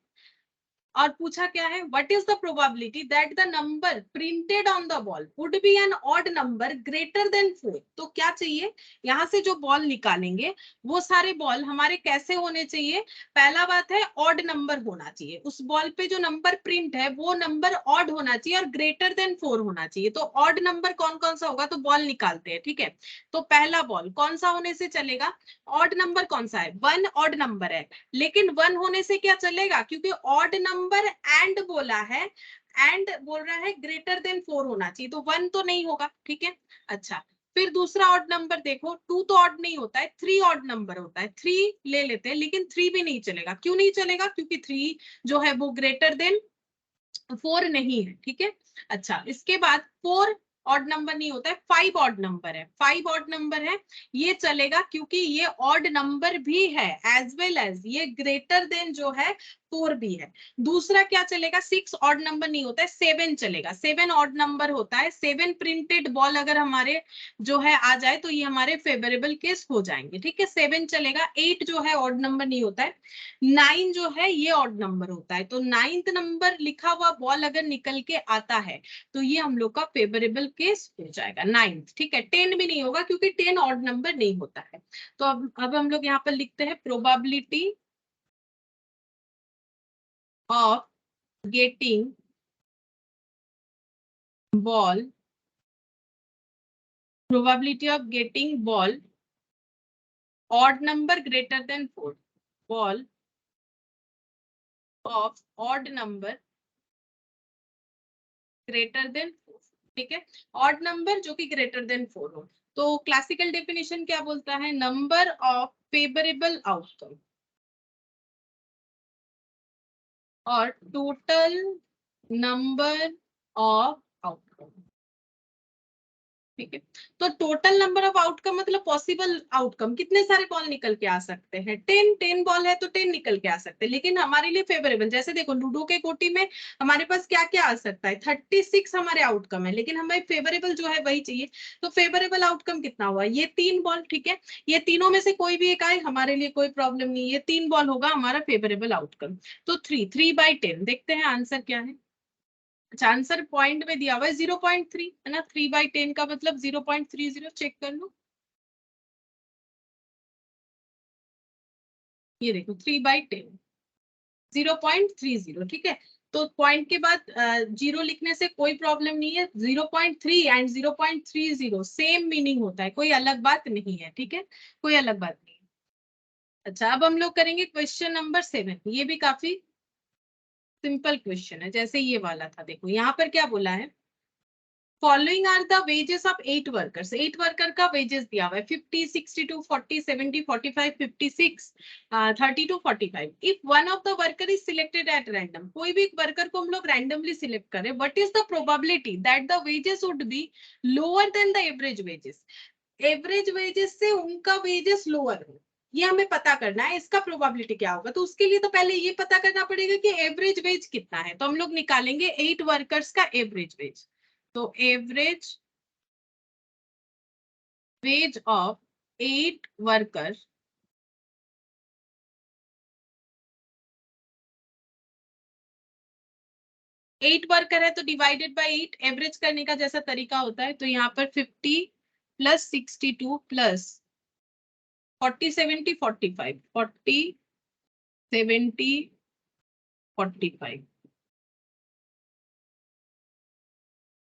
S1: और पूछा क्या है, what is the probability that the number printed on the ball would be an odd number greater than 4। तो क्या चाहिए, यहाँ से जो बॉल निकालेंगे वो सारे बॉल हमारे कैसे होने चाहिए। पहला बात है ऑड नंबर होना चाहिए, उस बॉल पे जो नंबर प्रिंट है वो नंबर ऑड होना चाहिए और ग्रेटर देन 4 होना चाहिए। तो ऑड नंबर कौन कौन सा होगा, तो बॉल निकालते हैं, ठीक है। तो पहला बॉल कौन सा होने से चलेगा, ऑड नंबर कौन सा है, 1 ऑड नंबर है, लेकिन 1 होने से क्या चलेगा, क्योंकि ऑड नंबर एंड बोला है, एंड बोल रहा है ग्रेटर देन 4 होना चाहिए, तो 1 तो नहीं होगा, ठीक है। अच्छा, फिर दूसरा ऑड नंबर देखो, 2 तो ऑड नहीं होता है, 3 ऑड नंबर होता है, 3 ले लेते हैं, लेकिन 3 भी नहीं चलेगा। क्यों नहीं चलेगा, क्योंकि 3 जो है वो ग्रेटर देन 4 नहीं है, ठीक है। अच्छा, इसके बाद 4 ऑड नंबर नहीं होता है, 5 ऑड नंबर है, 5 ऑड नंबर है, ये चलेगा क्योंकि ये ऑड नंबर भी है, एज वेल एज ये ग्रेटर देन जो है 4 भी है। दूसरा क्या चलेगा, 6 ऑड नंबर नहीं होता है, 7 चलेगा, 7 ऑड नंबर होता है। 7 प्रिंटेड बॉल अगर हमारे जो है आ जाए तो ये हमारे फेवरेबल केस हो जाएंगे, ठीक है। 7 चलेगा, 8 जो है ऑड नंबर नहीं होता है, 9 जो है ये ऑड नंबर होता है। तो 9th नंबर लिखा हुआ बॉल अगर निकल के आता है तो ये हम लोग का फेवरेबल केस हो जाएगा 9th, ठीक है। 10 भी नहीं होगा क्योंकि 10 ऑड नंबर नहीं होता है। तो अब हम लोग यहाँ पर लिखते हैं probability of getting ball, probability of getting ball odd number greater than 4, ball of odd number greater than 4, ठीक है, ऑड नंबर जो कि ग्रेटर देन 4 हो। तो क्लासिकल डेफिनेशन क्या बोलता है, नंबर ऑफ फेवरेबल आउटकम और टोटल नंबर ऑफ आउटकम, ठीक है। तो टोटल नंबर ऑफ आउटकम मतलब पॉसिबल आउटकम, कितने सारे बॉल निकल के आ सकते हैं, 10 बॉल है तो 10 निकल के आ सकते हैं, लेकिन हमारे लिए फेवरेबल, जैसे देखो लूडो के गोटी में हमारे पास क्या क्या आ सकता है, 36 हमारे आउटकम है, लेकिन हमें फेवरेबल जो है वही चाहिए। तो फेवरेबल आउटकम कितना हुआ, ये 3 बॉल, ठीक है, ये तीनों में से कोई भी एक आए हमारे लिए कोई प्रॉब्लम नहीं, ये 3 बॉल होगा हमारा फेवरेबल आउटकम। तो 3/10, देखते हैं आंसर क्या है। अच्छा, आंसर पॉइंट में दिया हुआ है 0.3 है ना, 3/10 का मतलब 0.30, चेक कर लो, ये देखो 3/10 0.30, ठीक है। तो पॉइंट के बाद जीरो लिखने से कोई प्रॉब्लम नहीं है, 0.3 एंड 0.30 सेम मीनिंग होता है, कोई अलग बात नहीं है, ठीक है, कोई अलग बात नहीं है। अच्छा, अब हम लोग करेंगे क्वेश्चन नंबर 7, ये भी काफी सिंपल क्वेश्चन है, जैसे ये वाला था, देखो यहाँ पर क्या बोला है, following are the wages of 8 workers, 8 worker का वेजेस दिया हुआ है 50, 62, 40, 70, 45, 56, 32, 45। If one of the worker is selected at random, कोई भी वर्कर को हम लोग रैंडमली सिलेक्ट करें, what is the probability that the wages would be lower than the average wages, average wages से उनका वेजेस लोअर हो, ये हमें पता करना है, इसका प्रोबेबिलिटी क्या होगा। तो उसके लिए तो पहले ये पता करना पड़ेगा कि एवरेज वेज कितना है, तो हम लोग निकालेंगे 8 वर्कर्स का एवरेज वेज। तो average wage of 8 worker, eight worker है तो डिवाइडेड बाय 8, एवरेज करने का जैसा तरीका होता है, तो यहाँ पर 50 प्लस 62 प्लस 40 70 45, 40 70 45,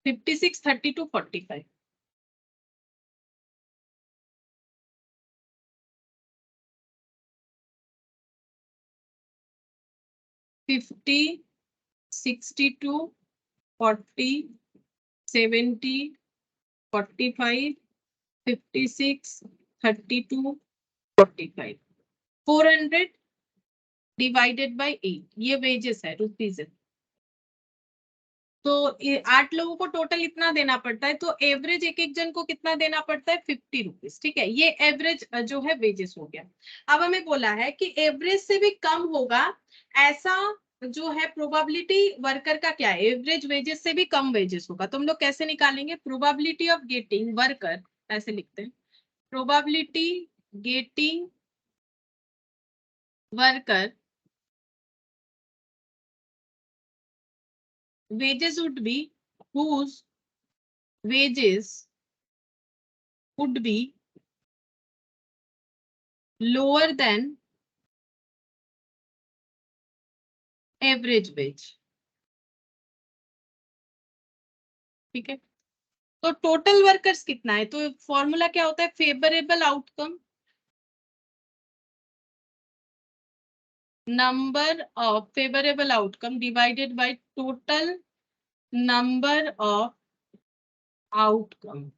S1: 56 32 45, 50 62 40 70 45 56 32 45, 400 डिवाइडेड बाय 8, ये वेजेस है, रुपीज है। तो 8 लोगों को टोटल इतना देना पड़ता है, तो एवरेज एक एक जन को कितना देना पड़ता है, 50 रुपीज, ठीक है, ये एवरेज जो है वेजेस हो गया। अब हमें बोला है कि एवरेज से भी कम होगा ऐसा जो है प्रोबेबिलिटी वर्कर का क्या है, एवरेज वेजेस से भी कम वेजेस होगा, तो हम लोग कैसे निकालेंगे, प्रोबेबिलिटी ऑफ गेटिंग वर्कर, ऐसे लिखते हैं, probability getting worker wages would be, whose wages would be lower than average wage, ठीक है। तो टोटल वर्कर्स कितना है, तो फॉर्मूला क्या होता है, favourable outcome number of favourable outcome divided by total number of outcome.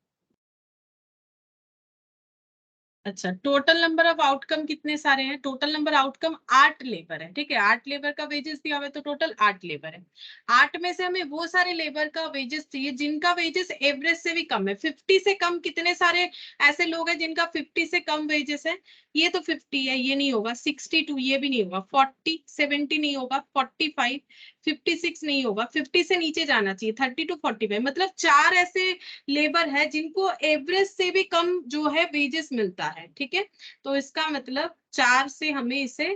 S1: अच्छा, टोटल नंबर ऑफ आउटकम कितने सारे हैं, टोटल नंबर आउटकम 8 लेबर है, ठीक है, 8 लेबर का वेजेस दिया हुआ है, तो टोटल 8 लेबर है। 8 में से हमें वो सारे लेबर का वेजेस चाहिए जिनका वेजेस एवरेज से भी कम है, 50 से कम कितने सारे ऐसे लोग हैं जिनका 50 से कम वेजेस है, ये तो 50 है, ये नहीं होगा, 62 ये भी नहीं होगा, 40 70 नहीं होगा, 45 56 नहीं होगा, 50 से नीचे जाना चाहिए, 30 to 45, मतलब 4 ऐसे लेबर है जिनको एवरेज से भी कम जो है वेजेस मिलता है, ठीक है। तो इसका मतलब 4 से हमें इसे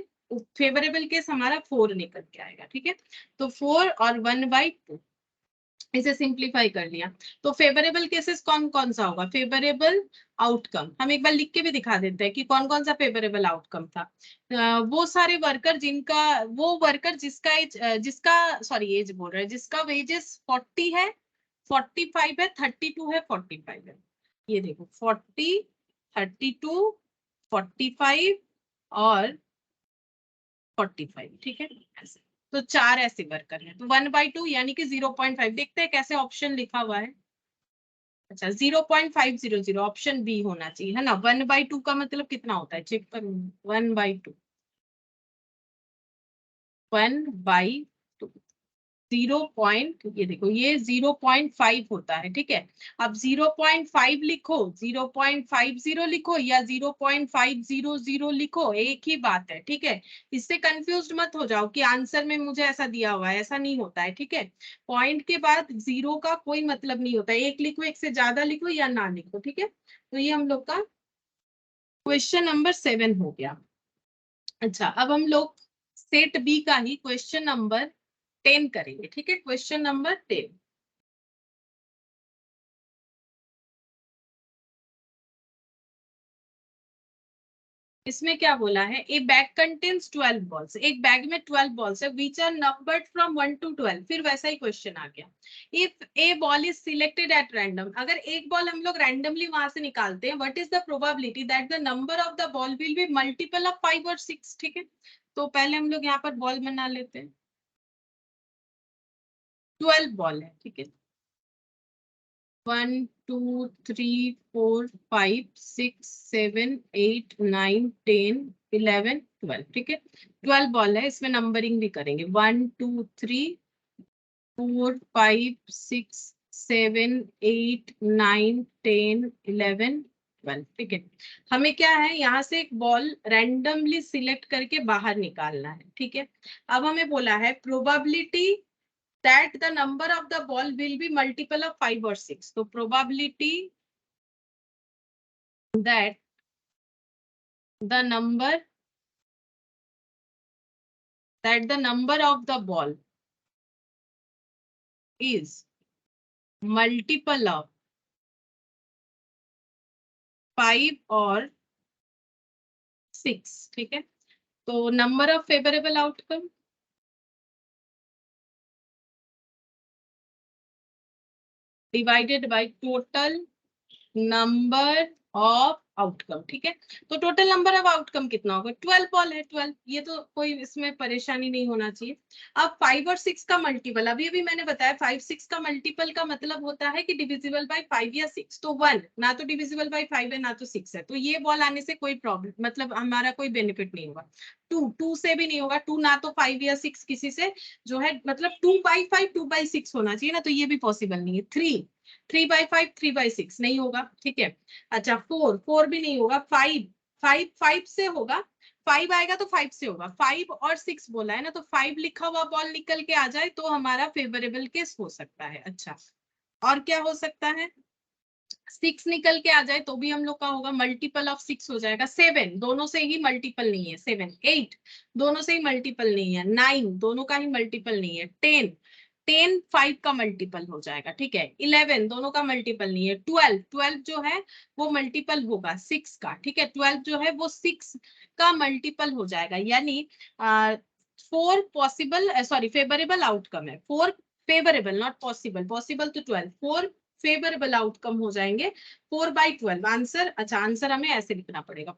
S1: फेवरेबल केस हमारा 4 निकल के आएगा, ठीक है। तो 4 और 1/2 इसे सिंप्लीफाई कर लिया। तो फेवरेबल केसेस कौन कौन सा होगा, फेवरेबल आउटकम हम एक बार लिख के भी दिखा देते हैं कि कौन कौन सा फेवरेबल आउटकम था। वो सारे वर्कर जिनका, वो वर्कर जिसका एज, जिसका सॉरी एज बोल रहे हैं, जिसका वेजेस 40 है, 45 है, 32 है, 45 है, ये देखो 40 32 45 और 45, ठीक है, ऐसे। तो 4 ऐसे वर्कर हैं, तो 1/2 यानी कि 0.5। देखते हैं कैसे ऑप्शन लिखा हुआ है। अच्छा 0.500 ऑप्शन बी होना चाहिए है ना। 1/2 का मतलब कितना होता है, चेक करो। 1/2 1/2 ये देखो ये 0.5 होता है, ठीक है। अब 0.5 लिखो, 0.50 लिखो या 0.500 लिखो, एक ही बात है, ठीक है। इससे कंफ्यूज मत हो जाओ कि आंसर में मुझे ऐसा दिया हुआ है, ऐसा नहीं होता है, ठीक है। पॉइंट के बाद जीरो का कोई मतलब नहीं होता है, एक लिखो, एक से ज्यादा लिखो या ना लिखो, ठीक है। तो ये हम लोग का क्वेश्चन नंबर 7 हो गया। अच्छा अब हम लोग सेट बी का ही क्वेश्चन नंबर 10 करेंगे, ठीक है। Question number 10। इसमें क्या बोला है, ए बैग कंटेन्स 12 बॉल्स। एक बैग में 12 बॉल्स है, which are numbered from 1 to 12। फिर वैसा ही क्वेश्चन आ गया। If a ball is selected at random, अगर एक बॉल हम लोग रैंडमली वहां से निकालते हैं, what is the probability that the number of the ball will be multiple of 5 और 6, ठीक है। तो पहले हम लोग यहाँ पर बॉल बना लेते हैं। 12 बॉल है, ठीक है। 1 2 3 4 5 6 7 8 9 10 11 12, ठीक है। 12 बॉल है, इसमें नंबरिंग भी करेंगे। 1 2 3 4 5 6 7 8 9 10 11 12, ठीक है। हमें क्या है, यहाँ से एक बॉल रैंडमली सिलेक्ट करके बाहर निकालना है, ठीक है। अब हमें बोला है probability that the number of the ball will be multiple of 5 or 6. So probability that the number of the ball is multiple of 5 or 6, ठीक है। तो number of favourable outcome divided by total number of outcome, ठीक है। तो टोटल नंबर ऑफ आउटकम कितना होगा, 12 बॉल है 12, ये तो कोई इसमें परेशानी नहीं होना चाहिए। अब 5 और 6 का मल्टीपल, अभी अभी मैंने बताया 5 6 का मल्टीपल का मतलब होता है कि डिविजिबल बाय 5 या 6। तो 1 ना तो डिविजिबल बाय 5 है ना तो 6 है, तो ये बॉल आने से कोई प्रॉब्लम मतलब हमारा कोई बेनिफिट नहीं होगा। 2 से भी नहीं होगा, 2 ना तो 5 या 6 किसी से जो है, मतलब 2/5 2/6 होना चाहिए ना, तो ये भी पॉसिबल नहीं है। 3/5 3/6 नहीं होगा, ठीक है। अच्छा 4 भी नहीं होगा। 5 से होगा, 5 आएगा तो 5 से होगा। 5 और 6 बोला है ना, तो 5 लिखा हुआ बॉल निकल के आ जाए तो हमारा फेवरेबल केस हो सकता है। अच्छा और क्या हो सकता है, 6 निकल के आ जाए तो भी हम लोग का होगा, मल्टीपल ऑफ 6 हो जाएगा। 7 दोनों से ही मल्टीपल नहीं है, 7 8 दोनों से ही मल्टीपल नहीं है, 9 दोनों का ही मल्टीपल नहीं है, 10 5 का मल्टीपल हो जाएगा, ठीक है। 11 दोनों का मल्टीपल नहीं है, 12 जो है वो मल्टीपल होगा 6 का, ठीक है। 12 जो है वो 6 का मल्टीपल हो जाएगा, यानी 4 पॉसिबल सॉरी फेवरेबल आउटकम है। 4 फेवरेबल नॉट पॉसिबल, पॉसिबल तो 12, 4 फेवरेबल आउटकम हो जाएंगे 4/12 आंसर। अच्छा आंसर हमें ऐसे लिखना पड़ेगा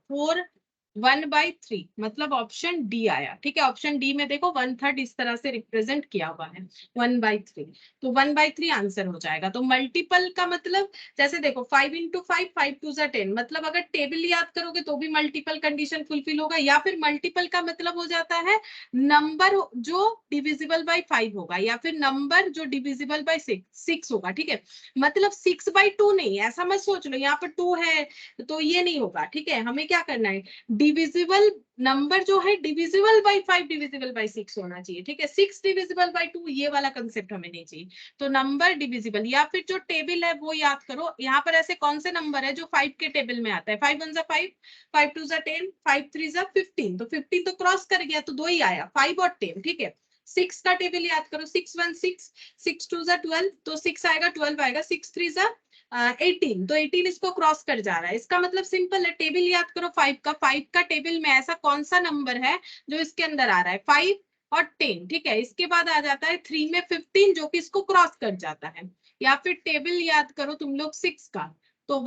S1: 1/3, मतलब ऑप्शन डी आया, ठीक है। ऑप्शन डी में देखो 1/3 इस तरह से रिप्रेजेंट किया हुआ है 1/3, तो 1/3 आंसर हो जाएगा। तो मल्टीपल का मतलब जैसे देखो 5 × 5 5 2 10, मतलब अगर टेबल याद करोगे तो भी मल्टीपल कंडीशन फुलफिल होगा, या फिर मल्टीपल का मतलब हो जाता है नंबर जो डिविजिबल बाय 5 होगा, या फिर नंबर जो डिविजिबल बाय 6 होगा, ठीक है। मतलब 6/2 नहीं, ऐसा मत सोच लो यहाँ पर 2 है तो ये नहीं होगा, ठीक है। हमें क्या करना है, डिविजिबल नंबर जो है डिविजिबल बाय 5 डिविजिबल बाय 6 होना चाहिए, ठीक है। 6 डिविजिबल बाय 2 ये वाला कंसेप्ट हमें नहीं चाहिए। तो नंबर डिविजिबल, या फिर जो टेबल है वो याद करो, यहाँ पर ऐसे कौन से नंबर है जो 5 के टेबल में आता है, 5 1 5 5 2 10 5 3 15, तो 15 तो क्रॉस कर गया तो 2 ही आया, 5 और 10, ठीक है। 6 का टेबल याद करो, 6 1 6 6 2 12, तो 6 आएगा 12 आएगा, 6 3 18, तो 18 इसको क्रॉस कर जा रहा है। इसका मतलब सिंपल है, टेबल याद करो 5 का टेबल में ऐसा कौन सा नंबर है जो इसके अंदर आ रहा है, 5 और 10, ठीक है। इसके बाद आ जाता है 3 में 15 जो कि इसको क्रॉस कर जाता है। या फिर टेबल याद करो तुम लोग 6 का, तो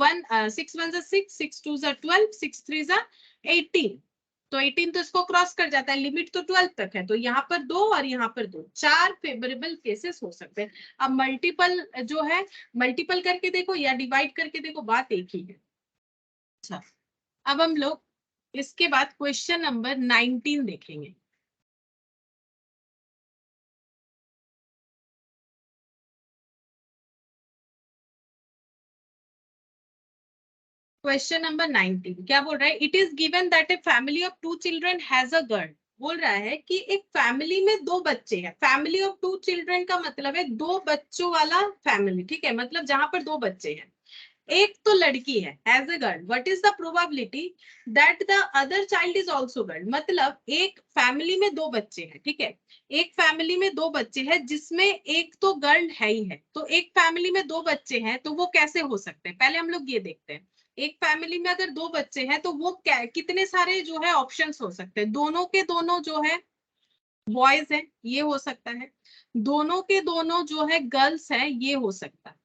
S1: 6 1 6 6 2 12 6 3 18, तो 18 तो इसको क्रॉस कर जाता है, लिमिट तो 12 तक है, तो यहाँ पर 2 और यहाँ पर 2, 4 फेवरेबल केसेस हो सकते हैं। अब मल्टीपल जो है, मल्टीपल करके देखो या डिवाइड करके देखो, बात एक ही है। अच्छा, अब हम लोग इसके बाद क्वेश्चन नंबर 19 देखेंगे। क्वेश्चन नंबर 19 क्या बोल रहा है? It is given that a family of 2 children has a girl. बोल रहा है कि एक फैमिली में 2 बच्चे हैं। फैमिली ऑफ 2 चिल्ड्रन का मतलब है 2 बच्चों वाला फैमिली, ठीक है, मतलब जहां पर 2 बच्चे हैं, एक तो लड़की है as a girl, what is the probability that the other child is also girl. मतलब एक फैमिली में 2 बच्चे हैं, ठीक है, एक फैमिली में 2 बच्चे हैं जिसमें एक तो गर्ल है ही है। तो एक फैमिली में 2 बच्चे हैं तो वो कैसे हो सकते हैं, पहले हम लोग ये देखते हैं। एक फैमिली में अगर 2 बच्चे हैं तो वो कितने सारे जो है ऑप्शंस हो सकते हैं। दोनों के दोनों जो है बॉयज हैं, ये हो सकता है। दोनों के दोनों जो है गर्ल्स हैं, ये हो सकता है।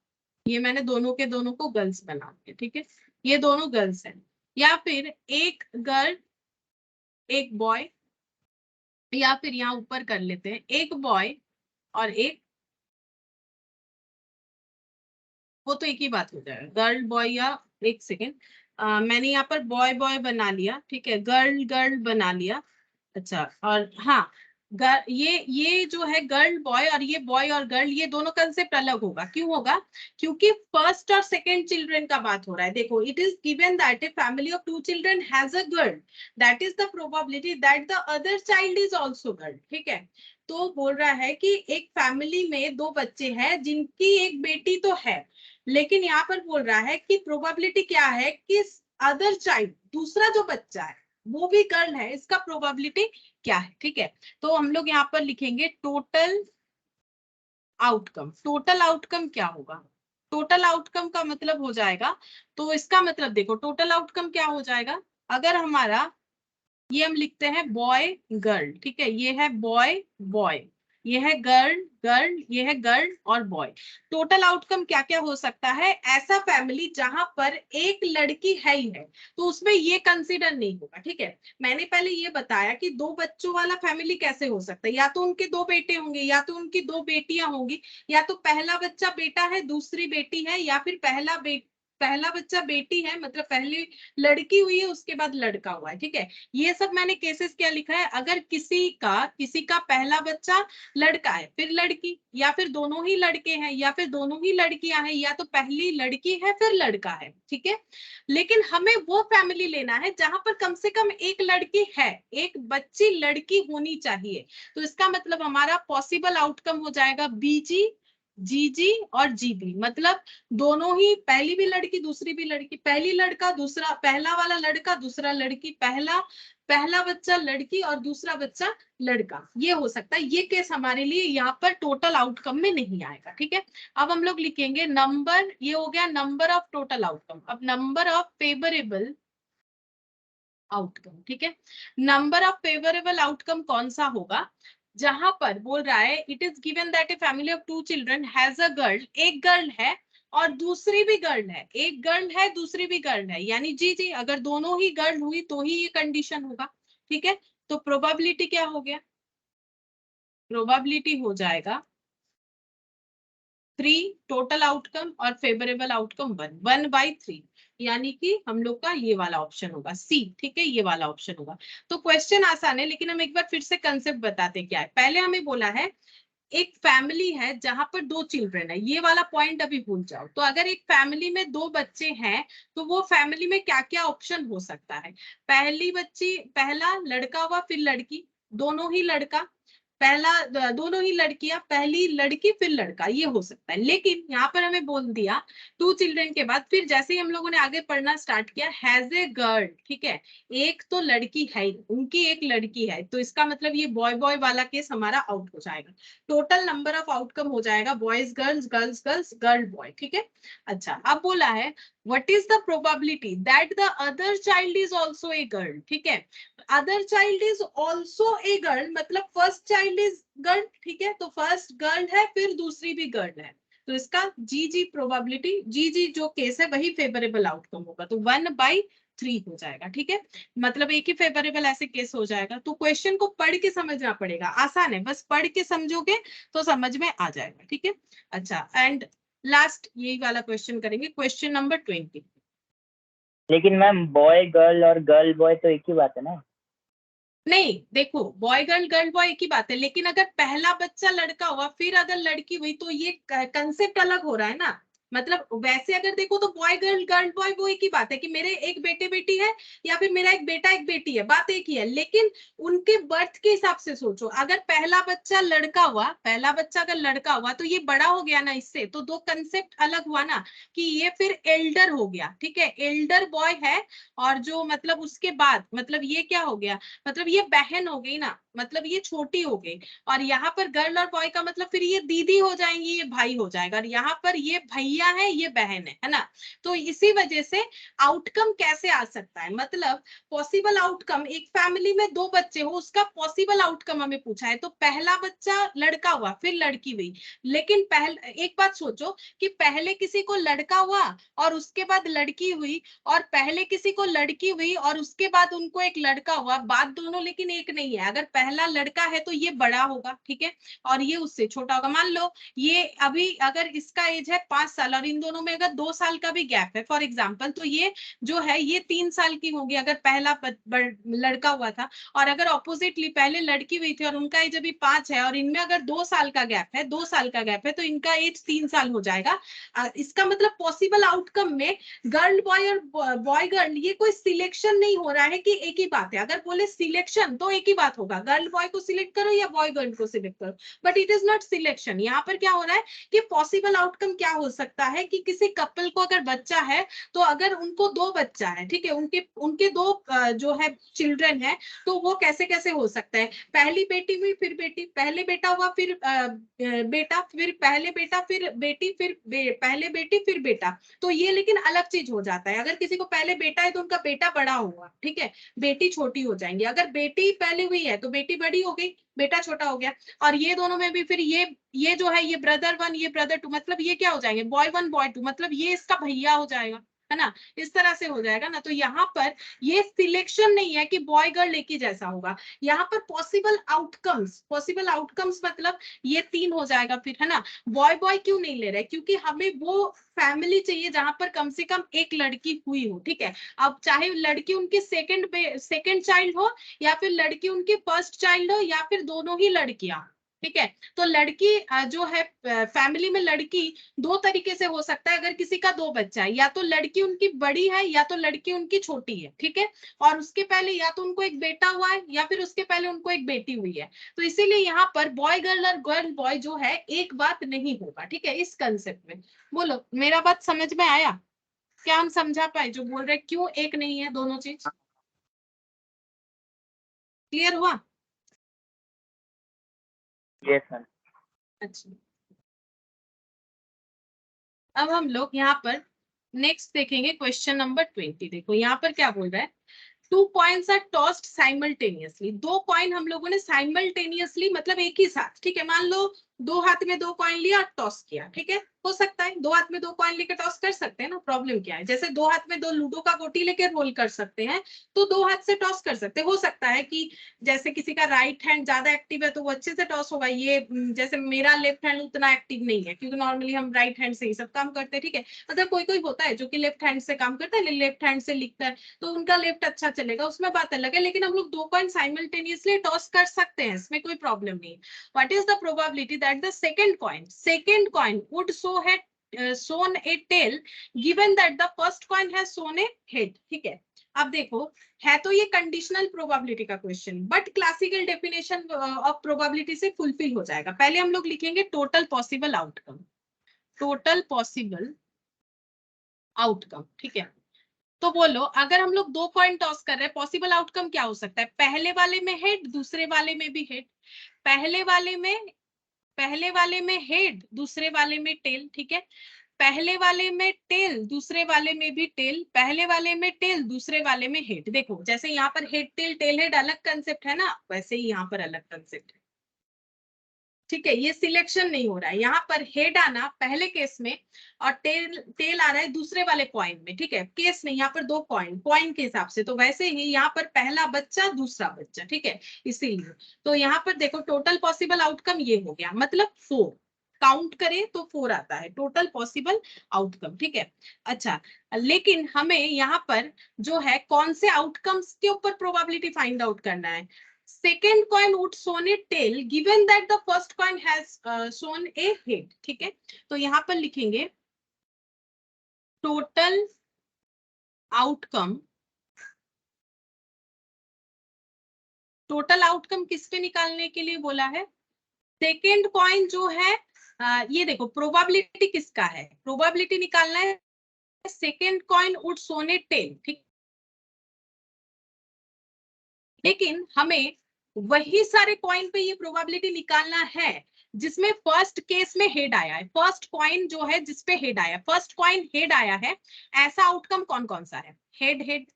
S1: ये मैंने दोनों के दोनों को गर्ल्स बना दिया, ठीक है, ये दोनों गर्ल्स हैं। या फिर एक गर्ल एक बॉय, या फिर यहाँ ऊपर कर लेते हैं एक बॉय और एक, वो तो एक ही बात हो जाएगा, गर्ल बॉय, या एक सेकेंड, मैंने यहाँ पर बॉय बॉय बना लिया, ठीक है, गर्ल गर्ल बना लिया। अच्छा, और हाँ, ये जो है गर्ल बॉय और ये बॉय और गर्ल, ये दोनों कंसेप्ट अलग होगा। क्यों होगा? क्योंकि फर्स्ट और सेकंड चिल्ड्रन का बात हो रहा है। देखो, it is given that a family of 2 children has a girl, that is the probability that the other child is also girl, ठीक है। तो बोल रहा है कि एक फैमिली में 2 बच्चे हैं जिनकी एक बेटी तो है, लेकिन यहाँ पर बोल रहा है कि प्रोबेबिलिटी क्या है कि अदर चाइल्ड, दूसरा जो बच्चा है वो भी गर्ल है, इसका प्रोबेबिलिटी क्या है, ठीक है। तो हम लोग यहाँ पर लिखेंगे टोटल आउटकम। टोटल आउटकम क्या होगा? टोटल आउटकम का मतलब हो जाएगा, तो इसका मतलब देखो, टोटल आउटकम क्या हो जाएगा, अगर हमारा ये हम लिखते हैं बॉय गर्ल, ठीक है, ये है बॉय बॉय, ये है गर्ल गर्ल, ये है गर्ल और बॉय। टोटल आउटकम क्या क्या हो सकता है? ऐसा फैमिली जहां पर एक लड़की है ही है, तो उसमें ये कंसीडर नहीं होगा, ठीक है। मैंने पहले ये बताया कि 2 बच्चों वाला फैमिली कैसे हो सकता है, या तो उनके 2 बेटे होंगे, या तो उनकी 2 बेटियां होंगी, या तो पहला बच्चा बेटा है, दूसरी बेटी है, या फिर पहला बच्चा बेटी है, मतलब पहली लड़की हुई है उसके बाद लड़का हुआ है, ठीक है। ये सब मैंने केसेस क्या लिखा है, अगर किसी का पहला बच्चा लड़का है फिर लड़की, या फिर दोनों ही लड़के हैं, या फिर दोनों ही लड़कियां हैं, या तो पहली लड़की है फिर लड़का है, ठीक है। लेकिन हमें वो फैमिली लेना है जहां पर कम से कम एक लड़की है, एक बच्ची लड़की होनी चाहिए। तो इसका मतलब हमारा पॉसिबल आउटकम हो जाएगा बीजी, जीजी और जीबी, मतलब दोनों ही, पहली भी लड़की दूसरी भी लड़की, पहली लड़का दूसरा, पहला वाला लड़का दूसरा लड़की, पहला पहला बच्चा लड़की और दूसरा बच्चा लड़का, ये हो सकता है। ये केस हमारे लिए यहाँ पर टोटल आउटकम में नहीं आएगा, ठीक है। अब हम लोग लिखेंगे नंबर, ये हो गया नंबर ऑफ टोटल आउटकम। अब नंबर ऑफ फेवरेबल आउटकम, ठीक है। नंबर ऑफ फेवरेबल आउटकम कौन सा होगा? जहां पर बोल रहा है it is given that a family of 2 children has a girl, एक गर्ल है और दूसरी भी गर्ल है, एक गर्ल है दूसरी भी गर्ल है, यानी जी जी, अगर दोनों ही गर्ल हुई तो ही ये कंडीशन होगा, ठीक है। तो प्रोबेबिलिटी क्या हो गया? प्रोबेबिलिटी हो जाएगा 3 टोटल आउटकम और फेवरेबल आउटकम 1/3, यानी कि हम लोग का ये वाला ऑप्शन होगा सी, ठीक है, ये वाला ऑप्शन होगा। तो क्वेश्चन आसान है, लेकिन हम एक बार फिर से कंसेप्ट बताते क्या है। पहले हमें बोला है एक फैमिली है जहां पर 2 चिल्ड्रन है, ये वाला पॉइंट अभी भूल जाओ। तो अगर एक फैमिली में 2 बच्चे हैं तो वो फैमिली में क्या क्या ऑप्शन हो सकता है? पहली बच्ची, पहला लड़का हुआ फिर लड़की, दोनों ही लड़का, दोनों ही लड़कियां, पहली लड़की फिर लड़का, ये हो सकता है। लेकिन यहाँ पर हमें बोल दिया 2 चिल्ड्रन के बाद, फिर जैसे ही हम लोगों ने आगे पढ़ना स्टार्ट किया, हैज ए गर्ल, ठीक है, एक तो लड़की है, उनकी एक लड़की है, तो इसका मतलब ये बॉय बॉय वाला केस हमारा आउट हो जाएगा। टोटल नंबर ऑफ आउटकम हो जाएगा boys girls girls girls girl boy, ठीक है। अच्छा, अब बोला है what is the probability that the other child is also a girl, ठीक है। Other child is also a girl, मतलब फर्स्ट चाइल्ड इज गर्ल, ठीक है, तो फर्स्ट गर्ल है फिर दूसरी भी गर्ल है, तो इसका जी जी प्रोबेबिलिटी, जी जी जो केस है वही फेवरेबल आउटकम होगा, तो 1/3 3 हो जाएगा, ठीक है। मतलब एक ही फेवरेबल ऐसे केस हो जाएगा। तो क्वेश्चन को पढ़ के समझना पड़ेगा, आसान है, बस पढ़ के समझोगे तो समझ में आ जाएगा, ठीक है। अच्छा, एंड लास्ट यही वाला क्वेश्चन करेंगे, क्वेश्चन नंबर 20।
S3: लेकिन मैम बॉय गर्ल और गर्ल बॉय तो एक ही बात है ना?
S1: नहीं, देखो बॉय गर्ल गर्ल बॉय एक ही बात है, लेकिन अगर पहला बच्चा लड़का हुआ फिर अगर लड़की हुई तो ये कंसेप्ट अलग हो रहा है ना। मतलब वैसे अगर देखो तो बॉय गर्ल गर्ल बॉय वो एक ही बात है कि मेरे एक बेटे बेटी है या फिर मेरा एक बेटा एक बेटी है, बात एक ही है। लेकिन उनके बर्थ के हिसाब से सोचो, अगर पहला बच्चा लड़का हुआ, पहला बच्चा अगर लड़का हुआ तो ये बड़ा हो गया ना इससे, तो दो कंसेप्ट अलग हुआ ना, कि ये फिर एल्डर हो गया, ठीक है, एल्डर बॉय है। और जो मतलब उसके बाद मतलब ये क्या हो गया, मतलब ये बहन हो गई ना, मतलब ये छोटी हो गई। और यहाँ पर गर्ल और बॉय का मतलब फिर ये दीदी हो जाएंगी, ये भाई हो जाएगा। और यहाँ पर ये भैया है, ये बहन है ना। तो इसी वजह से आउटकम कैसे आ सकता है, मतलब पॉसिबल आउटकम, एक फैमिली में दो बच्चे हो उसका पॉसिबल आउटकम हमें पूछा है, तो पहला बच्चा लड़का हुआ फिर लड़की हुई। लेकिन पहले एक बात सोचो कि पहले किसी को लड़का हुआ और उसके बाद लड़की हुई, और पहले किसी को लड़की हुई और उसके बाद उनको एक लड़का हुआ, बात दोनों लेकिन एक नहीं है। अगर पहला लड़का है तो ये बड़ा होगा, ठीक है, और ये उससे छोटा होगा। मान लो ये अभी अगर इसका एज है 5 साल और इन दोनों में अगर 2 साल का भी गैप है फॉर एग्जाम्पल, तो ये जो है ये 3 साल की होगी अगर पहला लड़का हुआ था। और अगर ऑपोजिटली पहले लड़की हुई थी और उनका एज अभी 5 है और इनमें अगर 2 साल का गैप है, 2 साल का गैप है, तो इनका एज 3 साल हो जाएगा। इसका मतलब पॉसिबल आउटकम में गर्ल बॉय और बॉय गर्ल ये कोई सिलेक्शन नहीं हो रहा है कि एक ही बात है। अगर बोले सिलेक्शन तो एक ही बात होगा, गर्ल बॉय को सिलेक्ट करो या बॉय गर्ल को सिलेक्ट करो, but it is not selection. यहाँ पर क्या हो रहा है कि पॉसिबल आउटकम क्या हो सकता है कि किसी कपल को अगर बच्चा है, तो अगर उनको 2 बच्चा है, ठीक है, उनके उनके 2 जो है चिल्ड्रन है, तो वो कैसे कैसे हो सकता है, पहली बेटी हुई फिर बेटी, पहले बेटा हुआ फिर बेटा, फिर पहले बेटा फिर बेटी, फिर पहले बेटी फिर बेटा। तो ये लेकिन अलग चीज हो जाता है। अगर किसी को पहले बेटा है तो उनका बेटा बड़ा होगा, ठीक है, बेटी छोटी हो जाएंगी। अगर बेटी पहले हुई है तो बेटी बड़ी हो गई, बेटा छोटा हो गया। और ये दोनों में भी फिर ये जो है ये ब्रदर 1 ये ब्रदर 2, मतलब ये क्या हो जाएंगे, बॉय 1 बॉय 2, मतलब ये इसका भैया हो जाएगा, है ना, इस तरह से हो जाएगा ना। तो यहाँ पर ये सिलेक्शन नहीं है कि बॉय गर्ल एक ही जैसा होगा। यहाँ पर पॉसिबल आउटकम्स मतलब ये 3 हो जाएगा फिर, है ना। बॉय बॉय क्यों नहीं ले रहे, क्योंकि हमें वो फैमिली चाहिए जहां पर कम से कम एक लड़की हुई हो, ठीक है। अब चाहे लड़की उनकी सेकंड चाइल्ड हो या फिर लड़की उनकी फर्स्ट चाइल्ड हो या फिर दोनों ही लड़कियां, ठीक है। तो लड़की जो है फैमिली में लड़की 2 तरीके से हो सकता है। अगर किसी का 2 बच्चा है, या तो लड़की उनकी बड़ी है या तो लड़की उनकी छोटी है, ठीक है, और उसके पहले या तो उनको एक बेटा हुआ है या फिर उसके पहले उनको एक बेटी हुई है। तो इसीलिए यहाँ पर बॉय गर्ल और गर्ल बॉय जो है एक बात नहीं होगा, ठीक है, इस कंसेप्ट में। बोलो मेरा बात समझ में आया, क्या हम समझा पाए जो बोल रहे क्यों एक नहीं है दोनों चीज, क्लियर हुआ?
S3: Yes ma'am.
S1: अच्छा, अब हम लोग यहाँ पर नेक्स्ट देखेंगे क्वेश्चन नंबर 20। देखो यहाँ पर क्या बोल रहा है, 2 coins are tossed simultaneously. 2 coin हम लोगों ने साइमल्टेनियसली मतलब एक ही साथ, ठीक है, मान लो 2 हाथ में 2 कॉइन लिया टॉस किया, ठीक है, हो सकता है 2 हाथ में 2 कॉइन लेकर टॉस कर सकते हैं ना, प्रॉब्लम क्या है। जैसे 2 हाथ में 2 लूडो का गोटी लेकर रोल कर सकते हैं, तो 2 हाथ से टॉस कर सकते हैं। हो सकता है कि जैसे किसी का राइट हैंड ज्यादा एक्टिव है तो वो अच्छे से टॉस होगा, ये जैसे मेरा लेफ्ट हैंड उतना एक्टिव नहीं है क्योंकि नॉर्मली हम राइट हैंड से ही सब काम करते हैं, ठीक है। मतलब कोई कोई होता है जो कि लेफ्ट हैंड से काम करता है, लेफ्ट हैंड से लिखता है, तो उनका लेफ्ट अच्छा चलेगा, उसमें बात अलग है। लेकिन हम लोग 2 कॉइन साइमल्टेनियसली टॉस कर सकते हैं, इसमें कोई प्रॉब्लम नहीं। What is the probability that the second coin would shown a tail given that the first coin has shown a head, ठीक है। अब देखो, है तो ये कंडीशनल प्रोबेबिलिटी का question, but classical definition of probability से फुलफिल हो जाएगा। पहले हम लोग लिखेंगे टोटल पॉसिबल आउटकम, ठीक है। तो बोलो अगर हम लोग 2 कॉइन टॉस कर रहे हैं, पॉसिबल आउटकम क्या हो सकता है, पहले वाले में हेड दूसरे वाले में भी हेड, पहले वाले में हेड दूसरे वाले में टेल, ठीक है, पहले वाले में टेल दूसरे वाले में भी टेल, पहले वाले में टेल दूसरे वाले में हेड। देखो जैसे यहाँ पर हेड टेल टेल हेड अलग कंसेप्ट है ना, वैसे ही यहाँ पर अलग कंसेप्ट है, ठीक है, ये सिलेक्शन नहीं हो रहा है। यहाँ पर हेड आना पहले केस में और टेल आ रहा है दूसरे वाले कॉइन में। ठीक है, केस नहीं, यहाँ पर दो कॉइन के हिसाब से, तो वैसे ही यहाँ पर पहला बच्चा दूसरा बच्चा। ठीक है, इसीलिए तो यहाँ पर देखो टोटल पॉसिबल आउटकम ये हो गया, मतलब 4 काउंट करें तो 4 आता है टोटल पॉसिबल आउटकम। ठीक है, अच्छा, लेकिन हमें यहाँ पर जो है कौन से आउटकम्स के ऊपर प्रोबेबिलिटी फाइंड आउट करना है। Second coin would shown a tail given that the first coin has shown a head। ठीक है, तो यहां पर लिखेंगे टोटल आउटकम। टोटल आउटकम किस पे निकालने के लिए बोला है? सेकेंड कॉइन जो है ये देखो प्रोबेबिलिटी किसका है, प्रोबेबिलिटी निकालना है second coin would shown a tail. ठीक, लेकिन हमें वही सारे कॉइन पे ये प्रोबेबिलिटी निकालना है जिसमें फर्स्ट केस में हेड आया है। फर्स्ट कॉइन जो है जिसपे हेड आया, फर्स्ट कॉइन हेड आया है, ऐसा आउटकम कौन कौन सा है? Head head.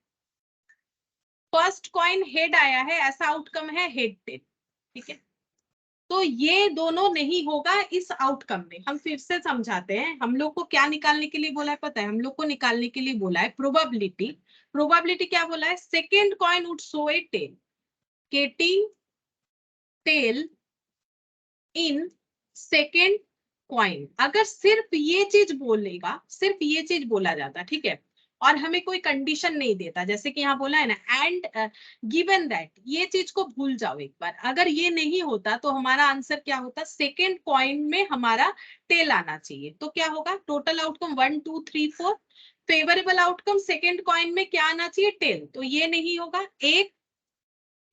S1: First coin head आया है, ऐसा आउटकम है हेड टेल। ठीक है, तो ये दोनों नहीं होगा इस आउटकम में। हम फिर से समझाते हैं, हम लोग को क्या निकालने के लिए बोला है पता है? हम लोग को निकालने के लिए बोला है प्रोबेबिलिटी। प्रोबेबिलिटी क्या बोला है? Second coin would show a tail, getting tail in second coin. अगर सिर्फ ये चीज बोलेगा, सिर्फ ये चीज बोला जाता, ठीक है, और हमें कोई कंडीशन नहीं देता, जैसे कि यहाँ बोला है ना एंड गिवन दैट, ये चीज को भूल जाओ एक बार। अगर ये नहीं होता तो हमारा आंसर क्या होता? सेकेंड कॉइन में हमारा टेल आना चाहिए। तो क्या होगा? Total outcome 1 2 3 4, favourable outcome second coin में क्या आना चाहिए? टेल। तो ये नहीं होगा, 1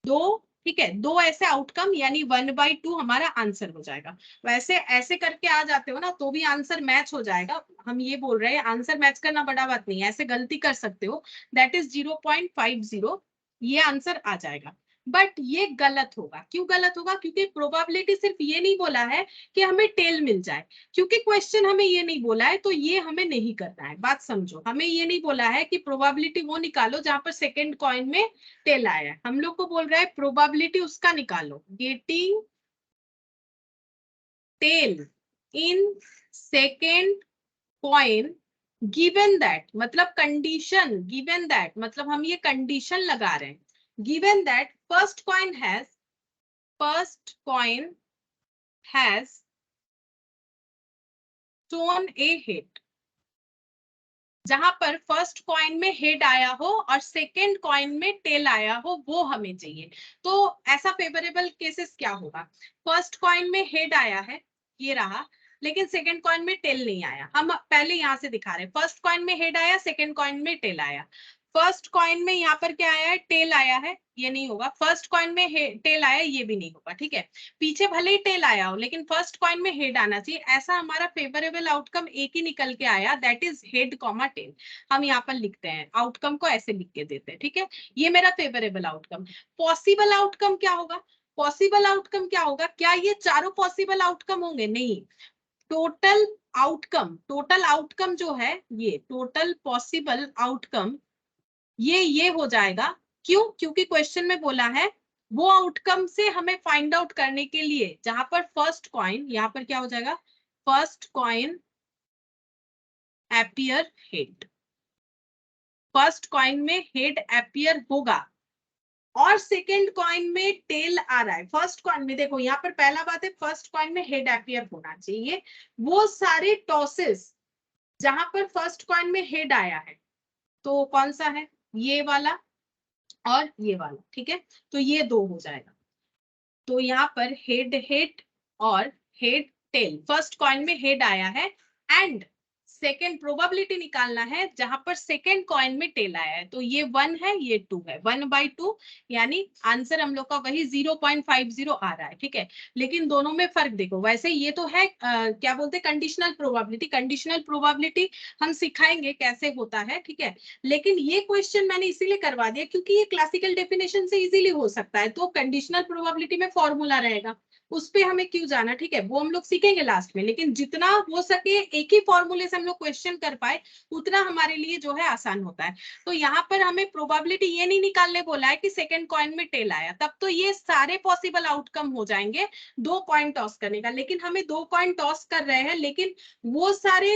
S1: 2, ठीक है, 2 ऐसे आउटकम, यानी 1/2 हमारा आंसर हो जाएगा। वैसे ऐसे करके आ जाते हो ना तो भी आंसर मैच हो जाएगा। हम ये बोल रहे हैं आंसर मैच करना बड़ा बात नहीं है, ऐसे गलती कर सकते हो, दैट इज 0.50, ये आंसर आ जाएगा। बट ये गलत होगा। क्यों गलत होगा? क्योंकि प्रोबेबिलिटी सिर्फ ये नहीं बोला है कि हमें टेल मिल जाए, क्योंकि क्वेश्चन हमें ये नहीं बोला है, तो ये हमें नहीं करना है। बात समझो, हमें ये नहीं बोला है कि प्रोबेबिलिटी वो निकालो जहां पर सेकेंड कॉइन में टेल आया है। हम लोग को बोल रहा है प्रोबेबिलिटी उसका निकालो, getting tail in second coin given that, मतलब कंडीशन, गिवन दैट मतलब हम ये कंडीशन लगा रहे हैं, given that first coin has shown A head. जहां पर फर्स्ट कॉइन में हेड आया हो और सेकेंड कॉइन में टेल आया हो, वो हमें चाहिए। तो ऐसा फेवरेबल केसेस क्या होगा? फर्स्ट कॉइन में हेड आया है, ये रहा, लेकिन सेकेंड कॉइन में टेल नहीं आया। हम पहले यहां से दिखा रहे हैं, फर्स्ट कॉइन में हेड आया, सेकेंड कॉइन में टेल आया। फर्स्ट कॉइन में यहाँ पर क्या आया है? टेल आया है, ये नहीं होगा। फर्स्ट कॉइन में टेल आया, ये भी नहीं होगा। ठीक है, पीछे भले ही टेल आया हो लेकिन फर्स्ट कॉइन में हेड आना चाहिए। ऐसा हमारा फेवरेबल आउटकम एक ही निकल के आया, that is head comma tail. हम यहाँ पर लिखते हैं, आउटकम को ऐसे लिख के देते हैं। ठीक है, ये मेरा फेवरेबल आउटकम। पॉसिबल आउटकम क्या होगा? पॉसिबल आउटकम क्या होगा? क्या ये चारों पॉसिबल आउटकम होंगे? नहीं, टोटल आउटकम जो है, ये टोटल पॉसिबल आउटकम ये हो जाएगा। क्यों? क्योंकि क्वेश्चन में बोला है वो आउटकम से हमें फाइंड आउट करने के लिए जहां पर फर्स्ट कॉइन, यहां पर क्या हो जाएगा? First coin appear head, first coin में हेड अपीयर होगा और सेकेंड कॉइन में टेल आ रहा है। फर्स्ट कॉइन में देखो, यहाँ पर पहला बात है फर्स्ट कॉइन में हेड अपीयर होना चाहिए। वो सारे टॉसेस जहां पर फर्स्ट कॉइन में हेड आया है, तो कौन सा है? ये वाला और ये वाला। ठीक है, तो ये 2 हो जाएगा। तो यहाँ पर हेड हेड और हेड टेल, फर्स्ट कॉइन में हेड आया है एंड सेकेंड प्रोबेबिलिटी निकालना है जहां पर सेकेंड कॉइन में टेल आया है। तो ये 1 है, ये 2 है, 1/2, यानी आंसर हम लोग का वही 0.50 आ रहा है। ठीक है, लेकिन दोनों में फर्क देखो। वैसे ये तो है क्या बोलते हैं, कंडीशनल प्रोबेबिलिटी। कंडीशनल प्रोबेबिलिटी हम सिखाएंगे कैसे होता है। ठीक है, लेकिन ये क्वेश्चन मैंने इसीलिए करवा दिया क्योंकि ये क्लासिकल डेफिनेशन से इजीली हो सकता है। तो कंडीशनल प्रोबेबिलिटी में फॉर्मूला रहेगा, उस पे हमें क्यों जाना, ठीक है, वो हम लोग सीखेंगे लास्ट में, लेकिन जितना हो सके एक ही फॉर्मूले से हम लोग क्वेश्चन कर पाए उतना हमारे लिए जो है आसान होता है। तो यहाँ पर हमें प्रोबेबिलिटी ये नहीं निकालने बोला है कि सेकंड कॉइन में टेल आया, तब तो ये सारे पॉसिबल आउटकम हो जाएंगे 2 कॉइन टॉस करने का, लेकिन हमें 2 कॉइन टॉस कर रहे हैं, लेकिन वो सारे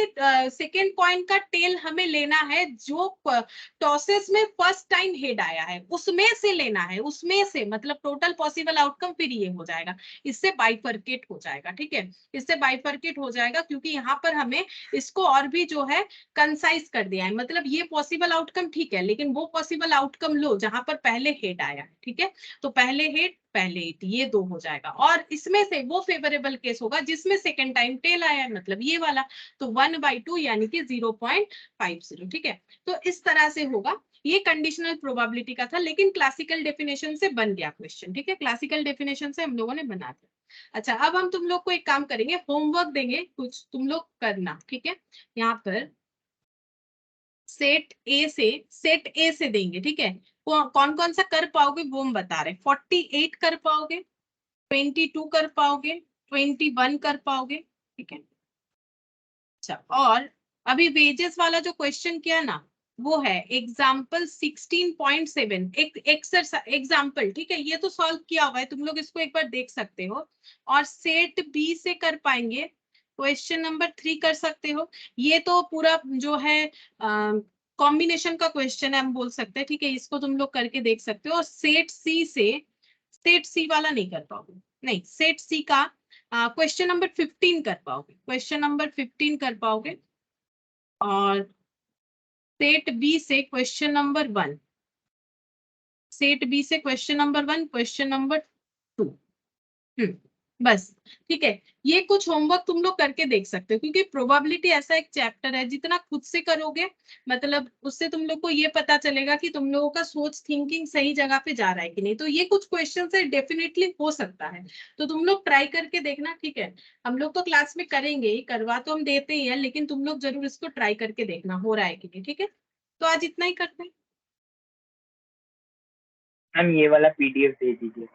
S1: सेकंड कॉइन का टेल हमें लेना है जो टॉसेस में फर्स्ट टाइम हेड आया है, उसमें से लेना है, उसमें से, मतलब टोटल पॉसिबल आउटकम फिर ये हो जाएगा, इससे बाइफरकेट हो जाएगा, ठीक है, इससे बाइफरकेट हो जाएगा, क्योंकि यहाँ पर हमें इसको और भी जो है कंसाइज कर दिया है, मतलब ये पॉसिबल आउटकम ठीक है, लेकिन वो पॉसिबल आउटकम लो जहां पर पहले हेड आया है, ठीक है, तो पहले हेड पहले हिट ये 2 हो जाएगा, और इसमें से वो फेवरेबल केस होगा जिसमें सेकंड टाइम टेल आया है, मतलब ये वाला, तो 1/2 यानी कि 0.50, ठीक है, तो इस तरह से होगा। ये कंडीशनल प्रोबेबिलिटी का था, लेकिन क्लासिकल डेफिनेशन से बन गया क्वेश्चन, ठीक है, क्लासिकल डेफिनेशन से हम लोगों ने बना दिया। अच्छा, अब हम तुम लोग को एक काम करेंगे, होमवर्क देंगे कुछ, तुम लोग करना, ठीक है, यहाँ पर सेट ए से देंगे, ठीक है, कौन कौन सा कर पाओगे वो हम बता रहे हैं, 48 कर पाओगे, 22 कर पाओगे, 21 कर पाओगे, ठीक है। अच्छा, और अभी वेजेस वाला जो क्वेश्चन किया ना, वो है एग्जाम्पल 16.7, एक एक्सरसाइज एग्जाम्पल, ठीक है, ये तो सॉल्व किया हुआ है, तुम लोग इसको एक बार देख सकते हो, और सेट बी से कर पाएंगे, क्वेश्चन नंबर 3 कर सकते हो, ये तो पूरा जो है कॉम्बिनेशन का क्वेश्चन है हम बोल सकते हैं, ठीक है, इसको तुम लोग करके देख सकते हो, और सेट सी वाला नहीं कर पाओगे, नहीं, सेट सी का क्वेश्चन नंबर 15 कर पाओगे, क्वेश्चन नंबर 15 कर पाओगे, और सेट बी से क्वेश्चन नंबर 1, सेट बी से क्वेश्चन नंबर 1, क्वेश्चन नंबर 2, बस, ठीक है, ये कुछ होमवर्क तुम लोग करके देख सकते हो, क्योंकि प्रोबेबिलिटी ऐसा एक चैप्टर है, जितना खुद से करोगे मतलब उससे तुम लोग को ये पता चलेगा कि तुम लोगों का सोच थिंकिंग सही जगह पे जा रहा है कि नहीं, तो ये कुछ क्वेश्चन से डेफिनेटली हो सकता है, तो तुम लोग ट्राई करके देखना, ठीक है, हम लोग तो क्लास में करेंगे ही, करवा तो हम देते ही हैं, लेकिन तुम लोग जरूर इसको ट्राई करके देखना हो रहा है कि नहीं, ठीक है, तो आज इतना ही करते हैं।
S3: मैम ये वाला PDF दे दीजिए।